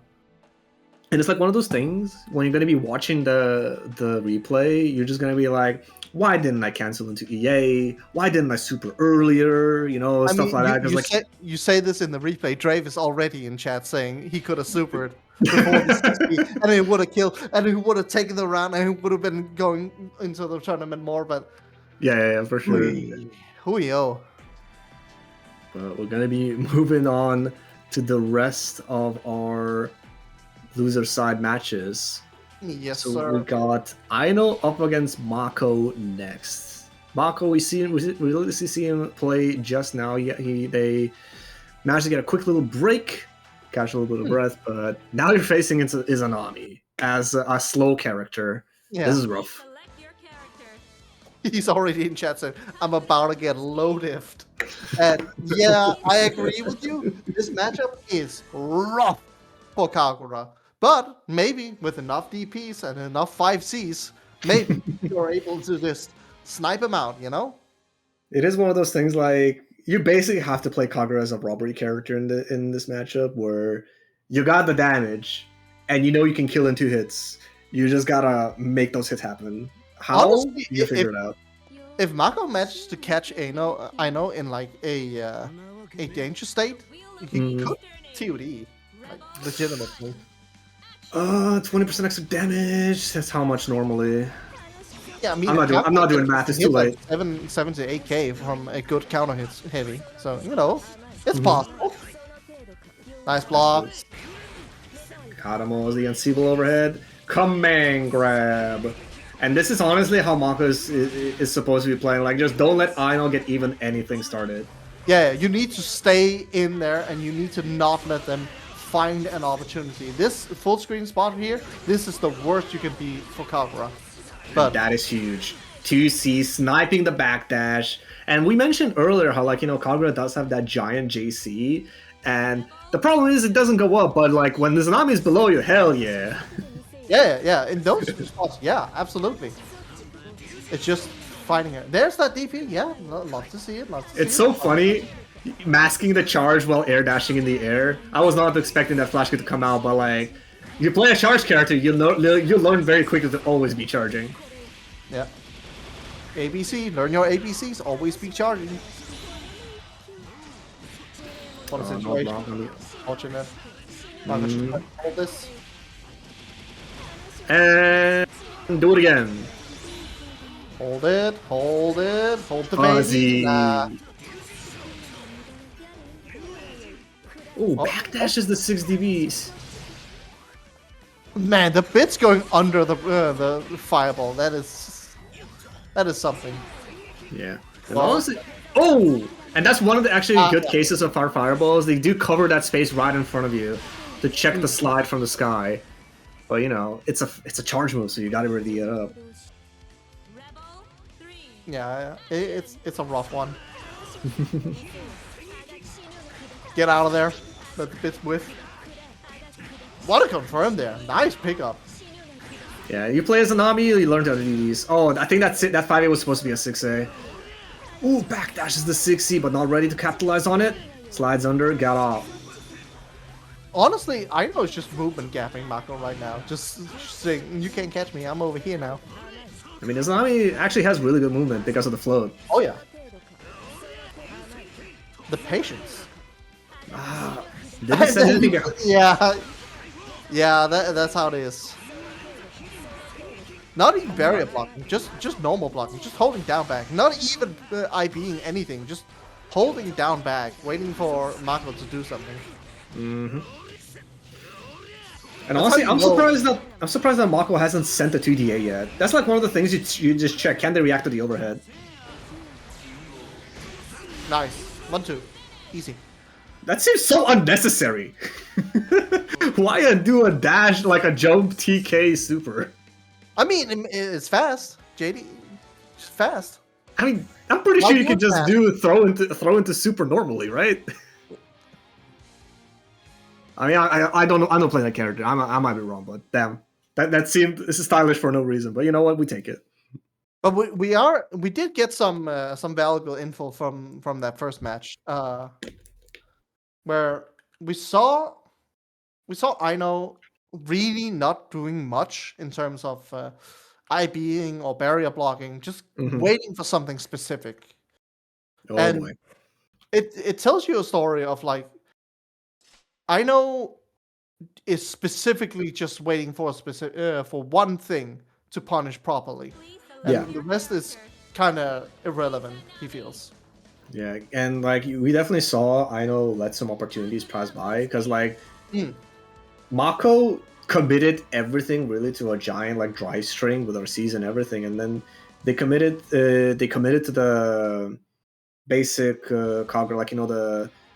And it's like one of those things when you're gonna be watching the replay, you're just gonna be like, why didn't I cancel into EA? Why didn't I super earlier? You know, stuff like that. You say this in the replay. Drave is already in chat saying he could have supered before the 60, and he would have killed, and he would have taken the round, and he would have been going into the tournament more. But yeah, for sure. Hoo-yo. But we're gonna be moving on to the rest of our loser side matches. Yes, so sir. We got Aino up against Mako next. Mako, we really see him play just now. They managed to get a quick little break, catch a little bit of breath, but now you're facing Izanami as a slow character. Yeah. This is rough. He's already in chat saying, I'm about to get loaded. And yeah, I agree with you. This matchup is rough for Kagura. But maybe with enough DPs and enough 5Cs, maybe you're able to just snipe him out, you know? It is one of those things like you basically have to play Kagura as a robbery character in this matchup where you got the damage and you know you can kill in 2 hits. You just gotta make those hits happen. How? Honestly, you figure it out. If Mako manages to catch Aino in like a danger state, he could TOD, like, legitimately. 20% extra damage. That's how much normally. Yeah, I mean, I'm not doing math. It's too late. Like 7 to 8k from a good counter hit heavy. So you know, it's possible. Nice block. Kadamo is the unseeable overhead. Command grab. And this is honestly how Mako is supposed to be playing. Like, just don't let Aino get even anything started. Yeah, you need to stay in there, and you need to not let them find an opportunity. This full screen spot here, this is the worst you can be for Kagura. But that is huge. 2C sniping the backdash. And we mentioned earlier how, like, you know, Kagura does have that giant JC. And the problem is it doesn't go up, but like when the Izanami is below you, hell yeah. Yeah, in those spots, yeah, absolutely. It's just finding it. There's that DP, yeah, love to see it, It's so funny, masking the charge while air dashing in the air. I was not expecting that flash kick to come out, but like, you play a charge character, you'll learn very quickly to always be charging. Yeah. ABC, learn your ABCs, always be charging. What a situation. Fortunate. Hold this. And do it again. Hold it, hold the baby. Nah. Ooh, backdash is the 6 DBs. Man, the bit's going under the fireball. That is something. Yeah. And honestly, and that's one of the actually good cases of our fireballs. They do cover that space right in front of you to check the slide from the sky. But you know, it's a charge move, so you gotta ready it up. Yeah, it's a rough one. Get out of there. Let the bits whiff. What a confirm there. Nice pickup. Yeah, you play as Izanami, you learn how to do these. Oh, I think that's it. That 5A was supposed to be a 6A. Ooh, backdash is the 6C, but not ready to capitalize on it. Slides under, got off. Honestly, I know it's just movement gapping Mako right now. Just saying, you can't catch me. I'm over here now. I mean, Izanami actually has really good movement because of the float. Oh yeah. The patience. Did he send anything? Yeah. Yeah, that's how it is. Not even barrier blocking, just normal blocking, just holding down back. Not even IBing anything, just holding down back, waiting for Mako to do something. Mm-hmm. And That's honestly, how you I'm surprised that Mako hasn't sent a 2DA yet. That's like one of the things you just check. Can they react to the overhead? Nice. 1-2. Easy. That seems so unnecessary. Why do a dash like a jump TK super? I mean, it's fast. JD, it's fast. I mean, I'm pretty sure you could just do throw into super normally, right? I mean, I don't know. I don't play that character. I might be wrong, but damn, that seemed this is stylish for no reason. But you know what? We take it. But we did get some valuable info from that first match, where we saw Aino really not doing much in terms of IBing or barrier blocking, just waiting for something specific. Oh and boy. It tells you a story of like Aino is specifically just waiting for a specific for one thing to punish properly, and the rest is kind of irrelevant. He feels. Yeah, and like we definitely saw Aino let some opportunities pass by because like Mako committed everything really to a giant like drive string with RCs and everything, and then they committed to the basic Kagura, like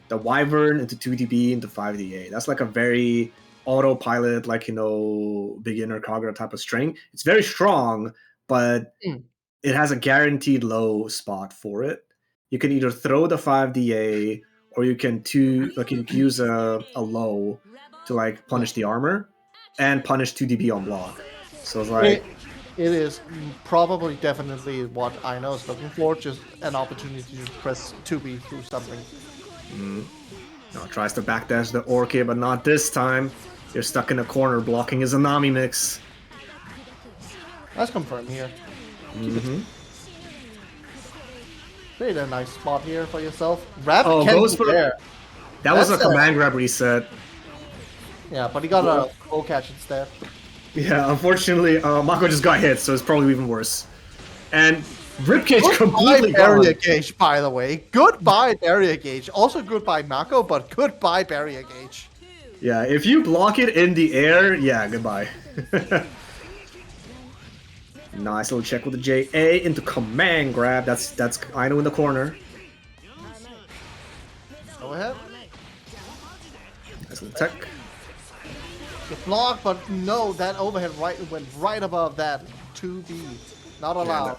the Wyvern into 2DB into 5DA. That's like a very autopilot, like beginner Kagura type of string. It's very strong, but it has a guaranteed low spot for it. You can either throw the 5DA or you can use a low to like punish the armor and punish 2DB on block. So it's like it is probably definitely what Aino is looking for, just an opportunity to press 2B through something. No, tries to backdash the Orchid, but not this time. You're stuck in a corner blocking his Anami mix. Let's confirm here. Create a nice spot here for yourself. Wrap goes for there. That was a command grab reset. Yeah, but he got a full catch instead. Yeah, unfortunately, Mako just got hit, so it's probably even worse. And Ribcage completely barrier gauge, by the way. Goodbye barrier gauge. Also goodbye Mako, but goodbye barrier gauge. Yeah, if you block it in the air, yeah, goodbye. Nice little check with the JA into command grab. That's Aino in the corner. Go ahead. Nice little tech. The block, but no, that overhead went right above that 2B. Not allowed.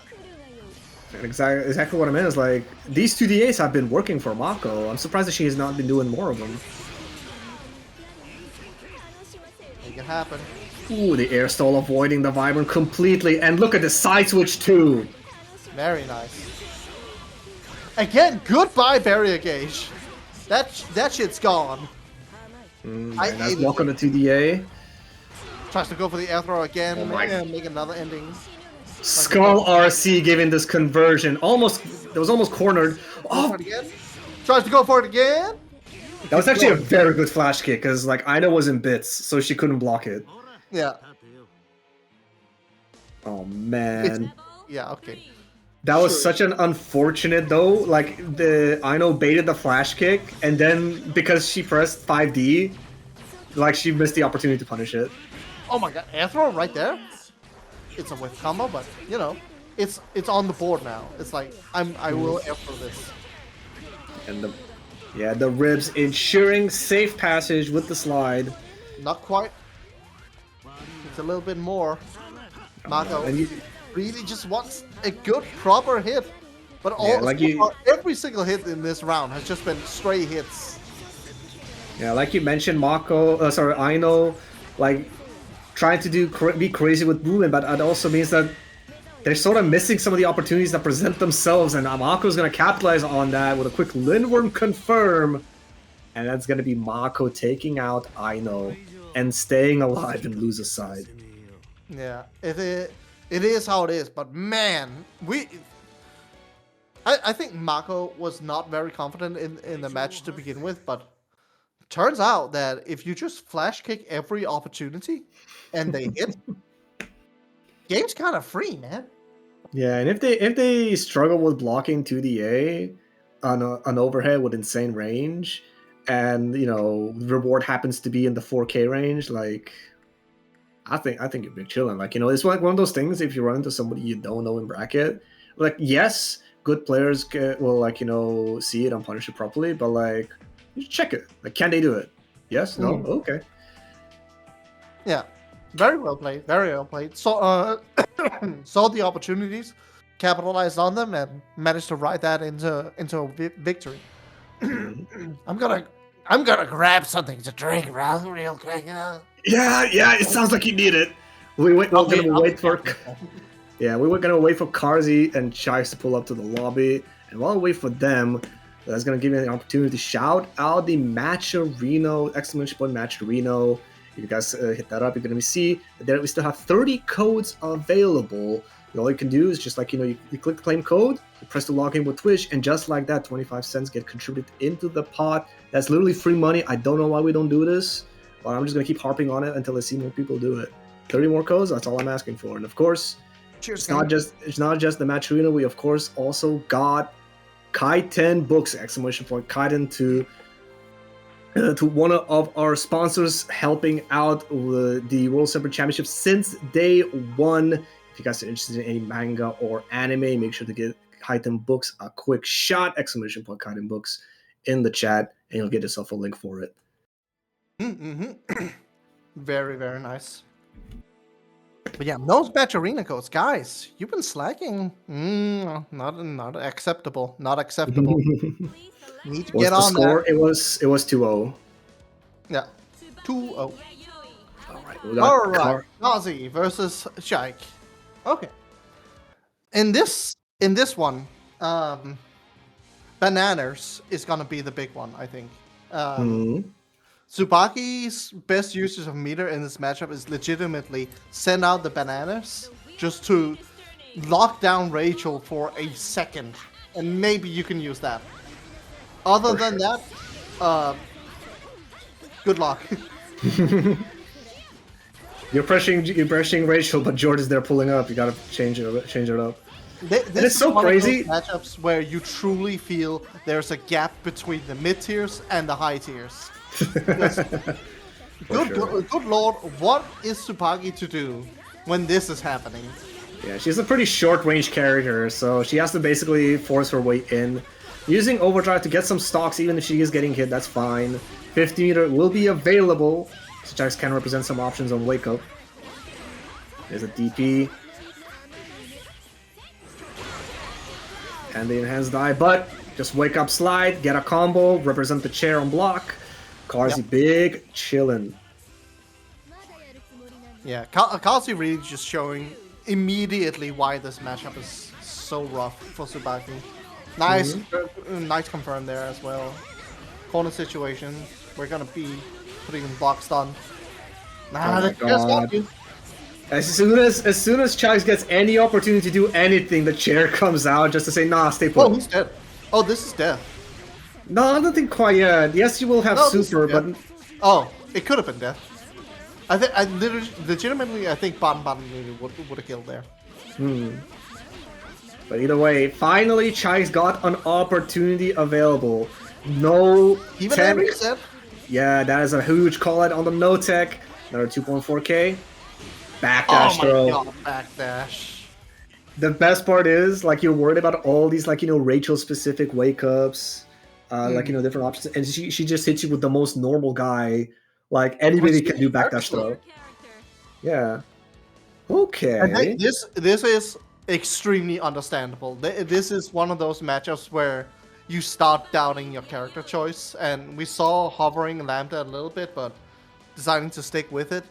And exactly what I meant is like these 2DAs have been working for Mako. I'm surprised that she has not been doing more of them. Make it happen. Ooh, the air stall avoiding the Vibrant completely, and look at the side switch too. Very nice. Again, goodbye barrier gauge. That shit's gone. Nice block on the 2DA. Tries to go for the air throw again, Oh make another ending. Skull RC giving this conversion. It was almost cornered. Oh, tries to go for it again. That was actually a very good flash kick because like Aino was in bits, so she couldn't block it. Yeah. Oh man. Yeah. Okay. That was such an unfortunate though. Like the Aino baited the flash kick, and then because she pressed 5D, like she missed the opportunity to punish it. Oh my god, air throw right there. It's a whiff combo, but it's on the board now. It's like I will air throw this. And the ribs ensuring safe passage with the slide. Not quite. It's a little bit more. Mako really just wants a good proper hit, but every single hit in this round has just been stray hits. Yeah, like you mentioned, Aino, like trying to be crazy with movement, but it also means that they're sort of missing some of the opportunities that present themselves, and Mako's going to capitalize on that with a quick Lindworm confirm. and that's gonna be Mako taking out Aino and staying alive in loser's side. Yeah, it is how it is. But man, I think Mako was not very confident in the match to begin with, but turns out that if you just flash kick every opportunity and they hit, game's kind of free, man. Yeah, and if they struggle with blocking 2DA on an overhead with insane range, and reward happens to be in the 4K range, like I think you're big chilling. Like it's like one of those things. If you run into somebody you don't know in bracket, like yes, good players will see it and punish it properly, but like you check it. Like, can they do it? Yes, no, okay. Yeah, very well played. Very well played. So saw the opportunities, capitalized on them, and managed to ride that into a victory. I'm gonna grab something to drink real quick. Yeah, it sounds like you need it. We're gonna wait for Karzi and Chais to pull up to the lobby, and while we wait for them, that's gonna give you an opportunity to shout out the Matcherino, exclamation point Matcherino. If you guys hit that up, you're gonna see that we still have 30 codes available. And all you can do is just you click the claim code, you press the login with Twitch, and just like that, 25 cents get contributed into the pot. That's literally free money. I don't know why we don't do this, but I'm just gonna keep harping on it until I see more people do it. 30 more codes, that's all I'm asking for. And of course, it's not just the Matcherino. We of course also got Kaiten books, exclamation point Kaiten to one of our sponsors, helping out the World Serpent Championship since day one. If you guys are interested in any manga or anime, make sure to give Kaiten books a quick shot, exclamation point Kaiten books in the chat, and you'll get yourself a link for it. Very, very nice. But yeah, those Matcherino codes, guys, you've been slacking. Not acceptable. Not acceptable. Need to get on score? that. It was 2-0. Yeah, 2-0. All right, Nazi versus Shike. Okay. In this one, bananas is gonna be the big one, I think. Tsubaki's best usage of meter in this matchup is legitimately send out the bananas just to lock down Rachel for a second, and maybe you can use that. Other than that, good luck. You're pressuring Rachel, but Jordan's there pulling up. You gotta change it up. This is so crazy. Of those matchups where you truly feel there's a gap between the mid tiers and the high tiers. Good lord, what is Tsubaki to do when this is happening? Yeah, she's a pretty short range character, so she has to basically force her way in. Using Overdrive to get some stocks, even if she is getting hit, that's fine. 50 meter will be available, so Jax can represent some options on Wake Up. There's a DP. And the enhanced die, but just Wake Up slide, get a combo, represent the chair on block. Karzi big, chillin'. Yeah, Karzi really just showing immediately why this matchup is so rough for Tsubaki. Nice, nice confirm there as well. Corner situation, we're gonna be putting blocks on. Nah, they just got you. As soon as Chags gets any opportunity to do anything, the chair comes out just to say, nah, stay put. Oh, he's dead. Oh, this is death. No, I don't think quite yet. Yes, you will have super, but... Oh, it could have been death. I legitimately, I think bottom really would have killed there. But either way, finally Chai's got an opportunity available. No even tech. Reset. Yeah, that is a huge call out on the no tech. Another 2.4k. Backdash throw. Oh my god, backdash. The best part is, like, you're worried about all these, like, Rachel specific wake ups, like, different options, and she just hits you with the most normal guy. Like, anybody can do backdash throw. Yeah. Okay. I think this is extremely understandable. This is one of those matchups where you start doubting your character choice, and we saw hovering Lambda a little bit, but deciding to stick with it.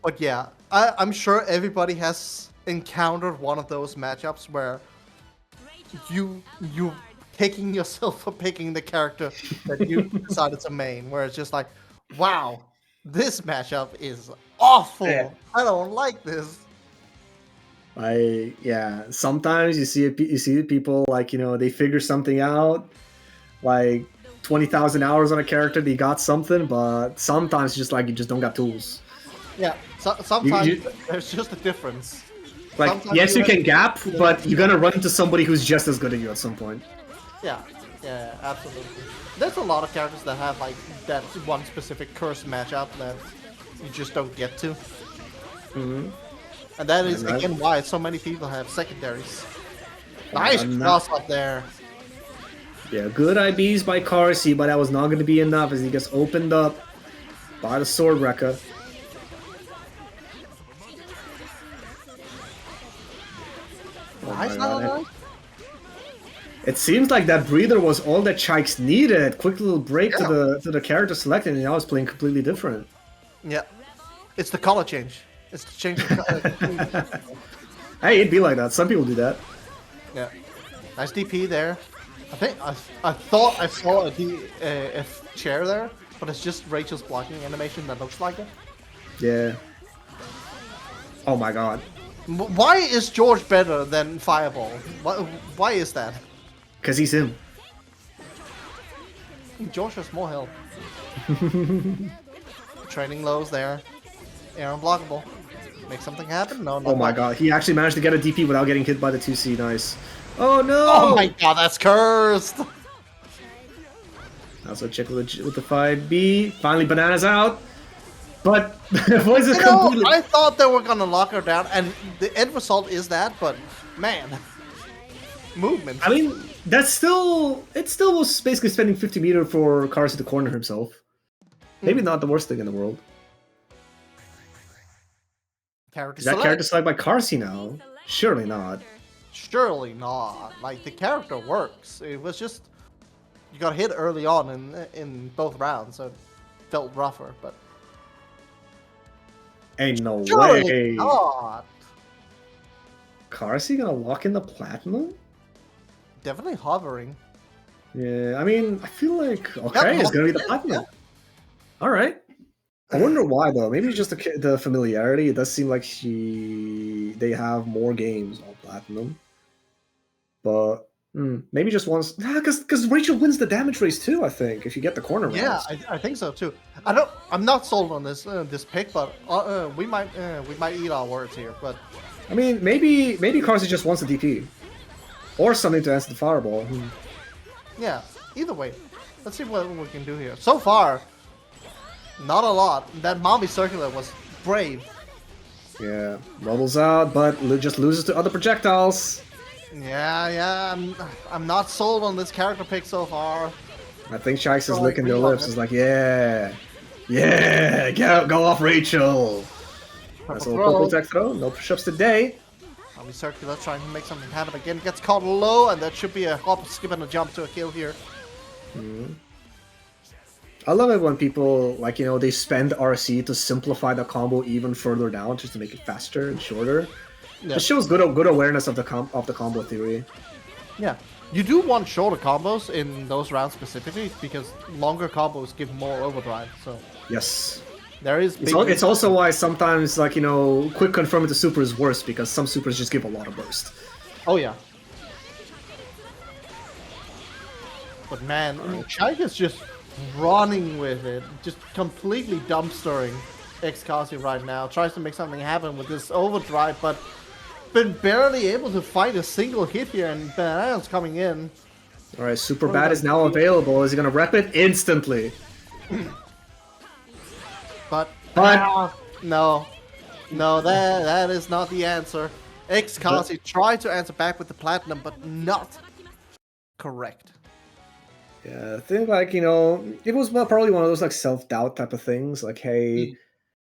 But yeah, I'm sure everybody has encountered one of those matchups where you kicking yourself for picking the character that you decided to main. Where it's just like, wow, this matchup is awful. Yeah. I don't like this. Sometimes you see people like they figure something out, like 20,000 hours on a character, they got something, but sometimes just like you just don't got tools. Yeah, sometimes there's just a difference. Like Sometimes yes, you have- can gap, but you're gonna run into somebody who's just as good as you at some point. Yeah, absolutely. There's a lot of characters that have like that one specific curse matchup that you just don't get to. Mm-hmm. And that is And again why so many people have secondaries. Nice I'm cross up there. Yeah, good IBs by Carsey, but that was not going to be enough as he gets opened up by the Sword Wrecker. Nice. It seems like that breather was all that Chikes needed. Quick little break Yeah. to the character selected, and now it's playing completely different. Yeah, it's the color change. It's the change. Hey, it'd be like that. Some people do that. Yeah, nice DP there. I thought I saw a chair there, but it's just Rachel's blocking animation that looks like it. Yeah. Oh my god. Why is George better than Fireball? Why is that? Because he's him. George has more health. Training lows there. Air unblockable. Make something happen? No. Oh my god. He actually managed to get a DP without getting hit by the 2C. Nice. Oh no! Oh my god, that's cursed! Also check with the 5B. Finally, Banana's out. But voice is I completely... I thought they were gonna lock her down, and the end result is that, but man. Movement. I mean, it still was basically spending 50 meter for Carsey to corner himself. Maybe not the worst thing in the world. Character Is that select? character select by Carsey now? Surely not. Surely not. Like, the character works. It was just... You got hit early on in both rounds, so it felt rougher, but... Ain't no Surely way. not! Carsey gonna lock in the platinum? Definitely hovering. Yeah, I mean, I feel like okay, it's gonna be the platinum. All right. I wonder why though. Maybe it's just the familiarity. It does seem like they have more games on platinum, but maybe just once. Because Rachel wins the damage race too. I think if you get the corner rounds. Yeah, I think so too. I'm not sold on this pick, but we might eat our words here. But I mean, maybe Carsey just wants a DP, or something to answer the fireball. yeah, either way, let's see what we can do here. So far, not a lot. That mommy circular was brave. Yeah, bubbles out, but just loses to other projectiles. Yeah, I'm not sold on this character pick so far. I think Shikes is Go licking their reload lips. it. It's like, yeah, go off, Rachel. That's a little purple tech throw. No push-ups today. Mommy circular trying to make something happen again. Gets caught low, and that should be a hop, skip, and a jump to a kill here. I love it when people they spend RC to simplify the combo even further down, just to make it faster and shorter. Yeah. It shows good awareness of the combo theory. Yeah. You do want shorter combos in those rounds specifically because longer combos give more overdrive. So Yes. there is. It's also why sometimes quick confirm into super is worse because some supers just give a lot of burst. Oh yeah. But man, Shike is just running with it, just completely dumpstering Xkazi right now. Tries to make something happen with this overdrive, but been barely able to fight a single hit here, and Banana's coming in. All right, super bad is now available. Is he gonna rep it instantly? But But- no, that is not the answer. Xkazi tried to answer back with the platinum, but not correct. Yeah, I think it was probably one of those self-doubt type of things. Like, hey,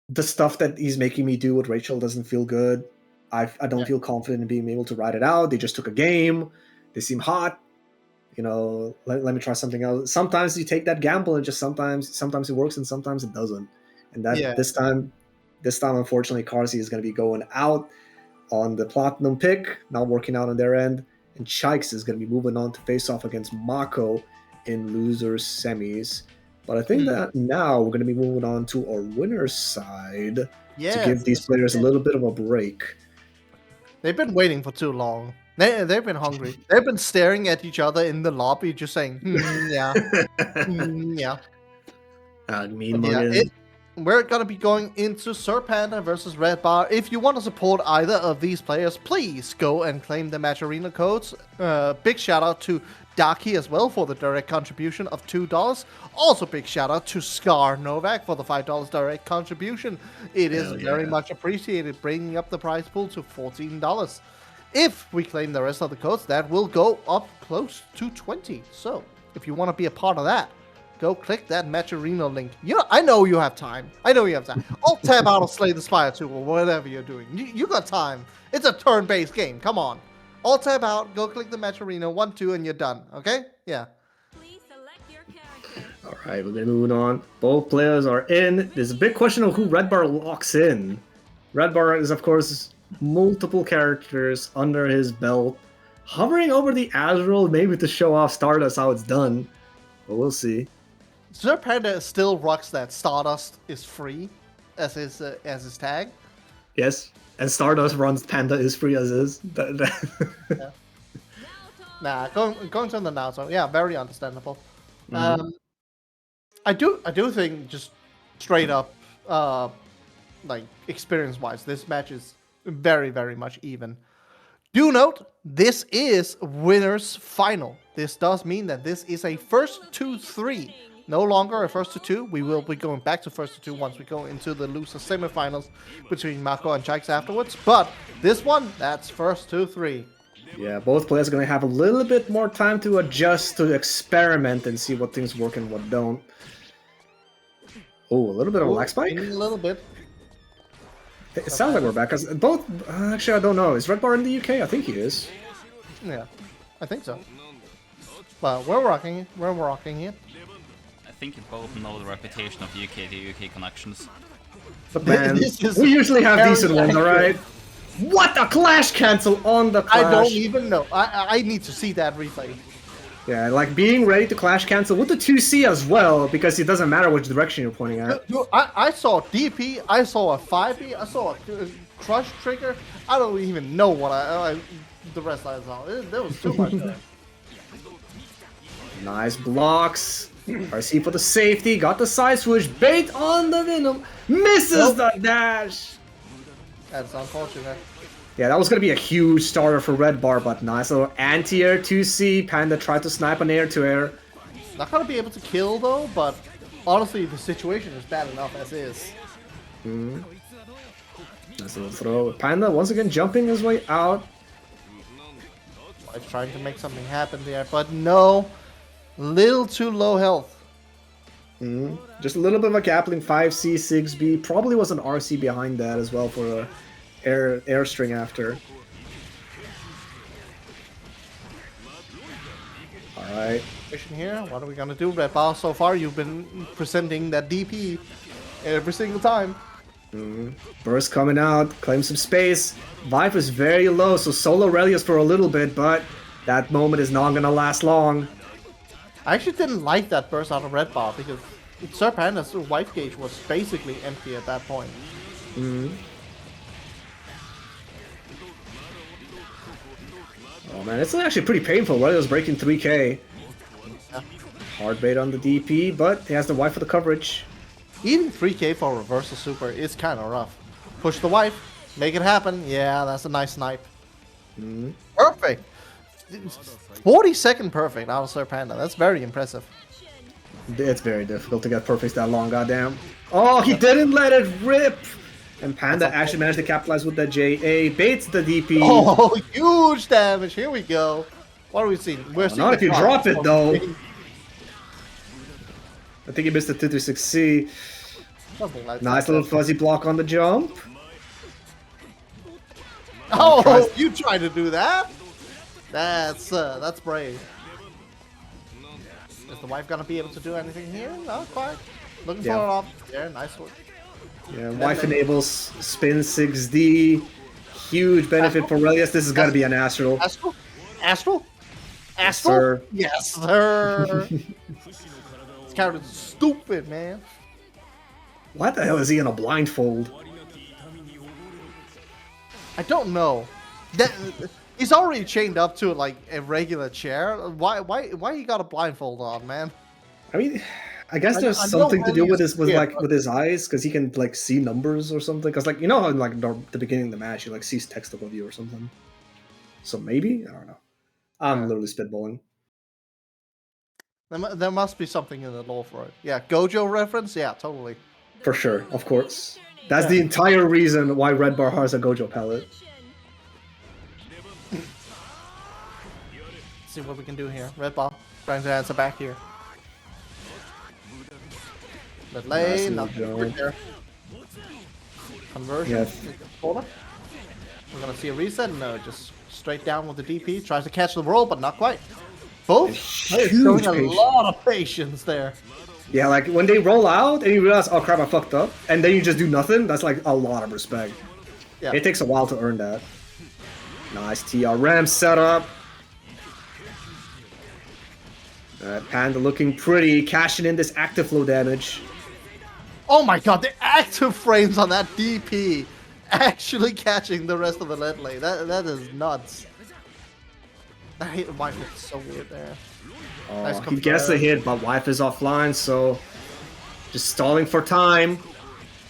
the stuff that he's making me do with Rachel doesn't feel good. I don't feel confident in being able to ride it out. They just took a game. They seem hot. Let me try something else. Sometimes you take that gamble and just sometimes it works and sometimes it doesn't. And this time unfortunately Carsey is going to be going out on the platinum pick, not working out on their end. and Chikes is going to be moving on to face off against Mako in losers semis. But I think that now we're going to be moving on to our winner's side to give these players a little bit of a break. They've been waiting for too long. They've been hungry. They've been staring at each other in the lobby, just saying, yeah, yeah. We're going to be going into Serpent versus Red Bar. If you want to support either of these players, please go and claim the Match Arena codes. Big shout out to Darky as well for the direct contribution of $2. Also big shout out to Scar Novak for the $5 direct contribution. It is very much appreciated, bringing up the prize pool to $14. If we claim the rest of the codes, that will go up close to 20. So if you want to be a part of that, go click that Match Arena link. I know you have time. Alt tab out of Slay the Spire 2 or whatever you're doing. You got time. It's a turn-based game. Come on. Alt tab out, go click the Match Arena 1, 2, and you're done. Okay? Yeah. Please select your character. Alright, we're moving on. Both players are in. There's a big question of who Red Bar locks in. Red Bar is, of course, multiple characters under his belt. Hovering over the Azrael, maybe to show off Stardust how it's done. But we'll see. Serpent still rocks that Stardust is free as his tag. Yes, and Stardust runs Panda is free as is. Yeah. Nah, going to the Naruto. Yeah, very understandable. I do think just straight up, like experience-wise, this match is very, very much even. Do note, this is winner's final. This does mean that this is a first to 3. No longer a first to 2. We will be going back to first to 2 once we go into the loser semifinals between Mako and Chikes afterwards. But this one, that's first to 3. Yeah, both players are going to have a little bit more time to adjust, to experiment, and see what things work and what don't. Oh, a little bit of a lag spike? A little bit. It sounds like we're back. Cause both, actually, I don't know. Is Red Bar in the UK? I think he is. Yeah, I think so. But we're rocking it. We're rocking it. I think you both know the reputation of UK to UK connections. But man, we usually have decent ones, alright? What a clash cancel on the clash! I don't even know. I need to see that replay. Yeah, like being ready to clash cancel with the 2C as well, because it doesn't matter which direction you're pointing at. Dude, I saw DP, I saw a 5B, I saw a crush trigger. I don't even know what the rest I saw. There was too much there. Nice blocks. RC for the safety, got the side switch, bait on the Venom, misses the dash. That's unfortunate. Yeah, that was going to be a huge starter for Red Bar, but nice little anti-air 2C. Panda tried to snipe an air-to-air. Not going to be able to kill though, but honestly the situation is bad enough as is. Nice little throw. Panda once again jumping his way out. I'm trying to make something happen there, but no. Little too low health. Just a little bit of a Gatling 5C, 6B. Probably was an RC behind that as well for a air string after. Alright. Here, what are we gonna do, Red Bar? So far you've been presenting that DP every single time. Burst coming out, claim some space. Vibe is very low, so solo Relius for a little bit, but that moment is not gonna last long. I actually didn't like that burst out of Red Bar because Serpent's wife gauge was basically empty at that point. Oh man, it's actually pretty painful. Relius breaking 3k. Yeah. Hard bait on the DP, but he has the wife for the coverage. Even 3k for reversal super is kind of rough. Push the wife, make it happen. Yeah, that's a nice snipe. Perfect. 40-second perfect out of Serpent. That's very impressive. It's very difficult to get perfects that long, goddamn. Oh, he didn't let it rip! And Panda actually managed to capitalize with that JA, baits the DP. Oh, huge damage. Here we go. What are we seeing? We're seeing not if you drop it, though. I think he missed the 226C. Something like nice that. little fuzzy block on the jump. Oh, you tried to do that? That's brave. Is the wife gonna be able to do anything here? Not quite. Looking for it off. Yeah, nice one. Yeah, wife enables spin 6D. Huge benefit for Relius. This is gonna be an Astral. Astral? Astral? Yes, Astral? sir. Yes, sir. This character's stupid, man. Why the hell is he in a blindfold? I don't know. That he's already chained up to like a regular chair. Why he got a blindfold on, man? I mean, I guess I there's know something to do with his Ellio's weird, with his eyes, because he can like see numbers or something. Because like you know how in like the beginning of the match, he like sees text above you or something. So maybe I don't know. I'm literally spitballing. There must be something in the lore for it. Yeah, Gojo reference. Yeah, totally. For sure, of course. That's Yeah. the entire reason why Red Bar has a Gojo palette. Let's see what we can do here. Red ball brings the answer back here. Mid lane, Nice nothing move, good there. Conversion. Yes. Corner. We're gonna see a reset. No, just straight down with the DP. Tries to catch the roll, but not quite. Both players Huge showing a patience. lot of patience there. Yeah, like when they roll out and you realize, oh crap, I fucked up, and then you just do nothing, that's like a lot of respect. Yeah. It takes a while to earn that. Nice TRM setup. Panda looking pretty, cashing in this active flow damage. Oh my god, the active frames on that DP actually catching the rest of the lead lane. That is nuts. I hate my it's so weird there. Nice He gets the confirm. hit, but wife is offline, so just stalling for time.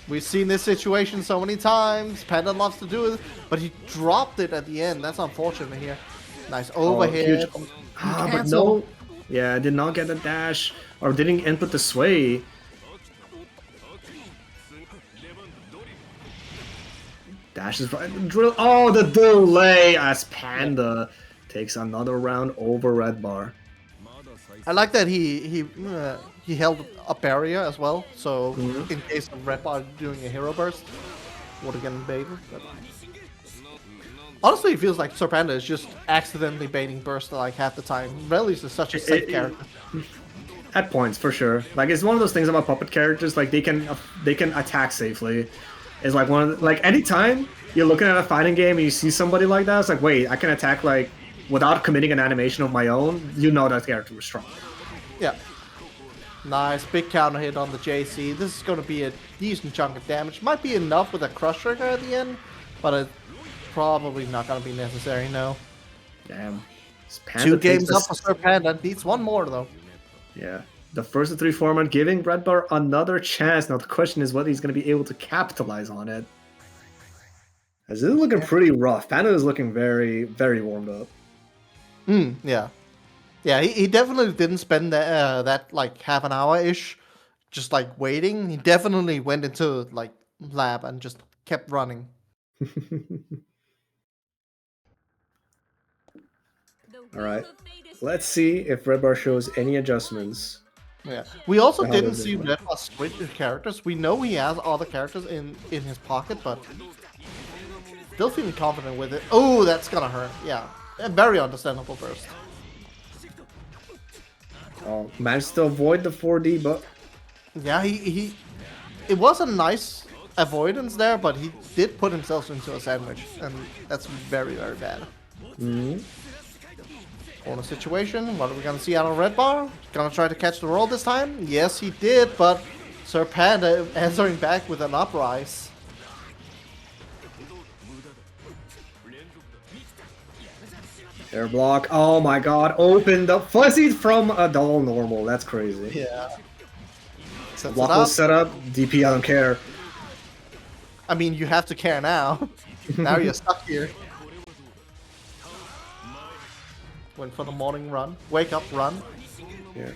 We've seen this situation so many times. Panda loves to do it, but he dropped it at the end. That's unfortunate here. Nice overhead. Huge- but Cancel. no. Yeah, did not get the dash, or didn't input the sway. Dash is drill. Oh, the delay as Panda takes another round over Red Bar. I like that he held a barrier as well, so in case of Red Bar doing a hero burst, would have gotten baited. But... honestly, it feels like Serpent is just accidentally baiting burst like half the time. Relius is such a safe character. At points, for sure. Like it's one of those things about puppet characters. Like they can attack safely. It's like one of the, like anytime you're looking at a fighting game and you see somebody like that, it's like wait, I can attack like without committing an animation of my own. You know that character is strong. Yeah. Nice, big counter hit on the JC. This is going to be a decent chunk of damage. Might be enough with a crush trigger at the end, but it's probably not going to be necessary, no. Damn. This 2 Panda takes games up this- for Sir Panda. Needs one more, though. Yeah. The first of 3 format giving Red Bar another chance. Now the question is whether he's going to be able to capitalize on it. As this is looking pretty rough. Panda is looking very, very warmed up. Yeah. Yeah, he definitely didn't spend that like half an hour-ish just like waiting. He definitely went into like lab and just kept running. Alright. Let's see if Red Bar shows any adjustments. Yeah. We also How didn't does it see work? Red Bar switch his characters. We know he has other characters in his pocket, but still feeling confident with it. Oh, that's gonna hurt. Yeah. A very understandable burst. Oh, managed to avoid the 4D, but Yeah, he it was a nice avoidance there, but he did put himself into a sandwich, and that's very, very bad. Corner situation. What are we gonna see out of Red Bar? Gonna try to catch the roll this time? Yes, he did, but Sir Panda answering back with an uprise. air block. Oh my god, opened up fuzzy from a double normal. That's crazy. Yeah. Sets it Block up. was set up. DP, I don't care. I mean, you have to care now. Now you're stuck here. Went for the morning run. Wake up run. Yeah.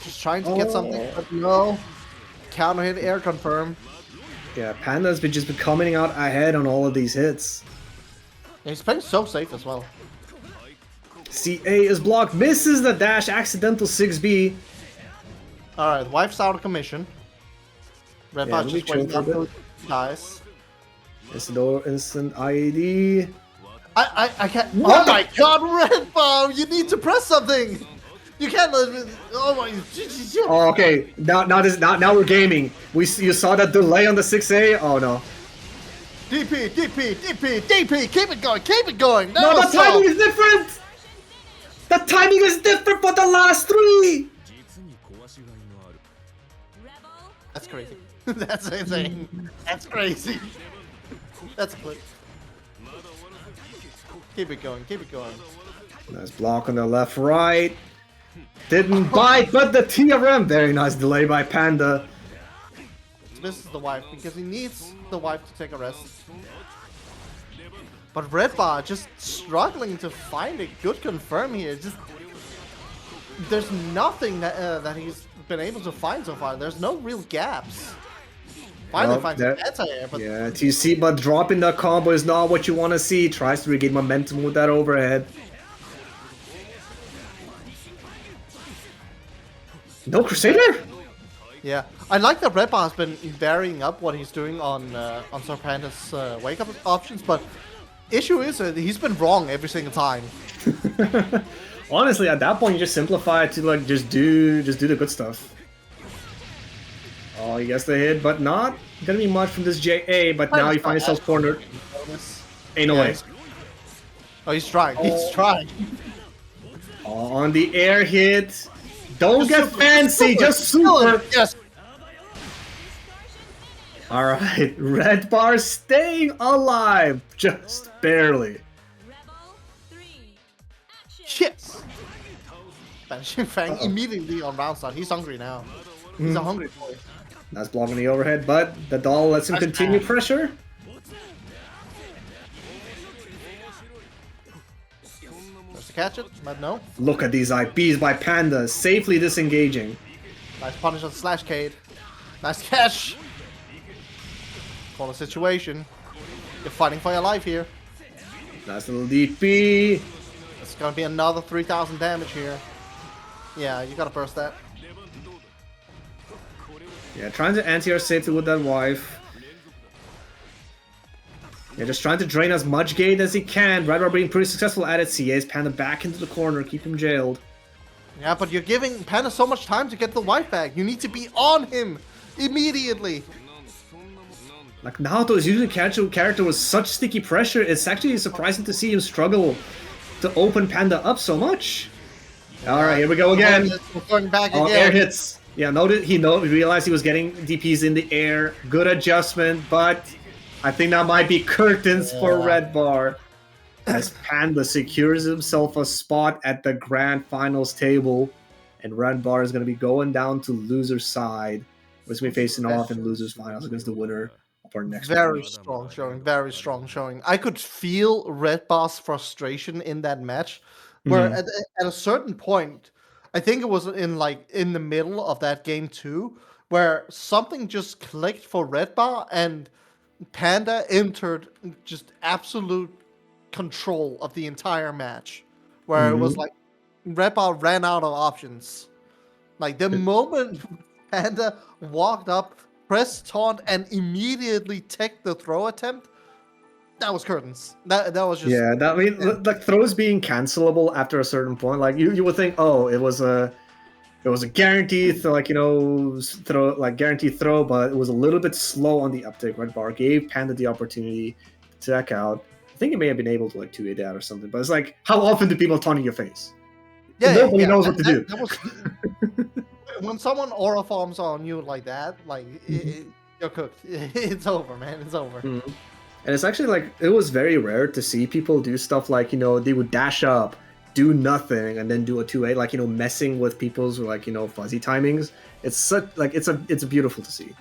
Just trying to get something, but no. Counter hit, air confirm. Yeah, Panda's been just been coming out ahead on all of these hits. Yeah, he's playing so safe as well. CA is blocked, misses the dash, accidental 6B. Alright, wife's out of commission. Red Yeah, Bar let me just waiting chill for a until bit. he dies. Instant IED. I can't. Oh my god, Red Bar! You need to press something! You can't let it. Oh my. Oh, okay. Now we're gaming. You saw that delay on the 6A? Oh no. DP, DP, DP, DP. Keep it going. Keep it going. That No, was the timing so- is different! The timing is different for the last three! Rebel. That's crazy. That's insane. That's crazy. That's good. Keep it going. Keep it going. Nice block on the left, right. Didn't bite, but the TRM. Very nice delay by Panda. This is the wife because he needs the wife to take a rest. But Red Bar just struggling to find a good confirm here. Just there's nothing that he's been able to find so far. There's no real gaps. Finally Well, finds an anti-air, but Yeah, TC, but dropping the combo is not what you want to see. Tries to regain momentum with that overhead. No Crusader? yeah, I like that Red Bar has been varying up what he's doing on Serpent's wake up options, but issue is he's been wrong every single time. Honestly, at that point, you just simplify it to like just do the good stuff. Oh, he gets the hit, but not gonna be much from this JA. But now you find yourself cornered. Ain't no way. Oh, he's trying. He's trying. On the air hit. Don't get Super, fancy, super, just super. Yes. All right, Red Bar staying alive, just barely. Rebel 3. Action. Shit. Banishing Fang immediately on round start. He's hungry now. He's a hungry boy. Nice block on the overhead, but the doll lets him Nice continue man. pressure. Tries to catch it, but no. Look at these IPs by Panda, safely disengaging. Nice punish on Slash Cade. Nice catch. Call a situation. You're fighting for your life here. Nice little DP. It's gonna be another 3,000 damage here. Yeah, you gotta burst that. Yeah, trying to anti-air safely with that wife. Yeah, just trying to drain as much gate as he can. Red Bar being pretty successful at it. CA's Panda back into the corner, keep him jailed. Yeah, but you're giving Panda so much time to get the wife back. You need to be on him immediately. Like Naoto's usually character with such sticky pressure, it's actually surprising to see him struggle to open Panda up so much. Alright, here we go again. We're going back Oh, again. air hits. Yeah, he realized he was getting DPs in the air. Good adjustment, but I think that might be curtains for Yeah. Red Bar. As Panda secures himself a spot at the grand finals table. And Red Bar is going to be going down to loser's side. We're going to be facing off in loser's finals against the winner of our next Very round. strong showing. Very strong showing. I could feel Red Bar's frustration in that match, where Mhm. at a certain point, I think it was in the middle of that game too, where something just clicked for Red Bar and Panda entered just absolute control of the entire match, where it was like Red Bar ran out of options. Like the moment Panda walked up, pressed taunt, and immediately took the throw attempt, that was curtains. That was just Like throws being cancelable after a certain point. Like you would think, oh, it was a guaranteed guaranteed throw, but it was a little bit slow on the uptick. Red Bar gave Panda the opportunity to check out. I think he may have been able to 2-8 that or something. But it's like, how often do people taunt in your face? Nobody knows what to do. That was, when someone aura forms on you like that, you're cooked. It's over, man. It's over. Mhm. And it's actually it was very rare to see people do stuff like, they would dash up, do nothing, and then do a 2-8, messing with people's fuzzy timings. It's beautiful to see.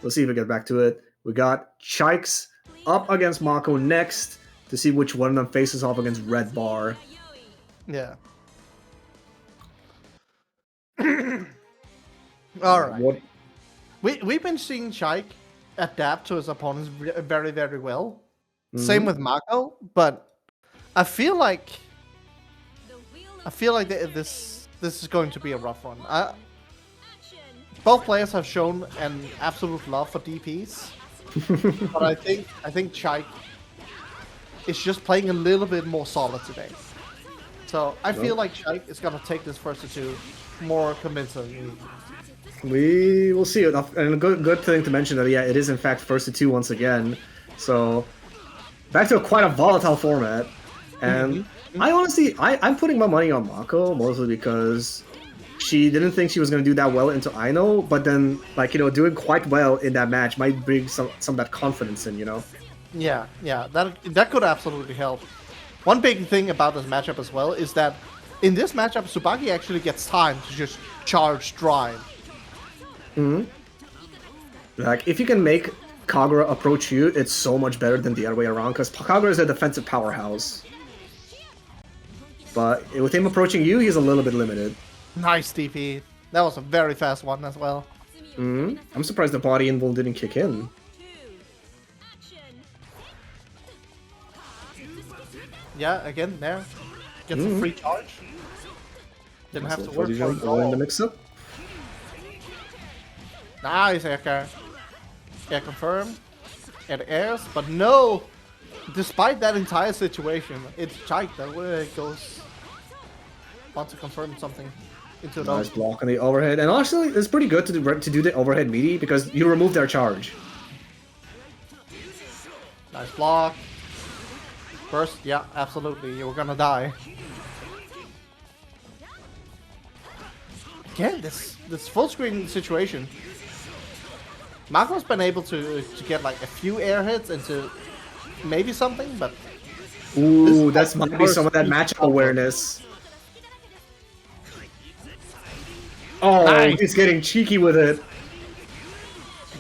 Let's see if we get back to it. We got Chikes up against Mako next to see which one of them faces off against Red Bar. Yeah. All right. What? We've been seeing Chike adapt to his opponents very, very well. Same with Mako, but I feel like this is going to be a rough one. Both players have shown an absolute love for DPs, but I think Chike is just playing a little bit more solid today. So I feel like Chike is gonna take this first to two more convincingly. We will see. And a good thing to mention that, yeah, it is in fact first to 2 once again. So, back to quite a volatile format. And I honestly, I'm putting my money on Mako, mostly because she didn't think she was going to do that well into Aino, but then, like, you know, doing quite well in that match might bring some of that confidence in, you know? Yeah, that could absolutely help. One big thing about this matchup as well is that in this matchup, Tsubaki actually gets time to just charge drive. Like, if you can make Kagura approach you, it's so much better than the other way around, because Kagura is a defensive powerhouse. But with him approaching you, he's a little bit limited. Nice DP. That was a very fast one as well. I'm surprised the body invul didn't kick in. Yeah, again, there. Gets a free charge. Didn't have to work for it. In the mix-up. Nice air car. Yeah, confirm. It airs, but no! Despite that entire situation, it's Chike that goes. Want to confirm something into the Nice block on the overhead. And honestly, it's pretty good to do the overhead meaty because you remove their charge. Nice block. First, yeah, absolutely. You're gonna die. Again, this full screen situation. Mako's been able to get like a few air hits into maybe something, but ooh, that's might be some of that matchup awareness. Oh, nice. He's getting cheeky with it.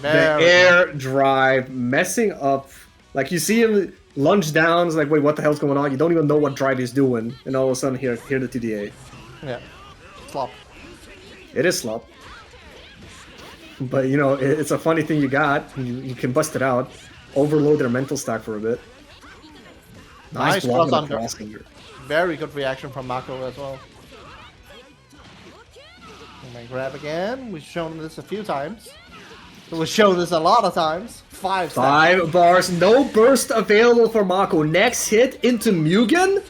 There The air drive messing up. Like you see him lunge down, it's like, wait, what the hell's going on? You don't even know what drive he's doing, and all of a sudden here the 2DA. Yeah, slop. It is slop. But you know, it's a funny thing you got. You can bust it out. Overload their mental stack for a bit. Nice block cross on the under. crossfinger. Very good reaction from Mako as well. And then grab again. We've shown this a few times. We've shown this a lot of times. 5 seconds. 5 bars, no burst available for Mako. Next hit into Mugen.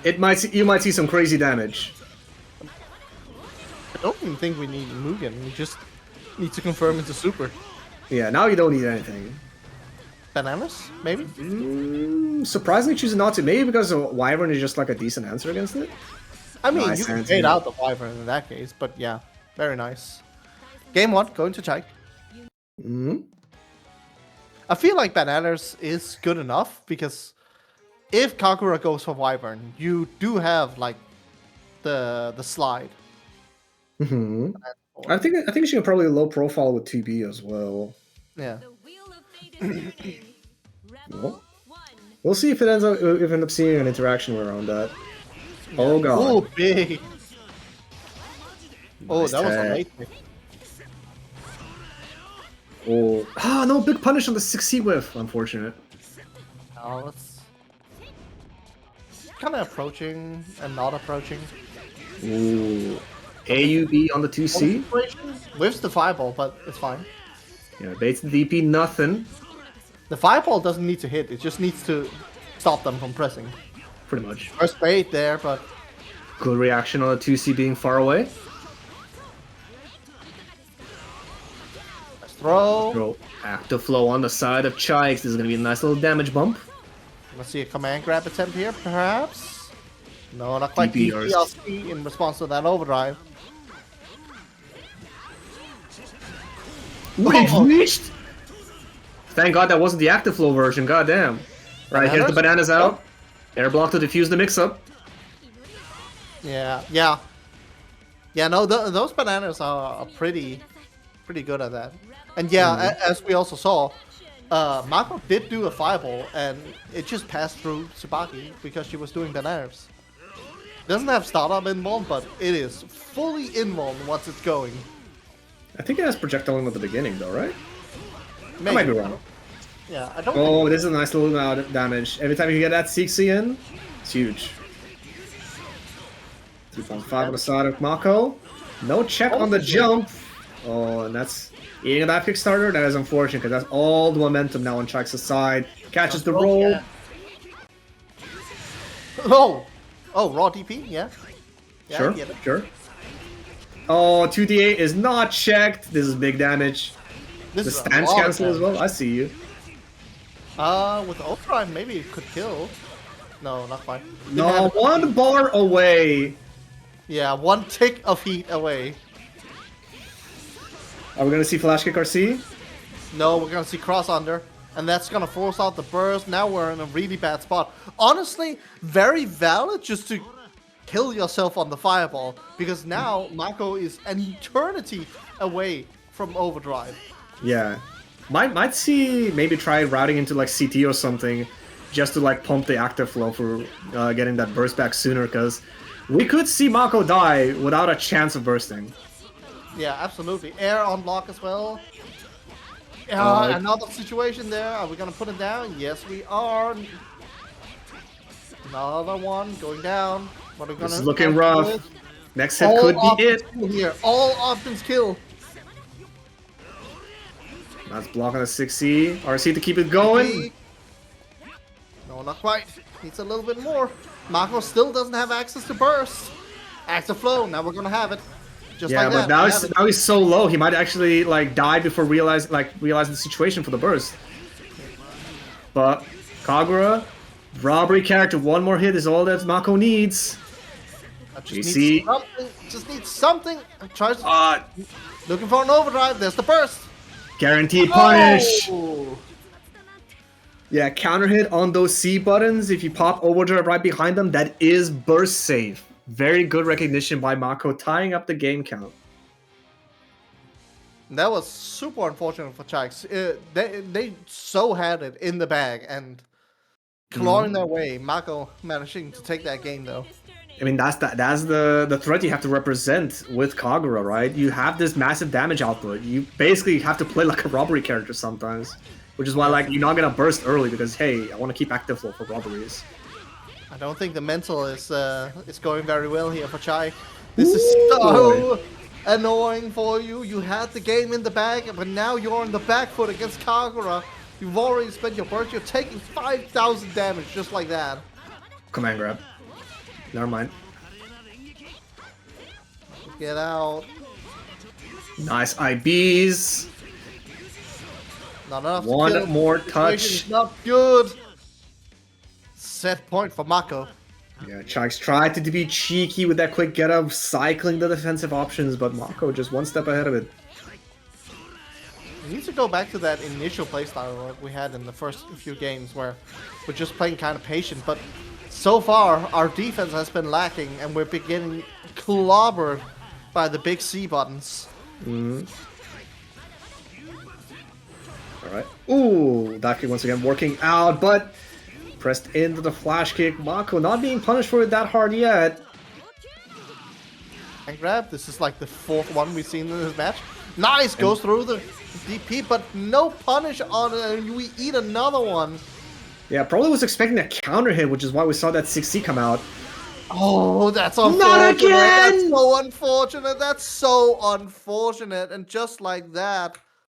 You might see some crazy damage. I don't even think we need Mugen. We just need to confirm into Super. Yeah, now you don't need anything. Bananas, maybe? Surprisingly choosing not to. Maybe because Wyvern is just like a decent answer against it. I mean, Nice you can answer. fade out the Wyvern in that case, but yeah, very nice. Game 1, going to Chike. I feel like Bananas is good enough because if Kagura goes for Wyvern, you do have like the slide. I think she can probably low profile with 2B as well. Yeah. The wheel of fate is spinning. Rebel 1. We'll see if it ends up seeing an interaction around that. Oh god. Oh, big. Oh, Nice that was tag. amazing. Oh, no big punish on the 6C whiff. Unfortunate. Now let's kind of approaching and not approaching. Ooh. AUB on the 2C. Whiffs the fireball, but it's fine. Yeah, baits the DP, nothing. The fireball doesn't need to hit; it just needs to stop them from pressing. Pretty much. First bait there, but Good reaction on the 2C being far away. let's throw. Throw active flow on the side of Chikes. This is going to be a nice little damage bump. Let's see a command grab attempt here, perhaps. No, not quite. DPRs. DPLC in response to that overdrive. We've reached! Thank god that wasn't the active flow version, god damn. Right, here's the bananas out. Air block to defuse the mix-up. Yeah. No, those bananas are pretty good at that. And yeah, as we also saw, Mako did do a fireball, and it just passed through Tsubaki because she was doing bananas. Doesn't have startup invuln, but it is fully invuln once it's going. I think it has projectile in at the beginning though, right? I might be wrong. Yeah, I don't. Oh, this is a nice little amount of damage. Every time you get that CC in, it's huge. 3.5 on the side of Mako. No check on the jump. Oh, and that's eating that Kickstarter. That is unfortunate because that's all the momentum now on Chike's side. Catches the roll. Yeah. Oh, raw DP. Yeah. I Sure, get it. sure. Oh, 2d8 is not checked. This is big damage. This The is a stance lot of cancel as well. damage. I see you. With Ultra, maybe it could kill. No, not quite. Didn't No, have it. one bar away. Yeah, one tick of heat away. Are we gonna see Flash Kick RC? No, we're gonna see cross under, and that's gonna force out the burst. Now we're in a really bad spot. Honestly, very valid just to kill yourself on the fireball, because now Mako is an eternity away from overdrive. Yeah. Might see maybe try routing into like CT or something, just to like pump the active flow for getting that burst back sooner, because we could see Mako die without a chance of bursting. Yeah, absolutely. Air on lock as well. Uh, Another situation there. Are we gonna put it down? Yes, we are. Another one going down. What are we gonna? This is looking rough. with? Next hit All could be options it. kill here. All options kill. That's blocking the 6C. RC to keep it going. No, not quite. Needs a little bit more. Mako still doesn't have access to burst. Active flow. Now we're gonna have it. Just Yeah, like but that. now We have it. he's so low. He might actually like die before realizing the situation for the burst. But Kagura, robbery character, one more hit is all that Mako needs. I just GC. need something. Just need something. Tries looking for an overdrive. There's the burst. Guaranteed punish. Oh! Yeah, counter hit on those C buttons. If you pop overdrive right behind them, that is burst safe. Very good recognition by Mako, tying up the game count. That was super unfortunate for Chikes. They so had it in the bag and clawing their way. Mako managing to take that game though. I mean, that's the threat you have to represent with Kagura, right? You have this massive damage output. You basically have to play like a robbery character sometimes, which is why like you're not gonna burst early because hey, I want to keep active flow for robberies. I don't think the mental is going very well here for Chai. This is Ooh, so annoying for you. You had the game in the bag, but now you're on the back foot against Kagura. You've already spent your burst. You're taking 5,000 damage just like that. Command grab. Never mind. Get out. Nice IBs. Not enough. One to kill. more Situation's touch. Not good. Set point for Mako. Yeah, Chikes tried to be cheeky with that quick get up, cycling the defensive options, but Mako just one step ahead of it. We need to go back to that initial playstyle that we had in the first few games where we're just playing kind of patient, but so far our defense has been lacking and we're getting clobbered by the big C buttons. Alright. Ooh, Daki once again working out, but pressed into the flash kick. Mako not being punished for it that hard yet. And grab, this is like the fourth one we've seen in this match. Nice, goes through the DP, but no punish on it, and we eat another one. Yeah, probably was expecting a counter hit, which is why we saw that 6C come out. Oh, that's unfortunate. Not again! That's so unfortunate. That's so unfortunate. And just like that,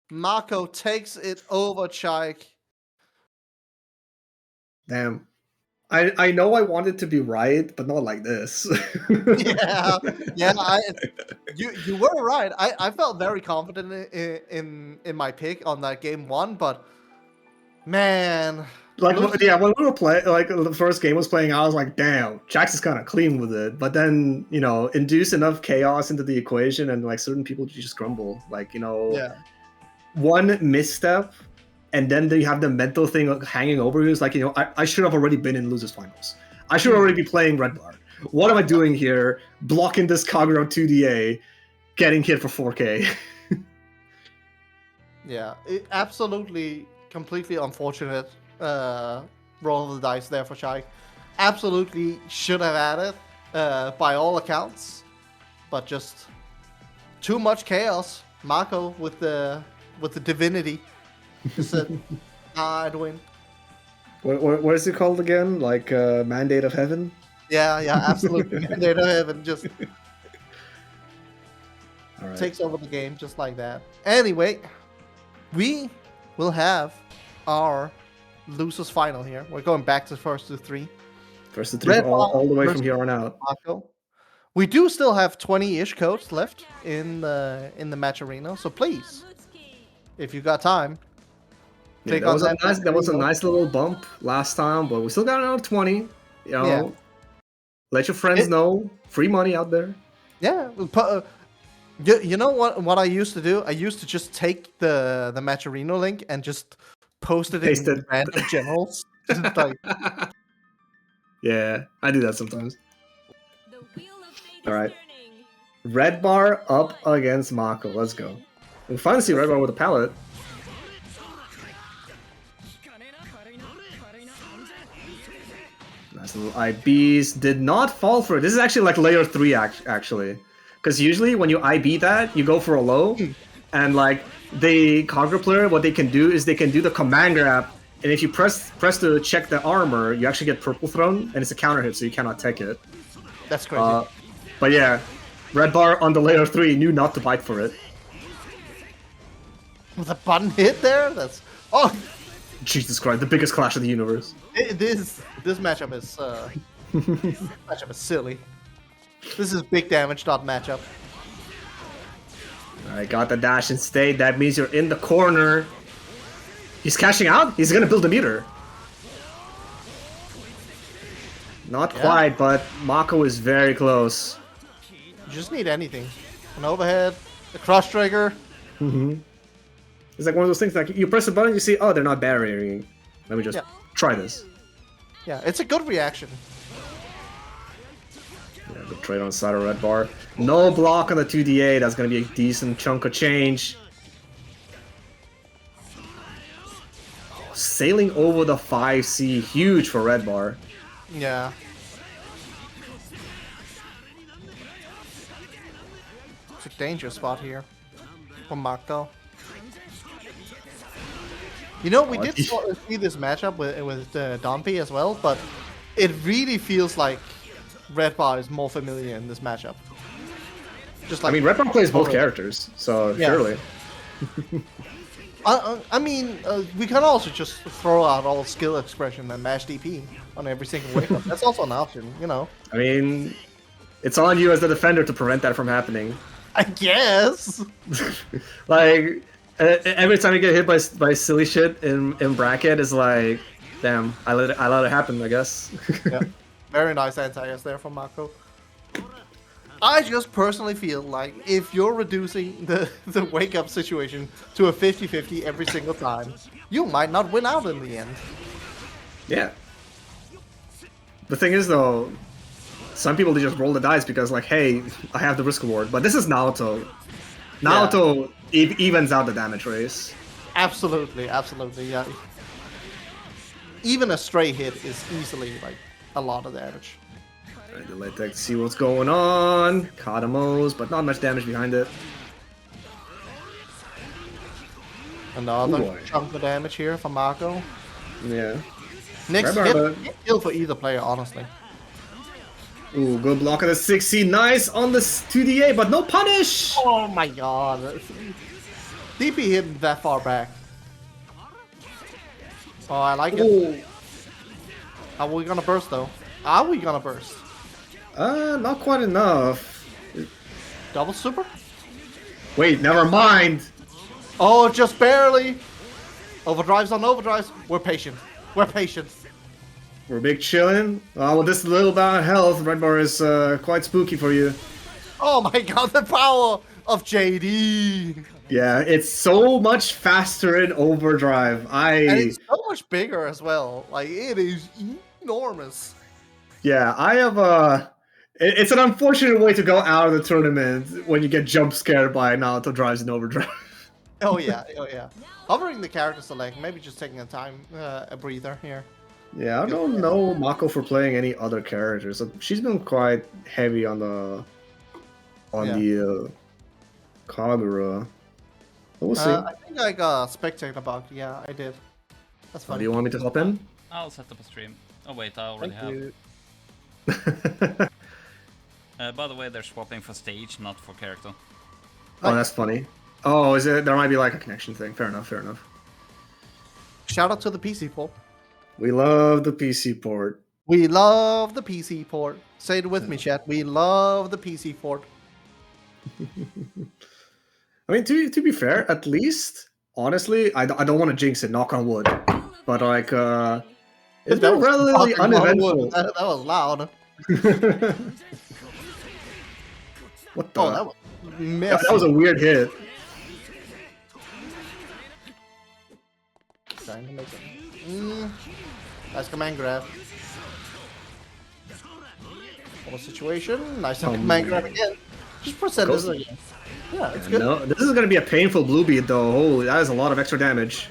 Mako takes it over Chike. Damn. I know I wanted to be right, but not like this. Yeah, you were right. I felt very confident in my pick on that game one, but man, Like, yeah, when we were playing, like, the first game was playing, I was like, damn, Jax is kind of clean with it. But then, you know, induce enough chaos into the equation and, like, certain people just crumble. Like, you know, yeah. One misstep, and then they have the mental thing hanging over you. It's like, you know, I should have already been in losers finals. I should already be playing Red Bar. What am I doing here? Blocking this Kagura 2DA, getting hit for 4K. Yeah, absolutely, completely unfortunate roll of the dice there for Shai. Absolutely should have had it, by all accounts, but just too much chaos. Mako with the divinity just said, I'd win. What is it called again? Like Mandate of Heaven? Yeah, absolutely. Mandate of Heaven just All right. takes over the game just like that. Anyway, we will have our losers final here. We're going back to first to three. First to three, all the way from here on out. Mako We do still have 20-ish codes left in the match arena, so please, if you got time, Yeah, click on that was a nice little bump last time, but we still got another 20. You know, Yeah. let your friends know. Free money out there. Yeah. You know what I used to do? I used to just take the match arena link and just post it Paste in it. random channels. Just like, Yeah, I do that sometimes. The wheel of fate is All right. turning. Red bar up against Mako. Let's go. We finally see Red bar with a pallet. Nice little IBs. Did not fall for it. This is actually like layer 3 actually. Because usually when you IB that, you go for a low. And like the Conquer player, what they can do is they can do the command grab. And if you press to check the armor, you actually get purple thrown. And it's a counter hit, so you cannot take it. that's crazy. But yeah, Red bar on the layer 3 knew not to bite for it. With a button hit there? That's... Oh! Jesus Christ, the biggest clash of the universe. This matchup is matchup is silly. This is big damage dot matchup. Alright, got the dash and stay. That means you're in the corner. He's cashing out? He's gonna build a meter. Not quite, but Mako is very close. You just need anything. An overhead, a cross trigger. It's like one of those things like you press a button, you see, oh, they're not barriering. Let me just try this. Yeah, it's a good reaction. Yeah, good trade on the side of Red bar. No block on the 2DA. That's gonna be a decent chunk of change. Oh, sailing over the 5C, huge for Red bar. Yeah. It's a dangerous spot here for Mako. You know, we did see this matchup with Dompi as well, but it really feels like Red Bar is more familiar in this matchup. Just like I mean, Red bar plays both characters, so surely. I mean, we can also just throw out all skill expression and mash DP on every single wake up. That's also an option, you know. I mean, it's on you as the defender to prevent that from happening. I guess. Like, every time you get hit by silly shit in bracket, is like, damn, I let it happen, I guess. Yeah. Very nice anti-air there from Mako. I just personally feel like if you're reducing the wake-up situation to a 50-50 every single time, you might not win out in the end. Yeah. The thing is, though, some people, they just roll the dice because, like, hey, I have the risk reward. But this is Naoto. Naoto evens out the damage race. Absolutely, absolutely, yeah. Even a stray hit is easily, like, a lot of damage. Alright, the light deck, see what's going on. Kadamos, but not much damage behind it. Another chunk of damage here from Mako. Yeah. Next hit kill for either player, honestly. Ooh, good block on the 6C. Nice on the 2DA, but no punish! Oh my god. DP hit that far back. Oh, I like it. Are we gonna burst, though? Are we gonna burst? Not quite enough. Double super? Wait, never mind! Oh, just barely! Overdrives on overdrives. We're patient. We're patient. We're big chillin'. With this little bit of health, Red bar is quite spooky for you. Oh my god, the power of JD! Yeah, it's so much faster in overdrive. And it's so much bigger as well. Like, it is enormous. Yeah, I have it's an unfortunate way to go out of the tournament when you get jump scared by Naruto drives in overdrive. Oh yeah, oh yeah. Hovering the character select, maybe just taking a breather here. Yeah, I don't know Mako for playing any other characters. She's been quite heavy on the Kagura. But we'll see. I think I got a spectator bug. Yeah, I did. That's funny. Do you want me to hop in? I'll set up a stream. Oh wait, I already Thank you. have. By the way, they're swapping for stage, not for character. Oh, that's funny. Oh, is it? There might be like a connection thing. Fair enough, fair enough. Shout out to the PC poll. We love the PC port. We love the PC port. Say it with me, chat. We love the PC port. I mean, to be fair, at least, honestly, I don't want to jinx it, knock on wood. But, like, it's been relatively uneventful. That was loud. What the? Oh, that was messy. That was a weird hit. Trying to make it. Nice command grab. What a situation. Nice command grab again. Just present this again. Yeah, it's good. No, this is going to be a painful blue bead, though. Holy, that is a lot of extra damage.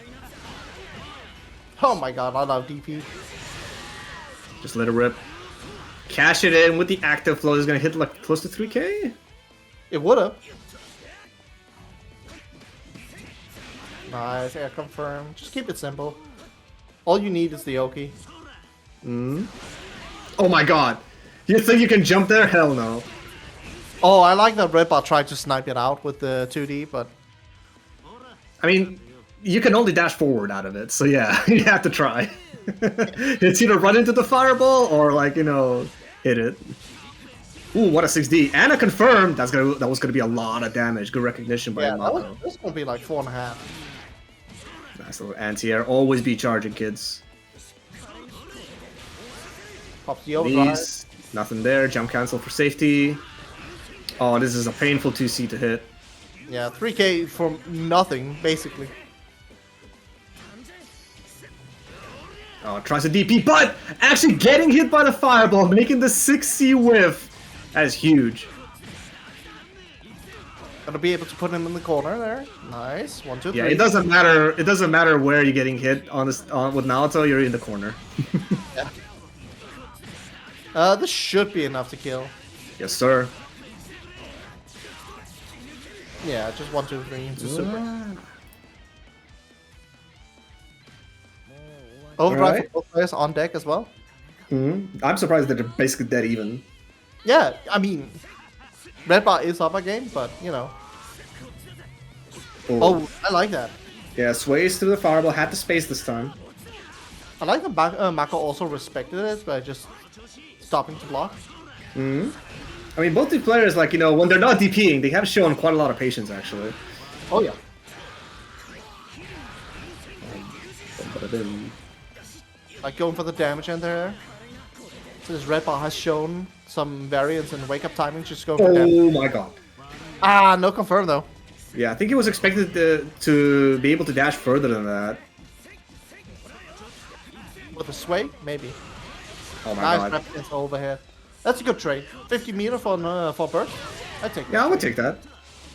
Oh my god, I love DP. Just let it rip. Cash it in with the active flow. This is going to hit like close to 3k? It would've. Nice, air confirm. Just keep it simple. All you need is the Oki. Oh my god. You think you can jump there? Hell no. Oh, I like that Red Bot tried to snipe it out with the 2D, but... I mean, you can only dash forward out of it, so yeah, you have to try. It's either run into the fireball or, like, you know, hit it. Ooh, what a 6D. And a confirm. That was gonna be a lot of damage. Good recognition by Mako. This is gonna be like 4.5. Nice little anti-air. Always be charging, kids. Pops the overdrive. These, nothing there. Jump cancel for safety. Oh, this is a painful 2C to hit. Yeah, 3k for nothing, basically. Oh, tries to DP, but actually getting hit by the fireball, making the 6C whiff. That is huge. Gonna be able to put him in the corner there. Nice. 1, 2, 3. Yeah, it doesn't matter. It doesn't matter where you're getting hit on this. With Naoto, you're in the corner. Yeah. This should be enough to kill. Yes, sir. Yeah, just 1, 2, 3 into super. Overdrive for both players on deck as well. I'm surprised that they're basically dead even. Yeah, I mean, Red Bar is up a game, but you know. Oh, I like that. Yeah, sways through the fireball, had the space this time. I like that Mako also respected it by just stopping to block. I mean, both the players, like, you know, when they're not DPing, they have shown quite a lot of patience, actually. Oh, yeah. Like going for the damage in there. Since Red Bar has shown some variance in wake-up timing, just go for damage. Oh my god. Ah, no confirm, though. Yeah, I think he was expected to be able to dash further than that. With a sway? Maybe. Oh my Nice god. grab against overhead. That's a good trade. 50 meter for burst. I take that. Yeah, I would take that.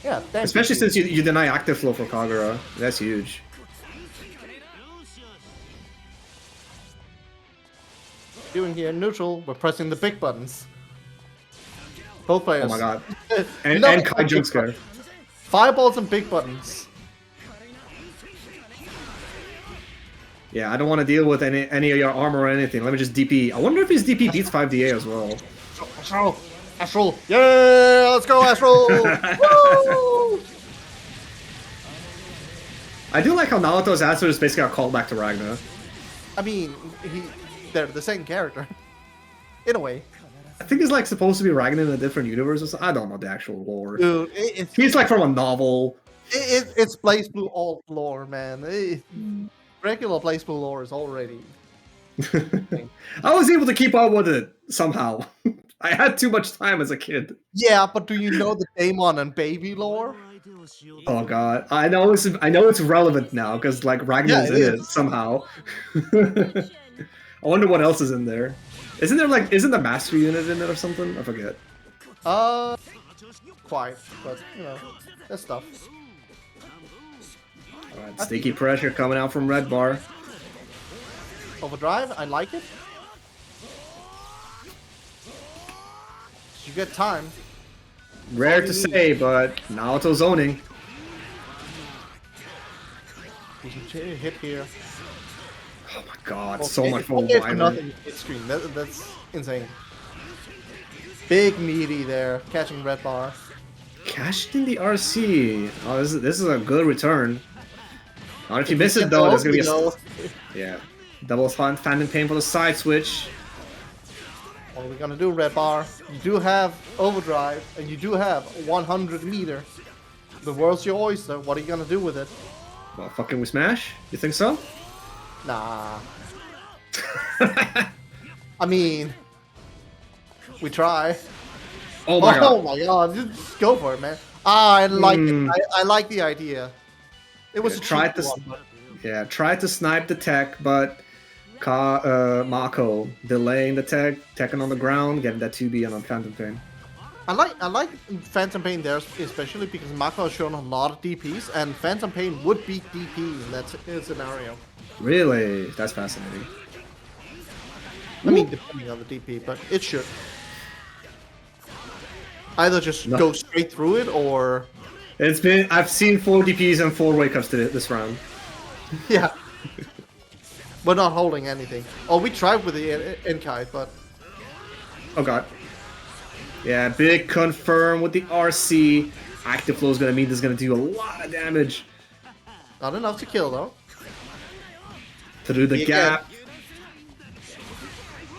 Yeah, especially since you deny active flow for Kagura. That's huge. Doing here neutral, we're pressing the big buttons. Both players. Oh my god. And Kai jump scare. Fireballs and big buttons. Yeah, I don't want to deal with any of your armor or anything. Let me just DP. I wonder if his DP beats 5DA as well. Astral! Astral! Yeah! Let's go, Astral! Woo! I do like how Naoto's answer is basically a callback to Ragnar. I mean, they're the same character. In a way. I think it's like supposed to be Ragnar in a different universe or something. I don't know the actual lore. Dude, he's like from a novel. It's Blaze Blue alt lore, man. Regular Blaze Blue lore is already... I was able to keep up with it somehow. I had too much time as a kid. Yeah, but do you know the Daemon and Baby lore? Oh god, I know it's relevant now because like Ragnar's in it somehow. I wonder what else is in there. Isn't the master unit in it or something? I forget. Quite, but you know, that's stuff. Alright, sticky pressure coming out from Red Bar. Overdrive, I like it. You get time. Rare to say, but Naoto zoning. Hit here. Oh my god, Well, so much for Wyvern. Nothing hit screen. That's insane. Big meaty there, catching Red Bar. Cashed in the RC. Oh, this is a good return. If you miss it though, there's gonna be a double phantom pain for the side switch. What are we gonna do, Red Bar? You do have overdrive, and you do have 100 meter. The world's your oyster. What are you gonna do with it? Well, fucking we smash? You think so? Nah. I mean, we try. Oh my god. my god! Just go for it, man. I like it. I like the idea. It was Yeah, a tried cheap to one, but Yeah, tried to snipe the tech, but Mako delaying the tech, teching on the ground, getting that 2B on Phantom Pain. I like Phantom Pain there, especially because Mako has shown a lot of DPs, and Phantom Pain would beat DP in that scenario. Really? That's fascinating. I mean, depending on the DP, but it should. Either just go straight through it, or... I've seen 4 DPs and 4 wake ups this round. Yeah. We're not holding anything. Oh, we tried with the Enkai, but... Oh god. Yeah, big confirm with the RC. Active flow is gonna mean this is gonna do a lot of damage. Not enough to kill, though. Through the gap.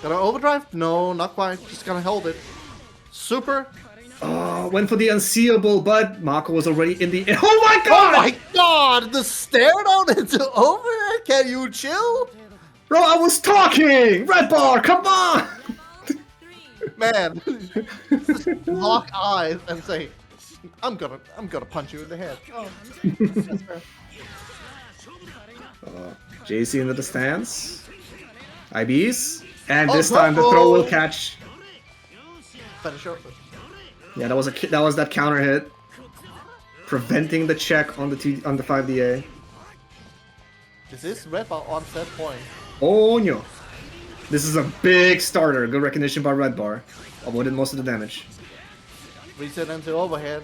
Gonna overdrive? No, not quite. Just gonna hold it. Super. Oh, went for the unseeable, but Mako was already in the... Oh my god! Oh my god! The stare down into overhead? Can you chill? Bro, I was talking! Red Bar, come on! Man. Just lock eyes and say, I'm gonna punch you in the head. Oh. That's fair. JC into the stance. IBs. And this time the throw will catch. Finish up. Yeah, that was that counter hit, preventing the check on the 5DA. Is this Red Bar on set point? Oh no! This is a big starter. Good recognition by Red Bar. Avoided most of the damage. Reset into overhead.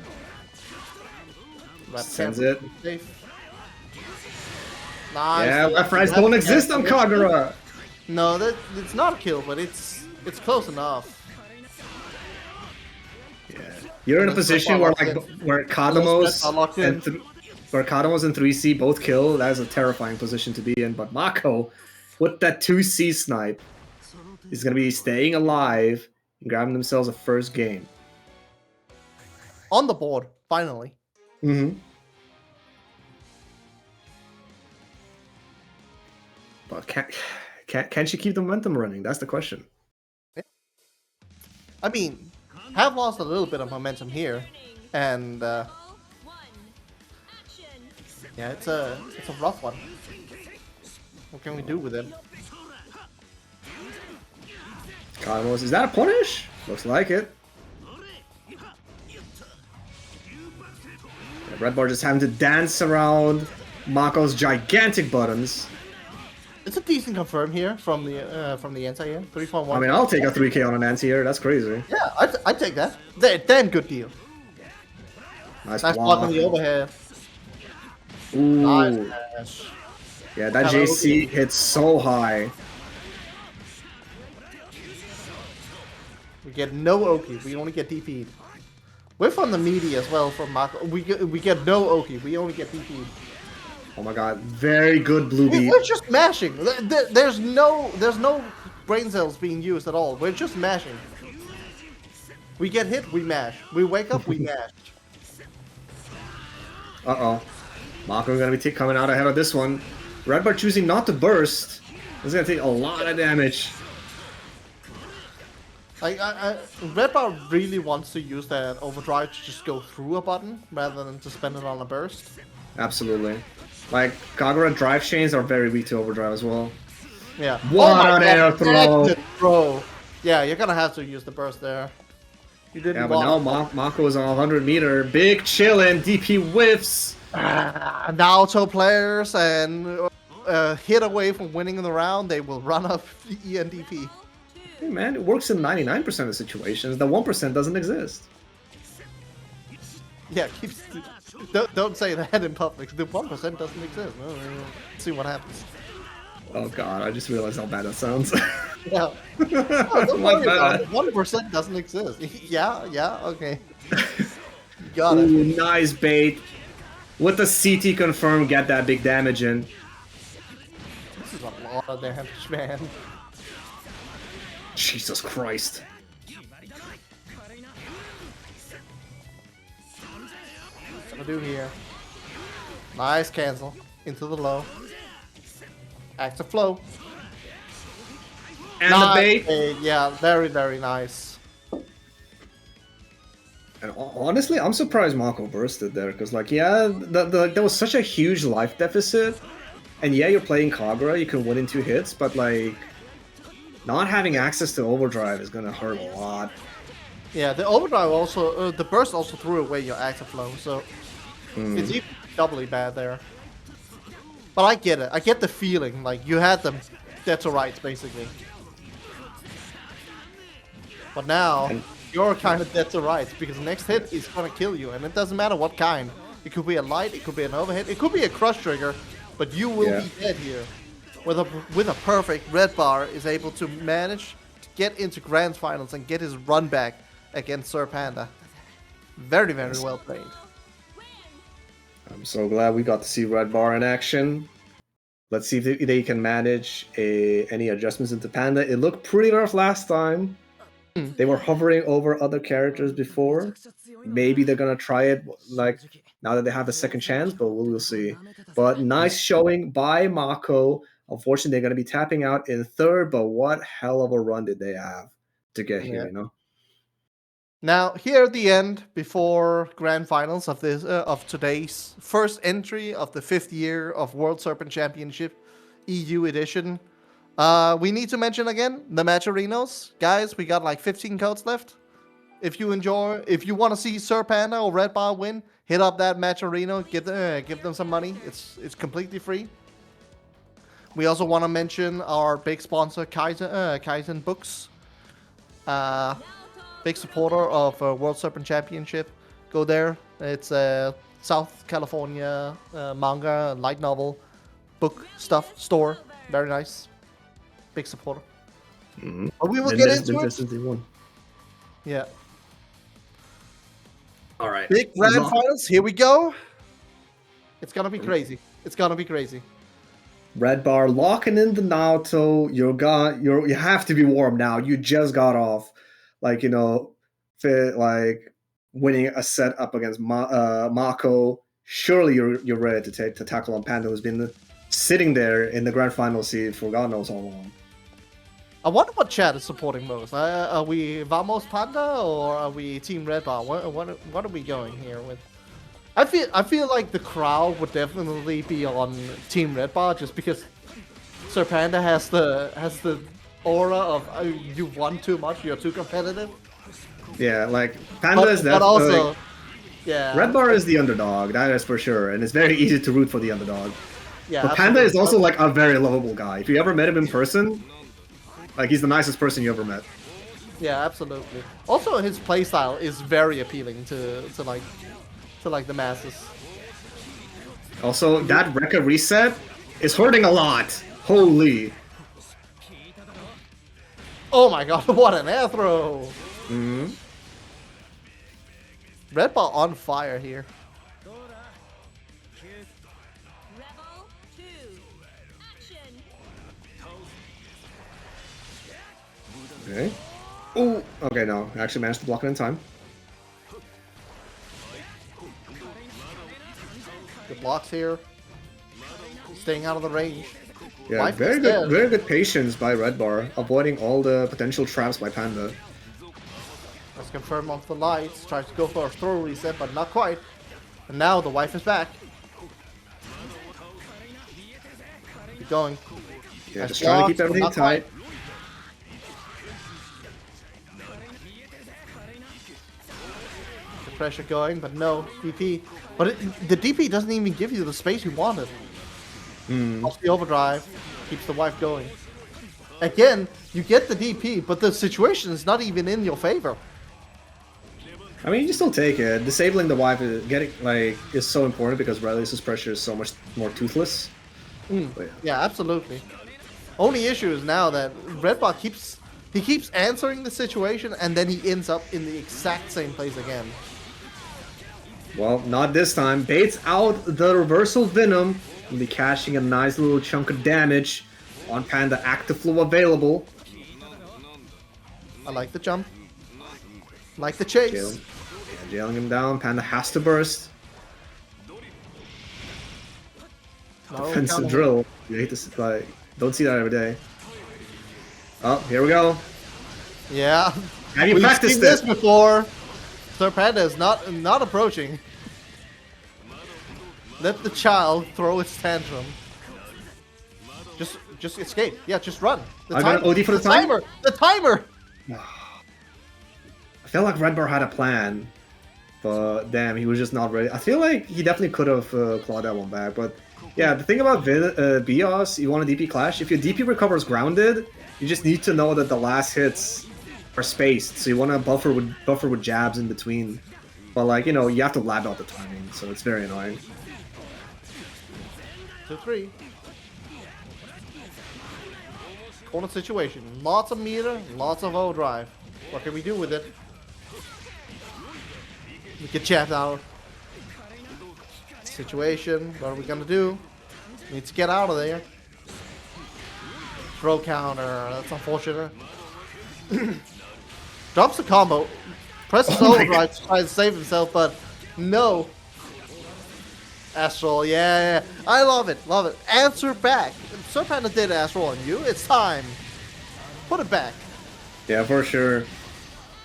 Sends it. Safe. Nice. Yeah, left rights don't exist on Kagura. No, it's not a kill, but it's close enough. You're in a position where Kadamos and 3C both kill. That is a terrifying position to be in. But Mako, with that 2C snipe, is going to be staying alive and grabbing themselves a first game. On the board, finally. Mm-hmm. But can she keep the momentum running? That's the question. I mean, have lost a little bit of momentum here, and yeah, it's a rough one. What can we do with it? Cosmos, is that a punish? Looks like it. Yeah, Red Bar just having to dance around Mako's gigantic buttons. It's a decent confirm here from the anti-air. 3.1. I mean, I'll take a 3K on an anti-air. That's crazy. Yeah, I'd take that. Then good deal. Nice block on the overhead. Ooh. Nice. Yeah, that JC hits so high. We get no Oki. We only get DP'd. We're from the media as well from Mako. We get no Oki. We only get DP'd. Oh my god, very good blue beat. We're just mashing. There's no brain cells being used at all. We're just mashing. We get hit, we mash. We wake up, we mash. Uh-oh. Mako gonna be coming out ahead of this one. Red Bar choosing not to burst. This is gonna take a lot of damage. Red Bar really wants to use that overdrive to just go through a button rather than to spend it on a burst. Absolutely. Like, Kagura drive chains are very weak to overdrive as well. Yeah. What an air throw! Yeah, you're gonna have to use the burst there. You didn't. Yeah, but now Mako is on 100 meter. Big chillin', DP whiffs. Naoto players and hit away from winning the round, they will run up ENDP. Hey man, it works in 99% of situations. The 1% doesn't exist. Yeah, don't say that in public. The 1% doesn't exist. Let's see what happens. Oh god, I just realized how bad that sounds. Yeah. Don't worry about it. 1% doesn't exist. yeah, okay. Got it. Ooh, nice bait. With the CT confirm, get that big damage in. This is a lot of damage, man. Jesus Christ. Gonna do here. Nice cancel. Into the low. Active flow. And the bait. Yeah, very, very nice. And honestly, I'm surprised Mako bursted there, because, like, yeah, there was such a huge life deficit, and yeah, you're playing Kagura, you can win in 2 hits, but, like, not having access to overdrive is gonna hurt a lot. Yeah, the overdrive also, the burst also threw away your active flow, so it's even doubly bad there. But I get it. I get the feeling, like, you had them dead to rights, basically. But now, you're kind of dead to rights, because the next hit is gonna kill you, and it doesn't matter what kind. It could be a light, it could be an overhit, it could be a crush trigger, but you will be dead here. With a perfect, Red Bar is able to manage to get into Grand Finals and get his run back against Serpent. Very, very well played. I'm so glad we got to see Red Bar in action. Let's see if they can manage any adjustments into Panda. It looked pretty rough last time. They were hovering over other characters before. Maybe they're gonna try it, like, now that they have a second chance, but we'll see. But nice showing by Mako. Unfortunately, they're gonna be tapping out in 3rd, but what hell of a run did they have to get here, you know? Now, here at the end, before Grand Finals of this of today's first entry of the 5th year of World Serpent Championship EU edition, we need to mention again the match arenas. Guys, we got like 15 codes left. If you want to see Serpent or Red Bar win, hit up that match arena, give them some money. It's completely free. We also want to mention our big sponsor, Kaizen Books. Big supporter of World Serpent Championship. Go there. It's a South California manga, light novel, book stuff store. Very nice. Big supporter. But we will get into it. Yeah. All right. Big Grand Finals. Here we go. It's gonna be crazy. It's gonna be crazy. Red Bar locking in the Naoto. You have to be warm now. You just got off, like, you know, like winning a set up against Mako. Surely you're ready to tackle on Panda, who's been sitting there in the grand final seat for God knows how long. I wonder what chat is supporting most. Are we Vamos Panda or are we Team Red Bar? What are we going here with? I feel like the crowd would definitely be on Team Red Bar just because Serpanda has the aura of you won too much, you're too competitive. Yeah, like Panda is that. But also, yeah. Red Bar is the underdog, that is for sure, and it's very easy to root for the underdog. Yeah, but Panda is also like a very lovable guy. If you ever met him in person, like he's the nicest person you ever met. Yeah, absolutely. Also, his playstyle is very appealing to the masses. Also, that Rekka reset is hurting a lot. Holy. Oh my god, what an air throw! Red Ball on fire here. Okay. Oh, okay, no. I actually managed to block it in time. Good blocks here. Staying out of the range. Yeah, Life very good patience by Red Bar, avoiding all the potential traps by Panda. Let's confirm off the lights. Tries to go for a throw reset, but not quite. And now the wife is back. Keep going. Yeah, Nice just trying to keep blocks, everything tight. Quite. The pressure going, but no DP. But the DP doesn't even give you the space you wanted. Off the overdrive, keeps the wife going. Again, you get the DP, but the situation is not even in your favor. I mean, you still take it. Disabling the wife is so important because Relius's pressure is so much more toothless. Yeah, absolutely. Only issue is now that Red Bot keeps answering the situation and then he ends up in the exact same place again. Well, not this time. Baits out the reversal Venom. Will be cashing a nice little chunk of damage on Panda. Active flow available. I like the jump. Like the chase. Jailing him down. Panda has to burst. No, Defensive drill. You hate to like. Don't see that every day. Oh, here we go. Yeah. Have you We've practiced seen this it? before. Serpent is not approaching. Let the child throw its tantrum. Just escape. Yeah, just run. I'm gonna OD for the timer. The timer. I feel like Red Bar had a plan, but damn, he was just not ready. I feel like he definitely could have clawed that one back, but yeah, the thing about Bios, you want a DP clash. If your DP recovers grounded, you just need to know that the last hits are spaced, so you want to buffer with jabs in between. But like, you know, you have to lab out the timing, so it's very annoying. 2-3. Corner situation. Lots of meter, lots of overdrive. What can we do with it? We get chapped out. Situation. What are we gonna do? Need to get out of there. Throw counter. That's unfortunate. Drops the combo. Presses overdrive to try to save himself, but no. Astral, yeah. I love it, love it. Answer back. Serpent did Astral on you. It's time. Put it back. Yeah, for sure.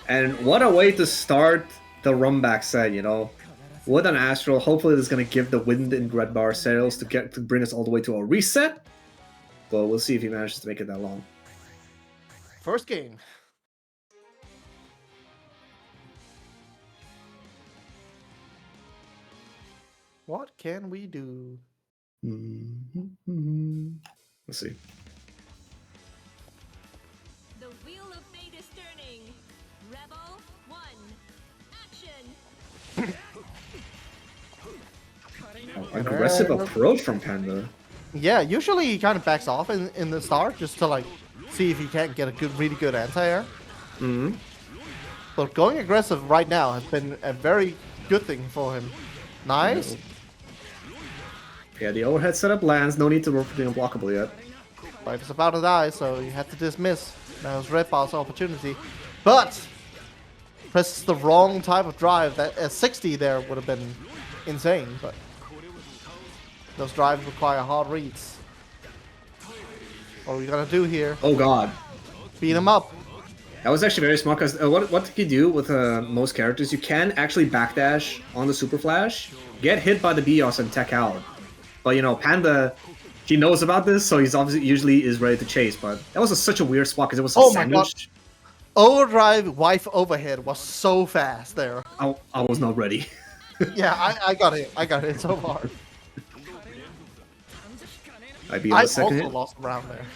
And what a way to start the run back set, you know. With an Astral, hopefully this is gonna give the wind in Red Bar sails to bring us all the way to a reset. But we'll see if he manages to make it that long. First game. What can we do? Let's see. The wheel of fate is turning. Rebel 1. Action. Aggressive approach from Panda. Yeah, usually he kind of backs off in the start just to like see if he can't get a really good anti-air. But going aggressive right now has been a very good thing for him. Nice. Yeah, the overhead setup lands. No need to work for being unblockable yet. Life is about to die, so you had to dismiss. That was Red Bar's opportunity. But presses the wrong type of drive. That a 60 there would have been insane, but those drives require hard reads. What are we gonna do here? Oh god. Beat him up. That was actually very smart, because what you do with most characters, you can actually backdash on the Super Flash, get hit by the Bios and tech out. But you know, Panda, he knows about this, so he's obviously usually is ready to chase. But that was such a weird spot because it was a sandwich. Overdrive wife overhead was so fast there. I was not ready. Yeah, I got it. I got it so hard. I beat I the second also hit. lost round there.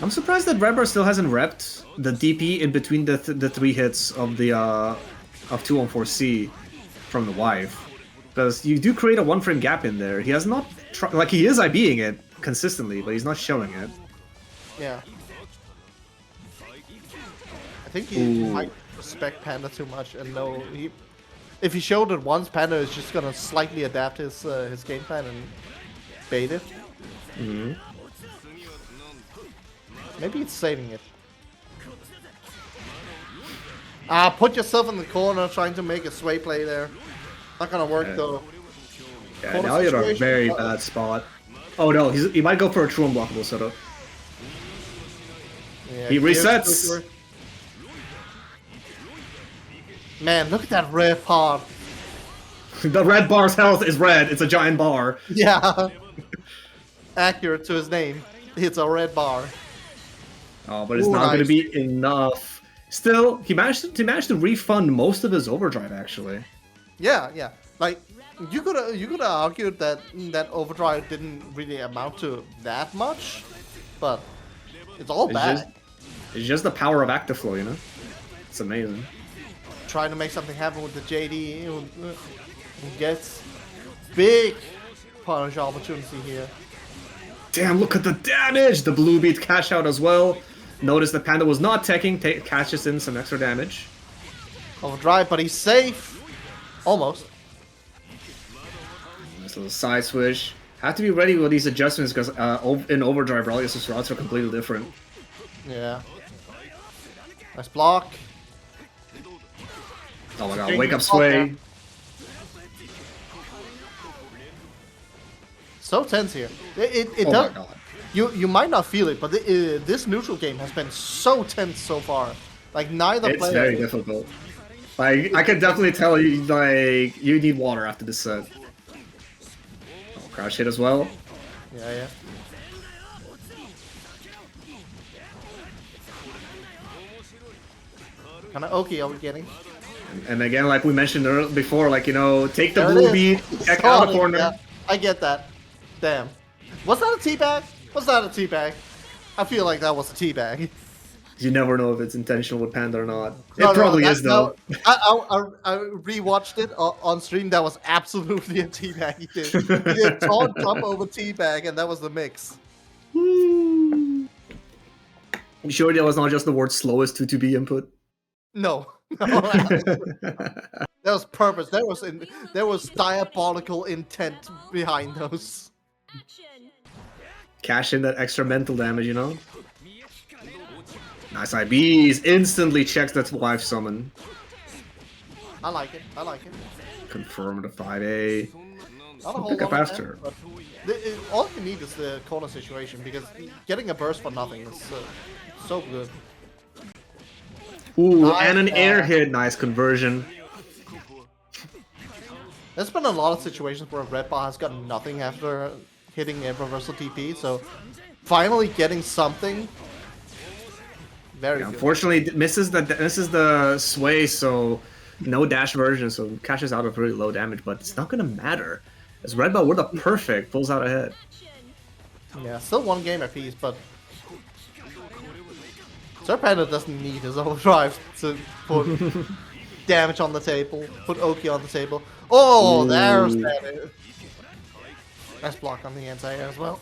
I'm surprised that Red Bar still hasn't repped the DP in between the 3 hits of the of 214C from the wife. Because you do create a 1-frame gap in there. He has not like he is IBing it consistently, but he's not showing it. Yeah. I think he might respect Panda too much and know if he showed it once, Panda is just gonna slightly adapt his game plan and bait it. Maybe it's saving it. Put yourself in the corner trying to make a sway play there. Not gonna work though. Yeah, Corner now you're in a situation. very bad spot. Oh no, he might go for a true unblockable setup. Yeah, He resets. Man, look at that red part. The Red Bar's health is red. It's a giant bar. Yeah. Accurate to his name. It's a red bar. Oh, but it's Ooh, not going to nice. be enough. Still, he managed to refund most of his overdrive actually. Yeah, yeah. Like you could argue that overdrive didn't really amount to that much, but it's all bad. It's just the power of active flow, you know. It's amazing. Trying to make something happen with the JD, who gets big punish opportunity here. Damn! Look at the damage. The blue beat cash out as well. Notice the Panda was not teching. Catches in some extra damage. Overdrive, but he's safe. Almost. Nice little side switch. Have to be ready with these adjustments because in overdrive, Rallius' routes are completely different. Yeah. Nice block. Oh my god, wake up sway. So tense here. It Oh does. my god. You might not feel it, but this neutral game has been so tense so far. Like neither It's player. very difficult. Like, I can definitely tell you, like, you need water after this set. Oh, crash hit as well. Yeah. Kind of okay are we getting? And again, like we mentioned before, like, you know, take the There it blue is. beat, check out the corner. Yeah, I get that. Damn. Was that a teabag? Was that a teabag? I feel like that was a teabag. You never know if it's intentional with Panda or not. No, It probably that- is, though. no, I rewatched it on stream. That was absolutely a teabag. He did taunt jump over teabag, and that was the mix. You sure that was not just the word slowest to be input? No, that was purpose. There was diabolical intent behind those. Action. Cash in that extra mental damage, you know? Nice IBs. Instantly checks that wife summon. I like it. Confirm the 5A. Not a whole Pick up lot of after. damage, but all you need is the corner situation because getting a burst for nothing is so good. Ooh, Nice, and an air man. hit. Nice conversion. There's been a lot of situations where Red Bar has gotten nothing after hitting a reversal TP, so finally getting something. Very good. Unfortunately, misses the sway, so no dash version, so cashes out of really low damage, but it's not gonna matter. As Red Ball with a perfect pulls out ahead. Yeah, still one game apiece, but Serpent doesn't need his overdrive to put damage on the table, put Oki on the table. Oh, there's that. Nice block on the anti-air as well.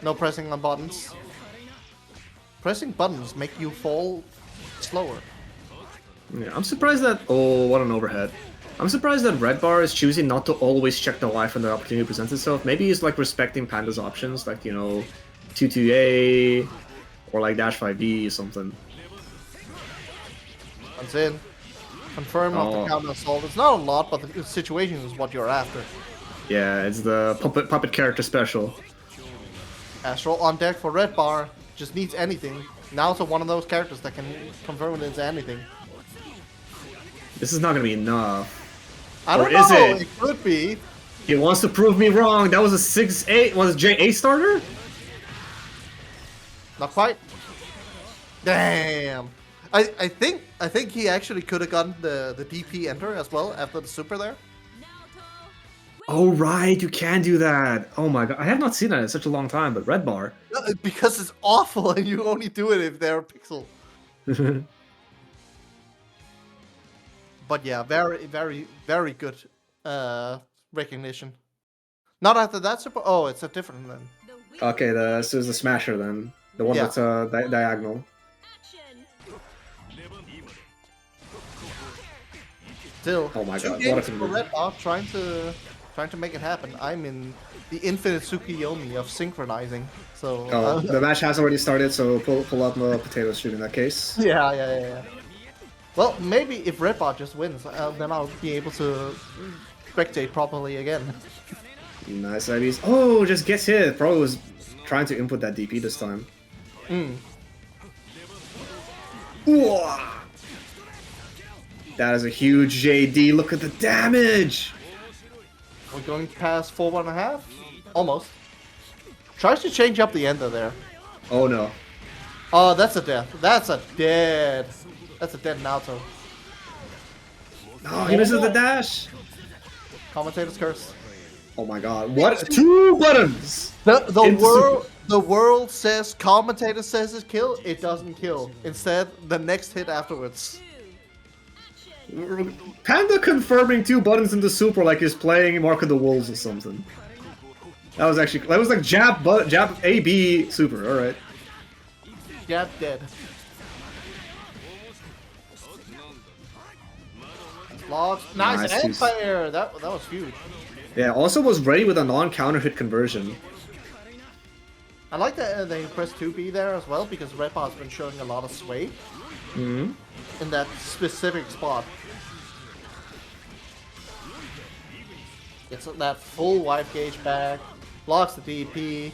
No pressing on buttons. Pressing buttons make you fall slower. Yeah, I'm surprised that. Oh, what an overhead! I'm surprised that Red Bar is choosing not to always check the life when the opportunity presents itself. Maybe he's like respecting Panda's options, like, you know, 2-2A or like dash 5B or something. Once in. Confirm off the counter assault. It's not a lot, but the situation is what you're after. Yeah, it's the puppet character special. Astral on deck for Red Bar. Just needs anything. Now it's one of those characters that can convert it into anything. This is not gonna be enough. I don't Or know. is it? It could be. He wants to prove me wrong. That was a 6-8. Was J8 starter? Not quite. Damn. I think he actually could have gotten the DP enter as well after the super there. Oh right, you can do that. Oh my god, I have not seen that in such a long time. But Red Bar. Because it's awful and you only do it if they're a pixel. But yeah, very, very, very good recognition. Not after that super. Oh, it's a different then. Okay, this is the Smasher then. The one Yeah. that's diagonal. Still. Oh my two god, what a games for conversion. Red Bar trying to make it happen. I'm in the infinite Tsukiyomi of synchronizing. So. Oh, the match has already started, so pull up the potato shoot in that case. Yeah. Well, maybe if Red Bar just wins, then I'll be able to spectate properly again. Nice IVs. Oh, just gets hit. Probably was trying to input that DP this time. Whoa. That is a huge JD. Look at the damage. We're going past 4.5? Almost. Tries to change up the ender there. Oh no. Oh, that's a death. That's a dead Naruto. Oh, he misses the dash. Commentator's curse. Oh my god. What? 2 buttons! The world says, commentator says it's kill, it doesn't kill. Instead, the next hit afterwards. Panda confirming 2 buttons into super like he's playing Mark of the Wolves or something. That was like jab AB super, alright. Jab dead. Logs. Nice Nice. Empire! That was huge. Yeah, also was ready with a non-counter hit conversion. I like that they press 2B there as well because Red Bar's been showing a lot of sway Hmm. in that specific spot. Gets that full wipe gauge back, blocks the DP.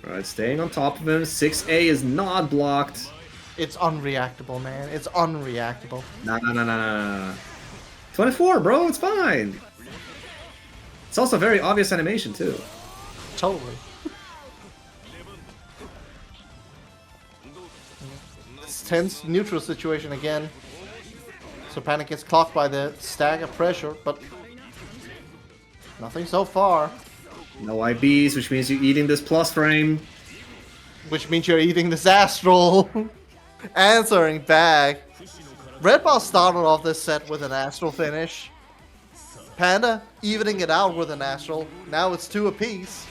Alright, staying on top of him. 6A is not blocked. It's unreactable, man. It's unreactable. Nah. 24, bro, it's fine. It's also very obvious animation, too. Totally. It's tense neutral situation again. So Panic gets clocked by the stack of pressure, but nothing so far. No IBs, which means you're eating this plus frame. Which means you're eating this astral. Answering back. Red Ball started off this set with an astral finish. Panda evening it out with an astral. Now it's 2 apiece.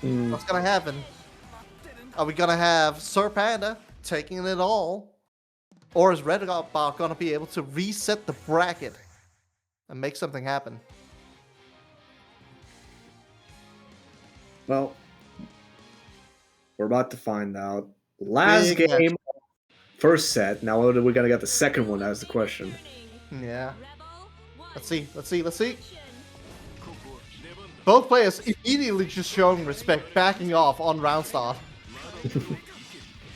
What's gonna happen? Are we gonna have Sir Panda taking it all? Or is Red Ball gonna be able to reset the bracket and make something happen? Well, we're about to find out. Last Big game, first set. Now we're gonna get the second one. That's the question. Yeah. Let's see. Both players immediately just showing respect, backing off on round start.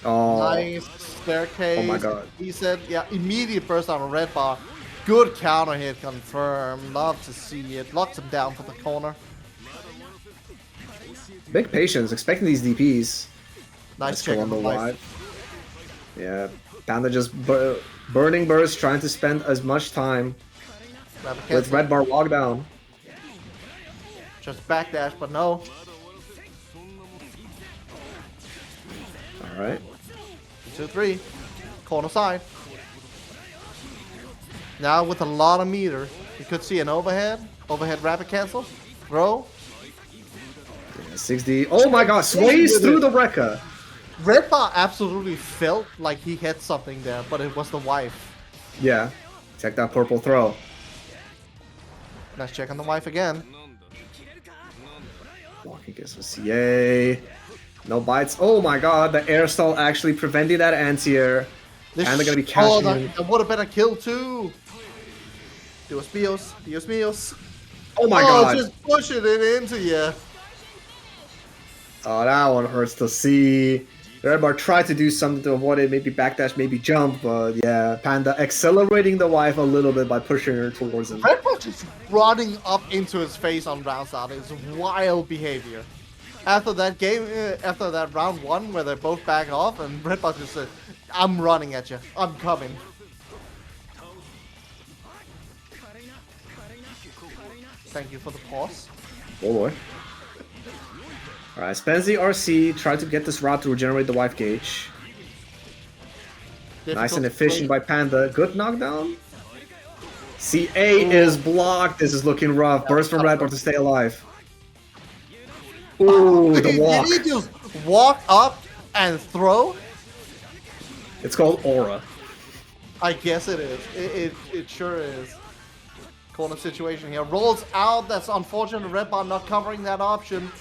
Oh, Nice staircase. Oh my god. He said, yeah, immediate burst on a red bar. Good counter hit confirmed. Love to see it. Locks him down for the corner. big patience. Expecting these DPs. Nice Let's go check on on the the life. wide. Yeah, Panda just burning burst, trying to spend as much time with red bar lockdown. Just backdash, but no. All right. 2-3. Corner side. Now with a lot of meter, you could see an overhead. Overhead rapid cancel. Throw. Yeah, 6D. Oh my god, sways through the Rekka. Red Bar absolutely felt like he hit something there, but it was the wife. Yeah. Check that purple throw. Let's check on the wife again. Blocking gets a CA. No bites. Oh my god, the air stall actually preventing that anti-air. And they're gonna be cashing in. That would have been a kill too. Dios míos. Oh my god. Just pushing it into you. Oh, that one hurts to see. Red Bar tried to do something to avoid it, maybe backdash, maybe jump, but yeah, Panda accelerating the wife a little bit by pushing her towards him. Red Bar just running up into his face on round start is wild behavior. After that game, after that round 1 where they both back off and Red Bar just said, I'm running at you, I'm coming. Thank you for the pause. Oh boy. Alright, spends the RC, try to get this route to regenerate the wife gauge. Nice and efficient by Panda. Good knockdown. CA is blocked. This is looking rough. Burst from Red Bar to stay alive. Ooh, the walk. Did he just walk up and throw? It's called Aura. I guess it is. It sure is. Corner situation here. Rolls out. That's unfortunate. Red Bar not covering that option.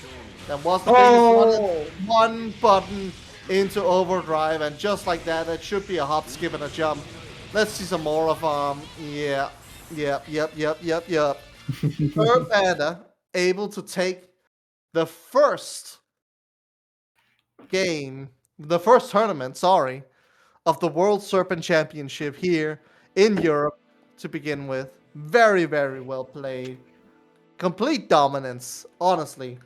That was the biggest one button into overdrive, and just like that, it should be a hop, skip, and a jump. Let's see some more of Yep. Third Panda able to take the first game, the first tournament, sorry, of the World Serpent Championship here in Europe to begin with. Very, very well played. Complete dominance, honestly.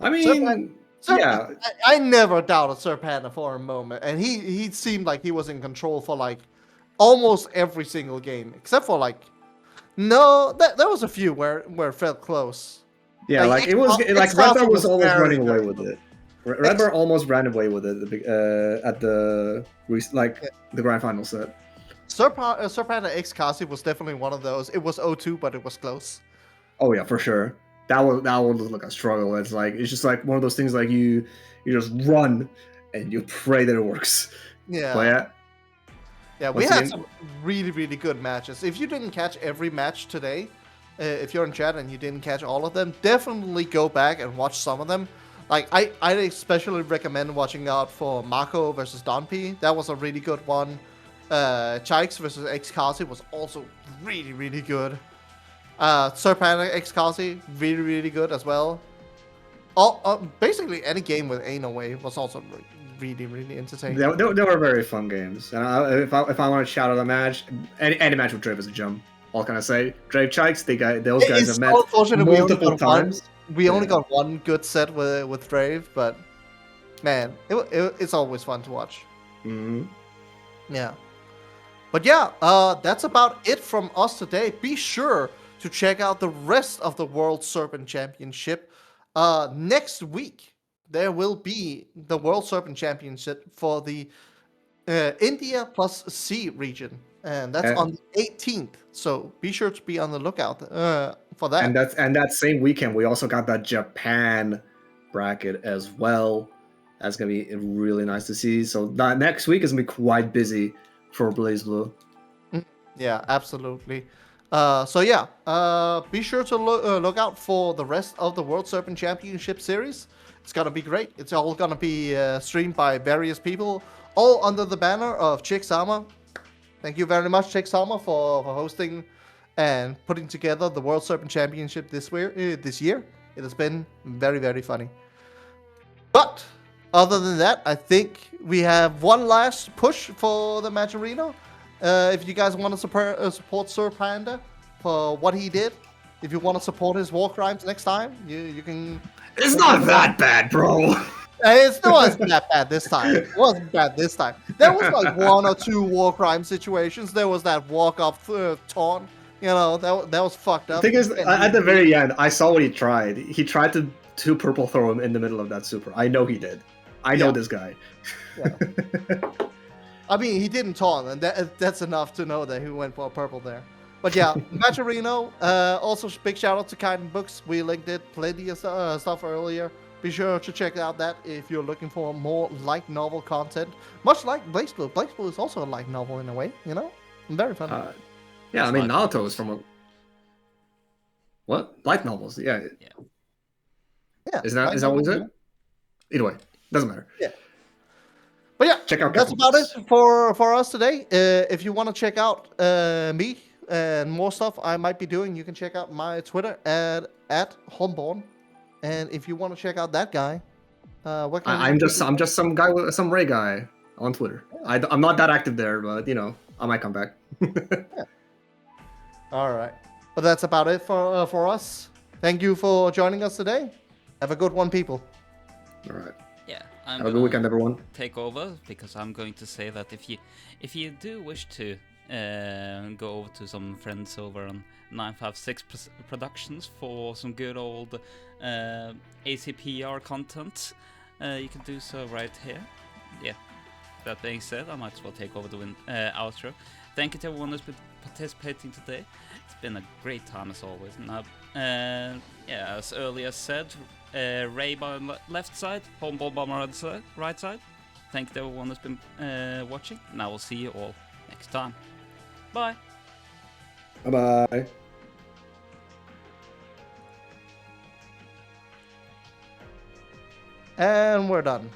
I mean, yeah. I never doubted Sir Panda for a moment, and he seemed like he was in control for like almost every single game, except for like there was a few where it felt close. Yeah, like it was like Red Bar was almost running away with it. Red Bar almost ran away with it at the grand final set. Sir Panda X Kasi was definitely one of those. It was 0-2, but it was close. Oh yeah, for sure. That one looked like a struggle. It's just like one of those things like you just run and you pray that it works. Yeah. But yeah, we had some really, really good matches. If you didn't catch every match today, if you're in chat and you didn't catch all of them, definitely go back and watch some of them. Like I especially recommend watching out for Marco versus Don P. That was a really good one. Chikes versus Xkazi was also really good. Serpent Xkazi, really good as well. Basically any game with Ain away was also really entertaining. They were very fun games. And if I want to shout out a match, any match with Drave is a gem. All can I say? Drave Chikes, those guys have met multiple times. We only got one good set with Drave, but man, it's always fun to watch. Mm-hmm. Yeah. But yeah, that's about it from us today. Be sure to check out the rest of the World Serpent Championship. Next week, there will be the World Serpent Championship for the India plus C region. And that's on the 18th. So be sure to be on the lookout for that. And that same weekend, we also got that Japan bracket as well. That's going to be really nice to see. So that next week is going to be quite busy for BlazBlue. Yeah, absolutely. So yeah, be sure to look out for the rest of the World Serpent Championship series. It's gonna be great. It's all gonna be streamed by various people, all under the banner of Chick Sama. Thank you very much, Chick Sama, for hosting and putting together the World Serpent Championship this year. It has been very funny. But other than that, I think we have one last push for the match arena. If you guys want to support Sir Panda for what he did, if you want to support his war crimes next time, you can. It's not that bad, bro. It wasn't that bad this time. It wasn't bad this time. There was like one or two war crime situations. There was that walk-up taunt. You know, that was fucked up. The thing is, at the very end, I saw what he tried. He tried to purple throw him in the middle of that super. I know he did. I know this guy. Yeah. I mean, he didn't taunt, and that's enough to know that he went for a purple there. But yeah, Matcherino. Also, big shout out to Kaiden Books. We linked it plenty of stuff earlier. Be sure to check out that if you're looking for more light novel content. Much like BlazBlue. BlazBlue is also a light novel in a way, you know? Very fun. Yeah, I mean, Naruto is from a... What? Light novels, yeah. Yeah. Is that what you said? Either way, doesn't matter. Yeah. But yeah, check out that's about it for us today. If you want to check out me and more stuff I might be doing, you can check out my Twitter at Homborn. And if you want to check out that guy, what can I'm just some guy with some Ray guy on Twitter. I'm not that active there, but you know, I might come back. Yeah. All right, but that's about it for us. Thank you for joining us today. Have a good one, people. All right. Yeah, have a good weekend, everyone. Take over because I'm going to say that if you do wish to go over to some friends over on 956 Productions for some good old ACPR content, you can do so right here. Yeah. That being said, I might as well take over the outro. Thank you to everyone who's been participating today. It's been a great time as always. Now, yeah, as earlier said, Ray by left side, Homeball by my right side. Thank you to everyone who's been watching, and I will see you all next time. Bye. Bye-bye. And we're done.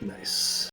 Nice.